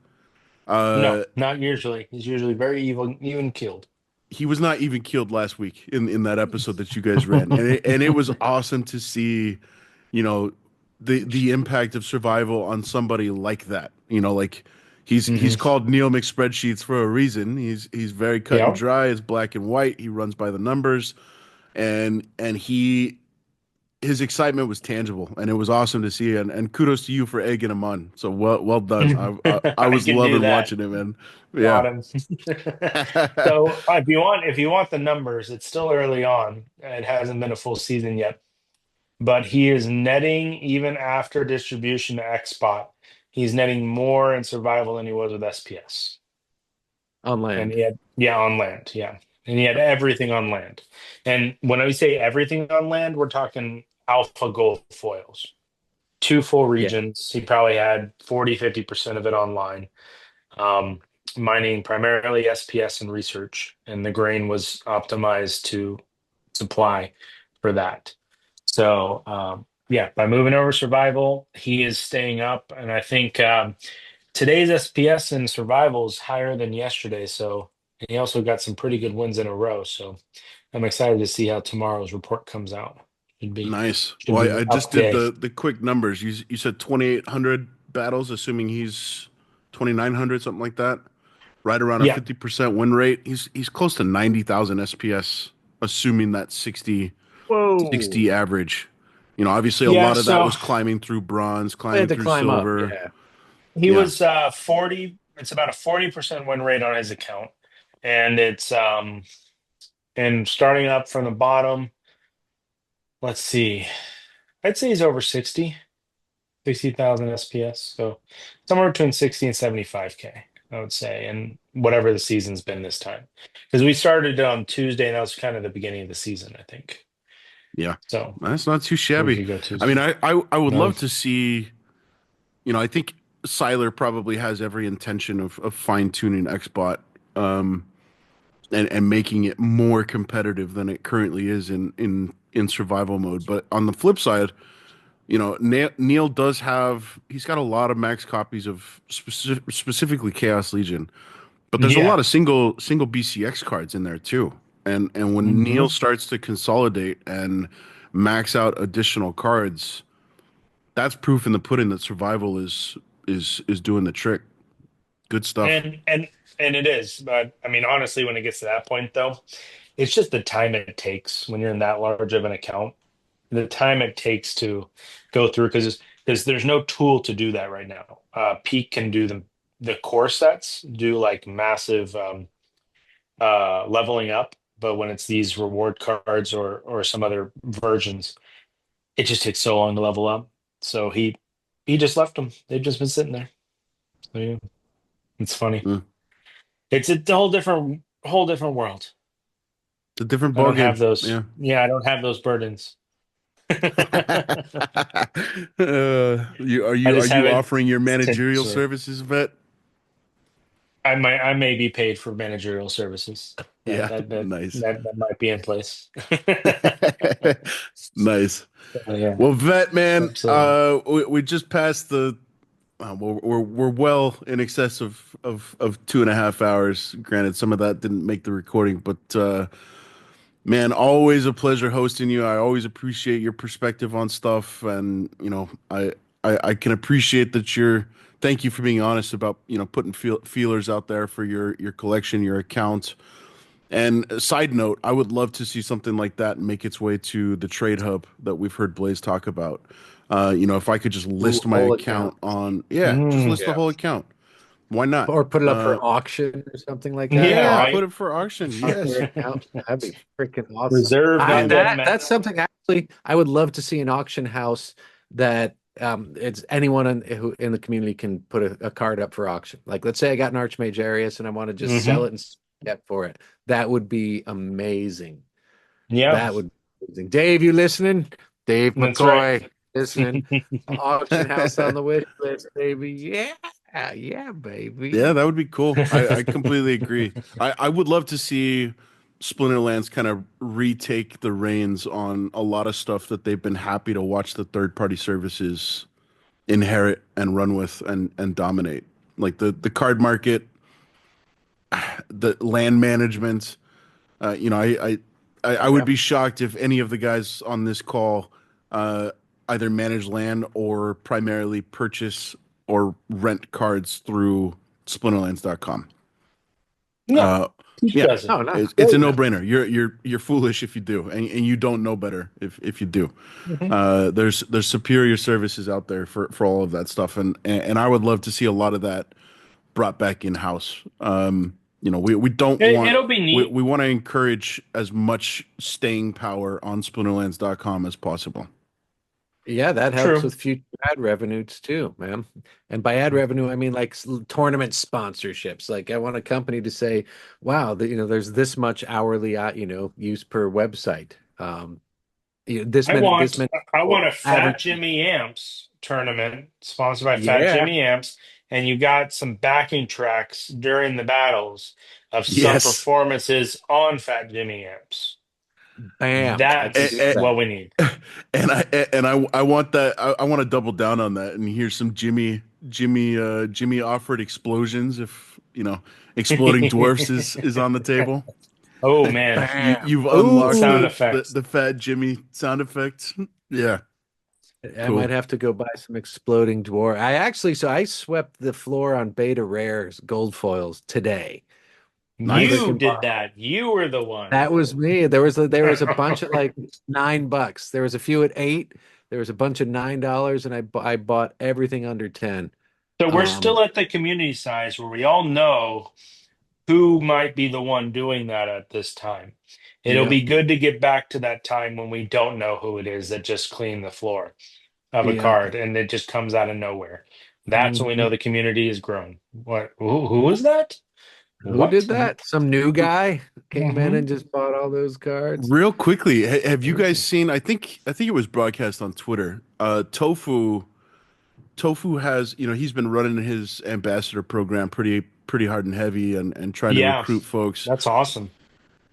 No, Uh, not usually. He's usually very evil, even killed. he was not even killed last week in that episode that you guys ran, and it was awesome to see, you know, the impact of survival on somebody like that. Like he's Mm-hmm. called Neil McSpreadsheets for a reason. He's very cut and Yeah. dry. It's black and white. He runs by the numbers, and his excitement was tangible, and it was awesome to see. And kudos to you for egging him on. So well done. I I was can do loving that. watching him, man. Got Yeah. him. So if you want the numbers, it's still early on. It hasn't been a full season yet, but he is netting even after distribution to Xbot. He's netting more in survival than he was with SPS. On And land. he had, yeah, on land, yeah. And he had everything on land. And when I say everything on land, we're talking alpha gold foils. 2 full Yeah. regions. He probably had 40-50% of it online. Um, Mining primarily SPS and research, and the grain was optimized to supply for that. So yeah, by moving over survival, he is staying up, and I think today's SPS and survival is higher than yesterday. So he also got some pretty good wins in a row. So I'm excited to see how tomorrow's report comes out. Should be Nice. should Well, be I an just up did day. the quick numbers. You said 2,800 battles, assuming he's 2,900, something like that. Right around a Yeah. 50% win rate. He's close to 90,000 SPS, assuming that 60 Whoa. average. Obviously a Yeah, lot of that so was climbing through bronze, I had climbing to through climb up. silver. Yeah. he Yeah. was 40. It's about a 40% win rate on his account, and it's and starting up from the bottom. Let's see. I'd say he's over 60,000 SPS. So somewhere between 60 and 75K, I would say, and whatever the season's been this time. Because we started on Tuesday, and that was kind of the beginning of the season, I think. Yeah. So That's not too a week shabby. ago I mean, Tuesday. I would No. love to see, I think Siler probably has every intention of fine-tuning Xbot and making it more competitive than it currently is in survival mode. But on the flip side, Neil he's got a lot of max copies of specifically Chaos Legion, but there's a lot Yeah. of single BCX cards in there too. And when Neil Mhm. starts to consolidate and max out additional cards, that's proof in the pudding that survival is doing the trick. Good stuff. And it is, but I mean, honestly, when it gets to that point, though, it's just the time it takes when you're in that large of an account. The time it takes to go through because there's no tool to do that right now. Peak can do the core sets, do like massive leveling up, but when it's these reward cards or some other versions, it just takes so long to level up. So he just left them. They've just been sitting there. So yeah, it's funny. Mm. It's a whole different world. It's a different I ball don't game. have those. Yeah. Yeah, I don't have those burdens. Are I you just have it offering your managerial to services, Vet? I may be paid for managerial services. That Yeah, that that nice. that might be in place. Nice. Yeah, Well, Vet man, absolutely. we just passed the we're well in excess of 2.5 hours. Granted, some of that didn't make the recording, but man, always a pleasure hosting you. I always appreciate your perspective on stuff, and I can appreciate that you're. Thank you for being honest about putting feelers out there for your collection, your account. And a side note, I would love to see something like that make its way to the trade hub that we've heard Blaze talk about. If I could just Ooh, list my whole account account. on, yeah, just Mm, list the Yeah. whole account. Why not? Or put it up Uh, for auction or something like that. yeah, yeah, right. put it for auction. Popular Yes. account. That'd be freaking awesome. Reserved, not And yet met. That's something actually I would love to see an auction house that it's anyone who in the community can put a card up for auction. Like let's say I got an Archmage Arius and I want to just Hmm. sell it and get for it. That would be amazing. Yeah, That would be amazing. Dave, you listening? Dave that's right. McCoy listening. Auction house on the wish list, baby. Yeah, yeah, yeah, baby. that would be cool. I completely agree. I would love to see Splinterlands kind of retake the reins on a lot of stuff that they've been happy to watch the third party services inherit and run with and dominate. Like the card market, the land management. I would Yeah. be shocked if any of the guys on this call either manage land or primarily purchase or rent cards through splinterlands.com. No, he Yeah, doesn't. Oh, no. it's a No. no-brainer. You're foolish if you do, and you don't know better if you do. Mhm. There's superior services out there for all of that stuff, and I would love to see a lot of that brought back in house. We don't want It'll be neat. we want to encourage as much staying power on splinterlands.com as possible. Yeah, that helps True. with future ad revenues too, man. And by ad revenue, I mean like tournament sponsorships. Like I want a company to say, "Wow, there's this much hourly, use per website. This I many, this want many I people want a Fat average." Jimmy Amps tournament sponsored by Fat Yeah, Jimmy Amps, and you got some backing tracks during the battles of some Yes, performances on Fat Jimmy Amps. bam, I can and, do That's that. what we need. I want that. I want to double down on that and hear some Jimmy offered explosions if exploding dwarfs is on the table. Oh man, Bam. You've unlocked sound Ooh, effects. the fat Jimmy sound effects. Yeah, I might cool. have to go buy some exploding dwarf. I swept the floor on Beta Rare's gold foils today. I Nice. You freaking did bought. that. You were the one. That was me. There was a bunch at like $9. There was a few at 8. There was a bunch of $9, and I bought everything under 10. So we're Um, still at the community size where we all know who might be the one doing that at this time. It'll yep, be good to get back to that time when we don't know who it is that just cleaned the floor of a yep. card and it just comes out of nowhere. That's when we Mhm. know the community has grown. What? Who was that? Who What? did that? Some new guy came in Mhm. and just bought all those cards. Real quickly, have you guys seen? I think it was broadcast on Twitter. Tofu has, he's been running his ambassador program pretty hard and heavy, and trying to Yeah, recruit folks. that's awesome.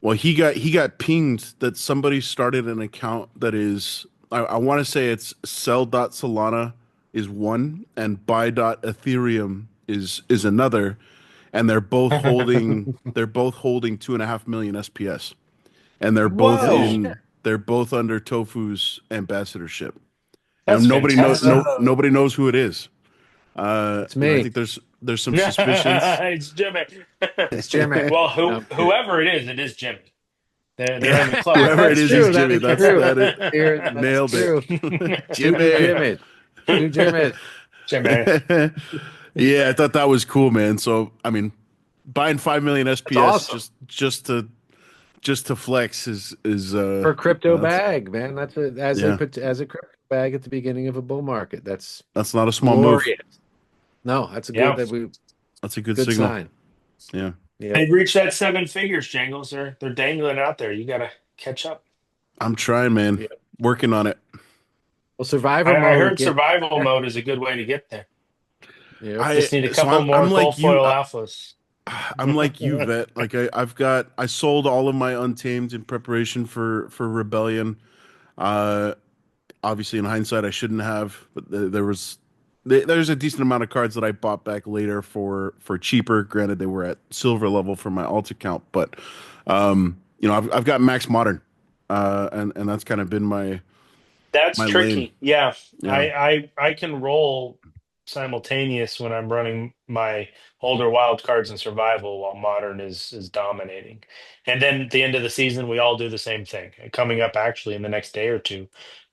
Well, he got pinged that somebody started an account that is, I want to say it's sell.solana is one and buy.ethereum is another, and they're both holding 2.5 million SPS, and Whoa, they're both under Tofu's ambassadorship, that's and fantastic. nobody knows who it is. It's I me. think there's some suspicions. It's Jimmy. It's Jimmy. Well, No, I'm kidding. whoever it is Jimmy. They're in the Yeah, club. whoever it That's is true. That Jimmy. is That's true. that it. That's Nailed true. it. Two Jimmy. Jimmys. Two Jimmys. Jimmy. Yeah, I thought that was cool, man. So, I mean, buying 5 million That's SPS awesome. just to flex is For crypto that's bag, man. That's as they yeah, put as a crypto bag at the beginning of a bull market. That's that's not a small move. glorious. No, that's a Yeah, That's a good good signal. sign. Yeah. Yep. they've reached that 7 figures, Jangles. They're dangling out there. You gotta catch up. I'm trying, man. Yep. Working on it. Well, survivor I mode heard again. survival mode is a good way to get there. Yep. I Just need a so couple more I'm gold like you. foil alphas. I'm like you, Vet. Like I sold all of my untamed in preparation for Rebellion. Uh, Obviously, in hindsight, I shouldn't have, but there's a decent amount of cards that I bought back later for cheaper. Granted, they were at silver level for my alt account, but I've got max modern, and that's kind of been That's my lane. tricky. Yeah, Yeah, I can roll simultaneous when I'm running my older wild cards in survival while modern is dominating. And then at the end of the season, we all do the same thing. Coming up actually in the next day or two,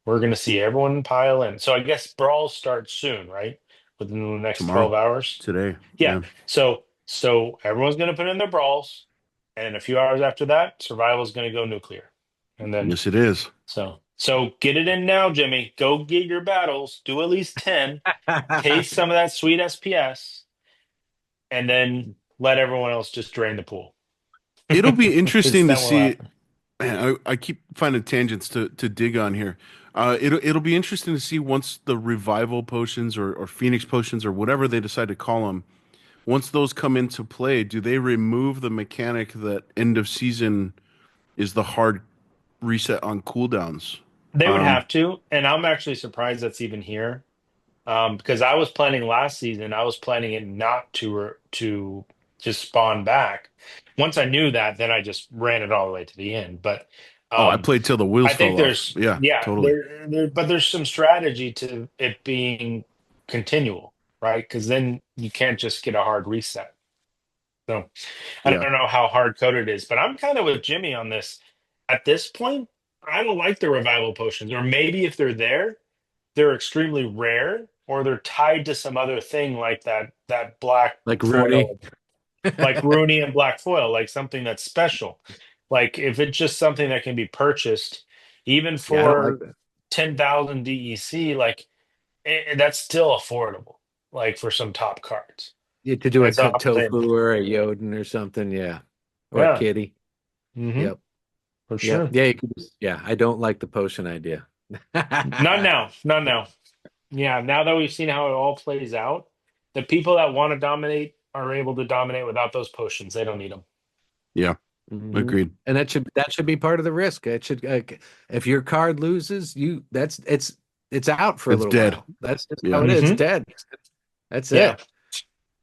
we're going to see everyone pile in. So I guess brawls start soon, right? Within the next tomorrow, 12 hours. today. Yeah. Yeah, So everyone's going to put in their brawls, and a few hours after that, survival is going to go nuclear. And then yes, it is. so get it in now, Jimmy. Go get your battles. Do at least 10. Taste some of that sweet SPS, and then let everyone else just drain the pool. It'll be Because interesting to then we'll see. happen. Man, I keep finding tangents to dig on here. It'll be interesting to see once the revival potions or Phoenix potions or whatever they decide to call them. Once those come into play, do they remove the mechanic that end of season is the hard reset on cooldowns? They would Um, have to, and I'm actually surprised that's even here. Because I was planning last season, I was planning it not to just spawn back. Once I knew that, then I just ran it all the way to the end. But oh, I um, played till the wheels I think fell off. there's Yeah, yeah totally. but there's some strategy to it being continual, right? Because then you can't just get a hard reset. So I Yeah, don't know how hard coded it is, but I'm kind of with Jimmy on this. At this point, I don't like the revival potions, or maybe if they're there, they're extremely rare, or they're tied to some other thing like that black Like Rooney. foil, like Rooney and black foil, like something that's special. Like if it's just something that can be purchased, even Yeah, I don't like for that. 10,000 DEC, like that's still affordable, like for some top cards. Yeah, to do a And so I'm saying, tofu or a Yoden or something, yeah. Or a yeah, kitty. hmm Yep. for Yep. sure. Yeah, yeah, I don't like the potion idea. Not now, not now. Yeah, now that we've seen how it all plays out, the people that want to dominate are able to dominate without those potions. They don't need them. yeah, Mhm. agreed. And that should be part of the risk. It should if your card loses, it's out for a It's little dead. while. That's just how Yeah, it is. It's Hmm. dead. That's Yeah, it.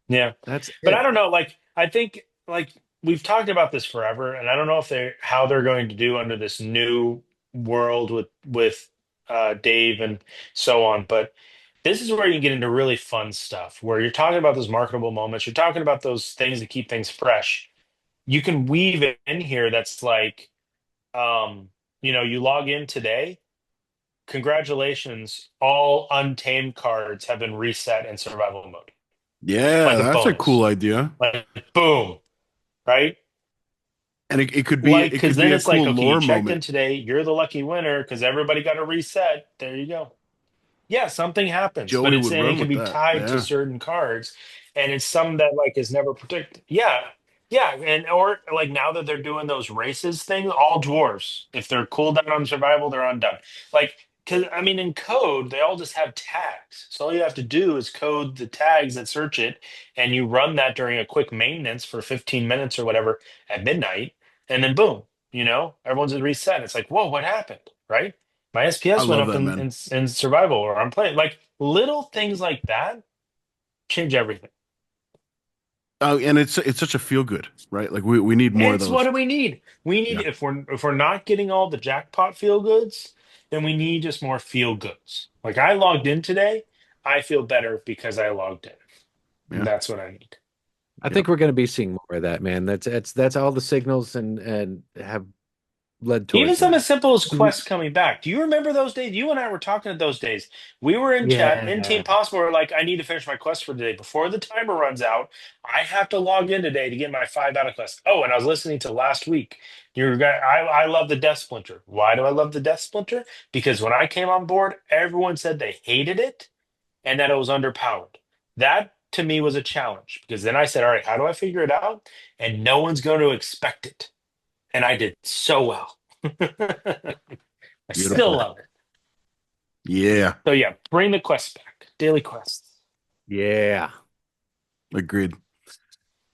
yeah. That's But I it. don't know. Like, I think like we've talked about this forever, and I don't know if they how they're going to do under this new world with Dave and so on. But this is where you get into really fun stuff, where you're talking about those marketable moments. You're talking about those things that keep things fresh. You can weave it in here. That's like, you log in today. congratulations, all untamed cards have been reset in survival mode. Yeah, Like a that's a bonus. cool idea. Like boom, right? And it could be Like, it because could then be a it's like, cool okay, you lore checked in moment. today, you're the lucky winner because everybody got a reset. There you go. Yeah, something happens, but Joey it's would and it run can with be that. tied to Yeah. certain cards, and it's some that like is never predicted. Yeah, yeah, and or like now that they're doing those races thing, all dwarves, if they're cooldown on survival, they're undone. Like, because I mean, in code, they all just have tags, so all you have to do is code the tags that search it, and you run that during a quick maintenance for 15 minutes or whatever at midnight, and then boom, everyone's at reset. It's like, whoa, what happened, right? My I SPS went love up that, in, man. in survival, or I'm playing like little things like that change everything. Oh, and it's such a feel good, right? Like we need more of It's what those. do we need? We need Yeah. if we're not getting all the jackpot feel goods, then we need just more feel goods. Like I logged in today, I feel better because I logged in. And Yeah. that's what I need. I Yep. think we're going to be seeing more of that, man. That's all the signals and have led Even towards something that. as simple as Mhm. quests coming back. Do you remember those days? You and I were talking at those days. We were in chat in Yeah. Team Possible. We're like, I need to finish my quest for today. Before the timer runs out, I have to log in today to get my 5 out of quest. Oh, and I was listening to last week. I love the Death Splinter. Why do I love the Death Splinter? Because when I came on board, everyone said they hated it and that it was underpowered. That to me was a challenge because then I said, all right, how do I figure it out? And no one's going to expect it. And I did so well. I still Beautiful. love it. Yeah. So yeah, bring the quests back. Daily quests. Yeah. Agreed.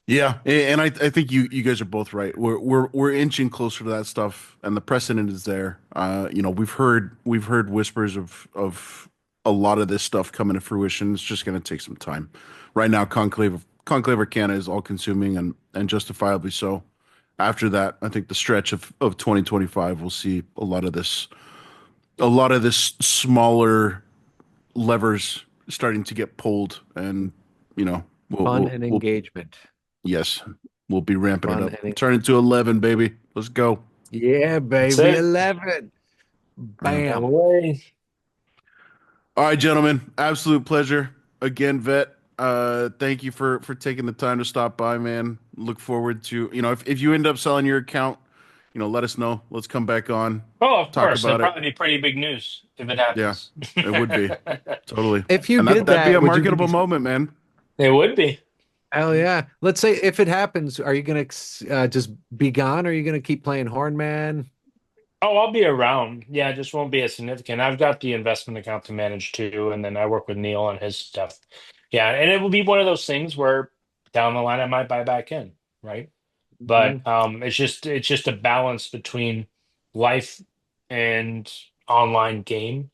Yeah, and I think you guys are both right. We're inching closer to that stuff, and the precedent is there. We've heard whispers of a lot of this stuff coming to fruition. It's just going to take some time. Right now, Conclave Arcana is all consuming and justifiably so. After that, I think the stretch of 2025 will see a lot of this smaller levers starting to get pulled, and you know we'll Fun we'll, and we'll engagement. yes, we'll be ramping it Fun up. and Turn it to 11, baby. Let's go. yeah, That's baby. it. 11. Yeah. On the Bam. way. All right, gentlemen. Absolute pleasure. Again, Vet. Thank you for taking the time to stop by, man. Look forward to, if you end up selling your account, let us know. Let's come back on, Oh, of talk course. It'd about it. probably be pretty big news if it Yeah, happens. it would be. Totally. If you And did that'd be that, a would you be marketable moment, man. It would be. hell yeah. Let's say if it happens, are you gonna just be gone or are you gonna keep playing Hornman? Oh, I'll be around. Yeah, it just won't be as significant. I've got the investment account to manage too, and then I work with Neil on his stuff. Yeah, and it will be one of those things where down the line I might buy back in, right? But Mhm. it's just a balance between life and online game.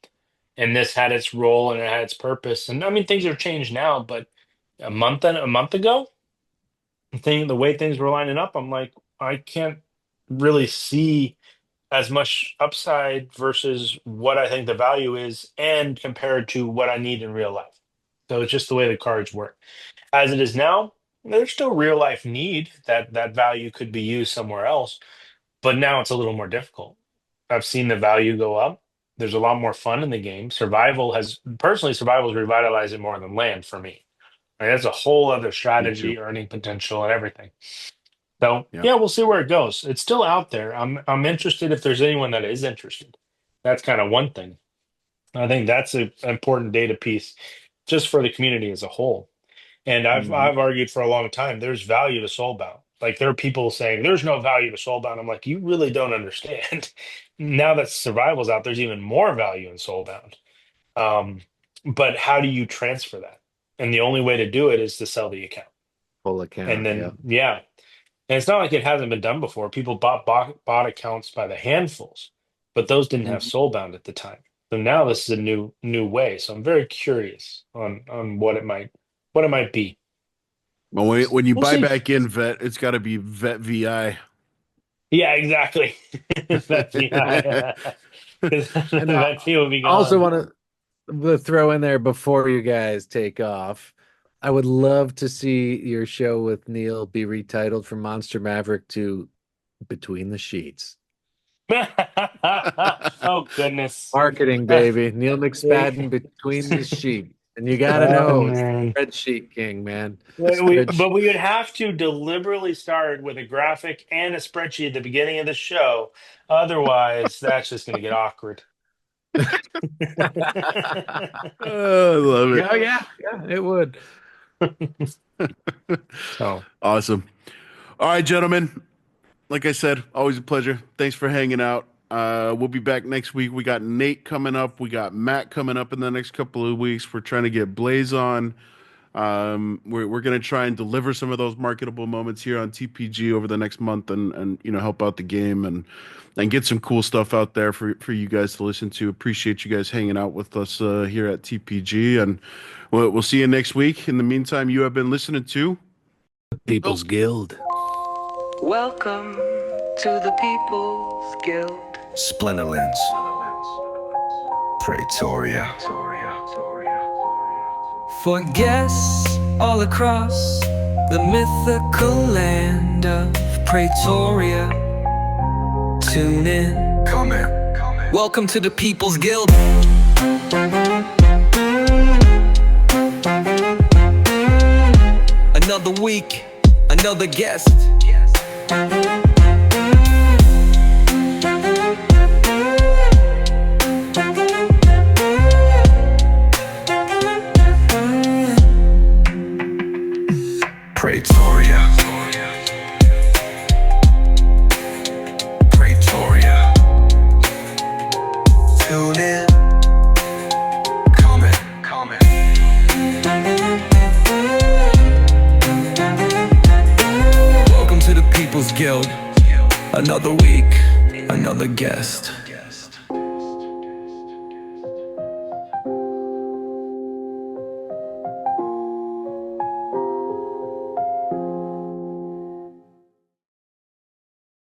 And this had its role and it had its purpose. And I mean things have changed now, but a month ago, the way things were lining up, I'm like, I can't really see as much upside versus what I think the value is and compared to what I need in real life. So it's just the way the cards work. As it is now, there's still real life need that value could be used somewhere else, but now it's a little more difficult. I've seen the value go up. There's a lot more fun in the game. Survival has revitalized it more than land for me. Like, that's a whole other Me too. strategy, earning potential, and everything. So Yeah. yeah, we'll see where it goes. It's still out there. I'm interested if there's anyone that is interested. That's kind of one thing. I think that's an important data piece just for the community as a whole. And I've Mhm. I've argued for a long time there's value to Soulbound. Like there are people saying there's no value to Soulbound. I'm like, you really don't understand. Now that survival's out, there's even more value in Soulbound. Um, but how do you transfer that? And the only way to do it is to sell the account. Full And account, yeah. then yeah. And it's not like it hasn't been done before. People bought accounts by the handfuls, but those didn't have Mhm. Soulbound at the time. So now this is a new way. So I'm very curious on what it might be. Well, when you We'll buy see. back in Vet, it's got to be Vet VI. Yeah, exactly. That's yeah. And That fee will be I also gone. want to throw in there before you guys take off. I would love to see your show with Neil be retitled from Monster Maverick to Between the Sheets. Oh goodness. Marketing, baby. Neil McSpadden between the sheep. And you got to Oh know, it's the man. spreadsheet king, man. But Spreadsheet. we would have to deliberately start with a graphic and a spreadsheet at the beginning of the show. Otherwise, that's just going to get awkward. Oh, I love it. Oh, yeah, it would. So, Awesome. All right, gentlemen. Like I said, always a pleasure. Thanks for hanging out. We'll be back next week. We got Nate coming up. We got Matt coming up in the next couple of weeks. We're trying to get Blaze on. We're gonna try and deliver some of those marketable moments here on TPG over the next month, and help out the game and get some cool stuff out there for you guys to listen to. Appreciate you guys hanging out with us here at TPG, and we'll see you next week. In the meantime, you have been listening to People's Guild. Welcome to the People's Guild. Splinterlands. Pretoria. For guests all across the mythical land of Pretoria, tune in. Come in. Welcome to the People's Guild. Another week, another guest. Pretoria. Pretoria. Tune in. Come in. Welcome to the People's Guild. Another week, another guest.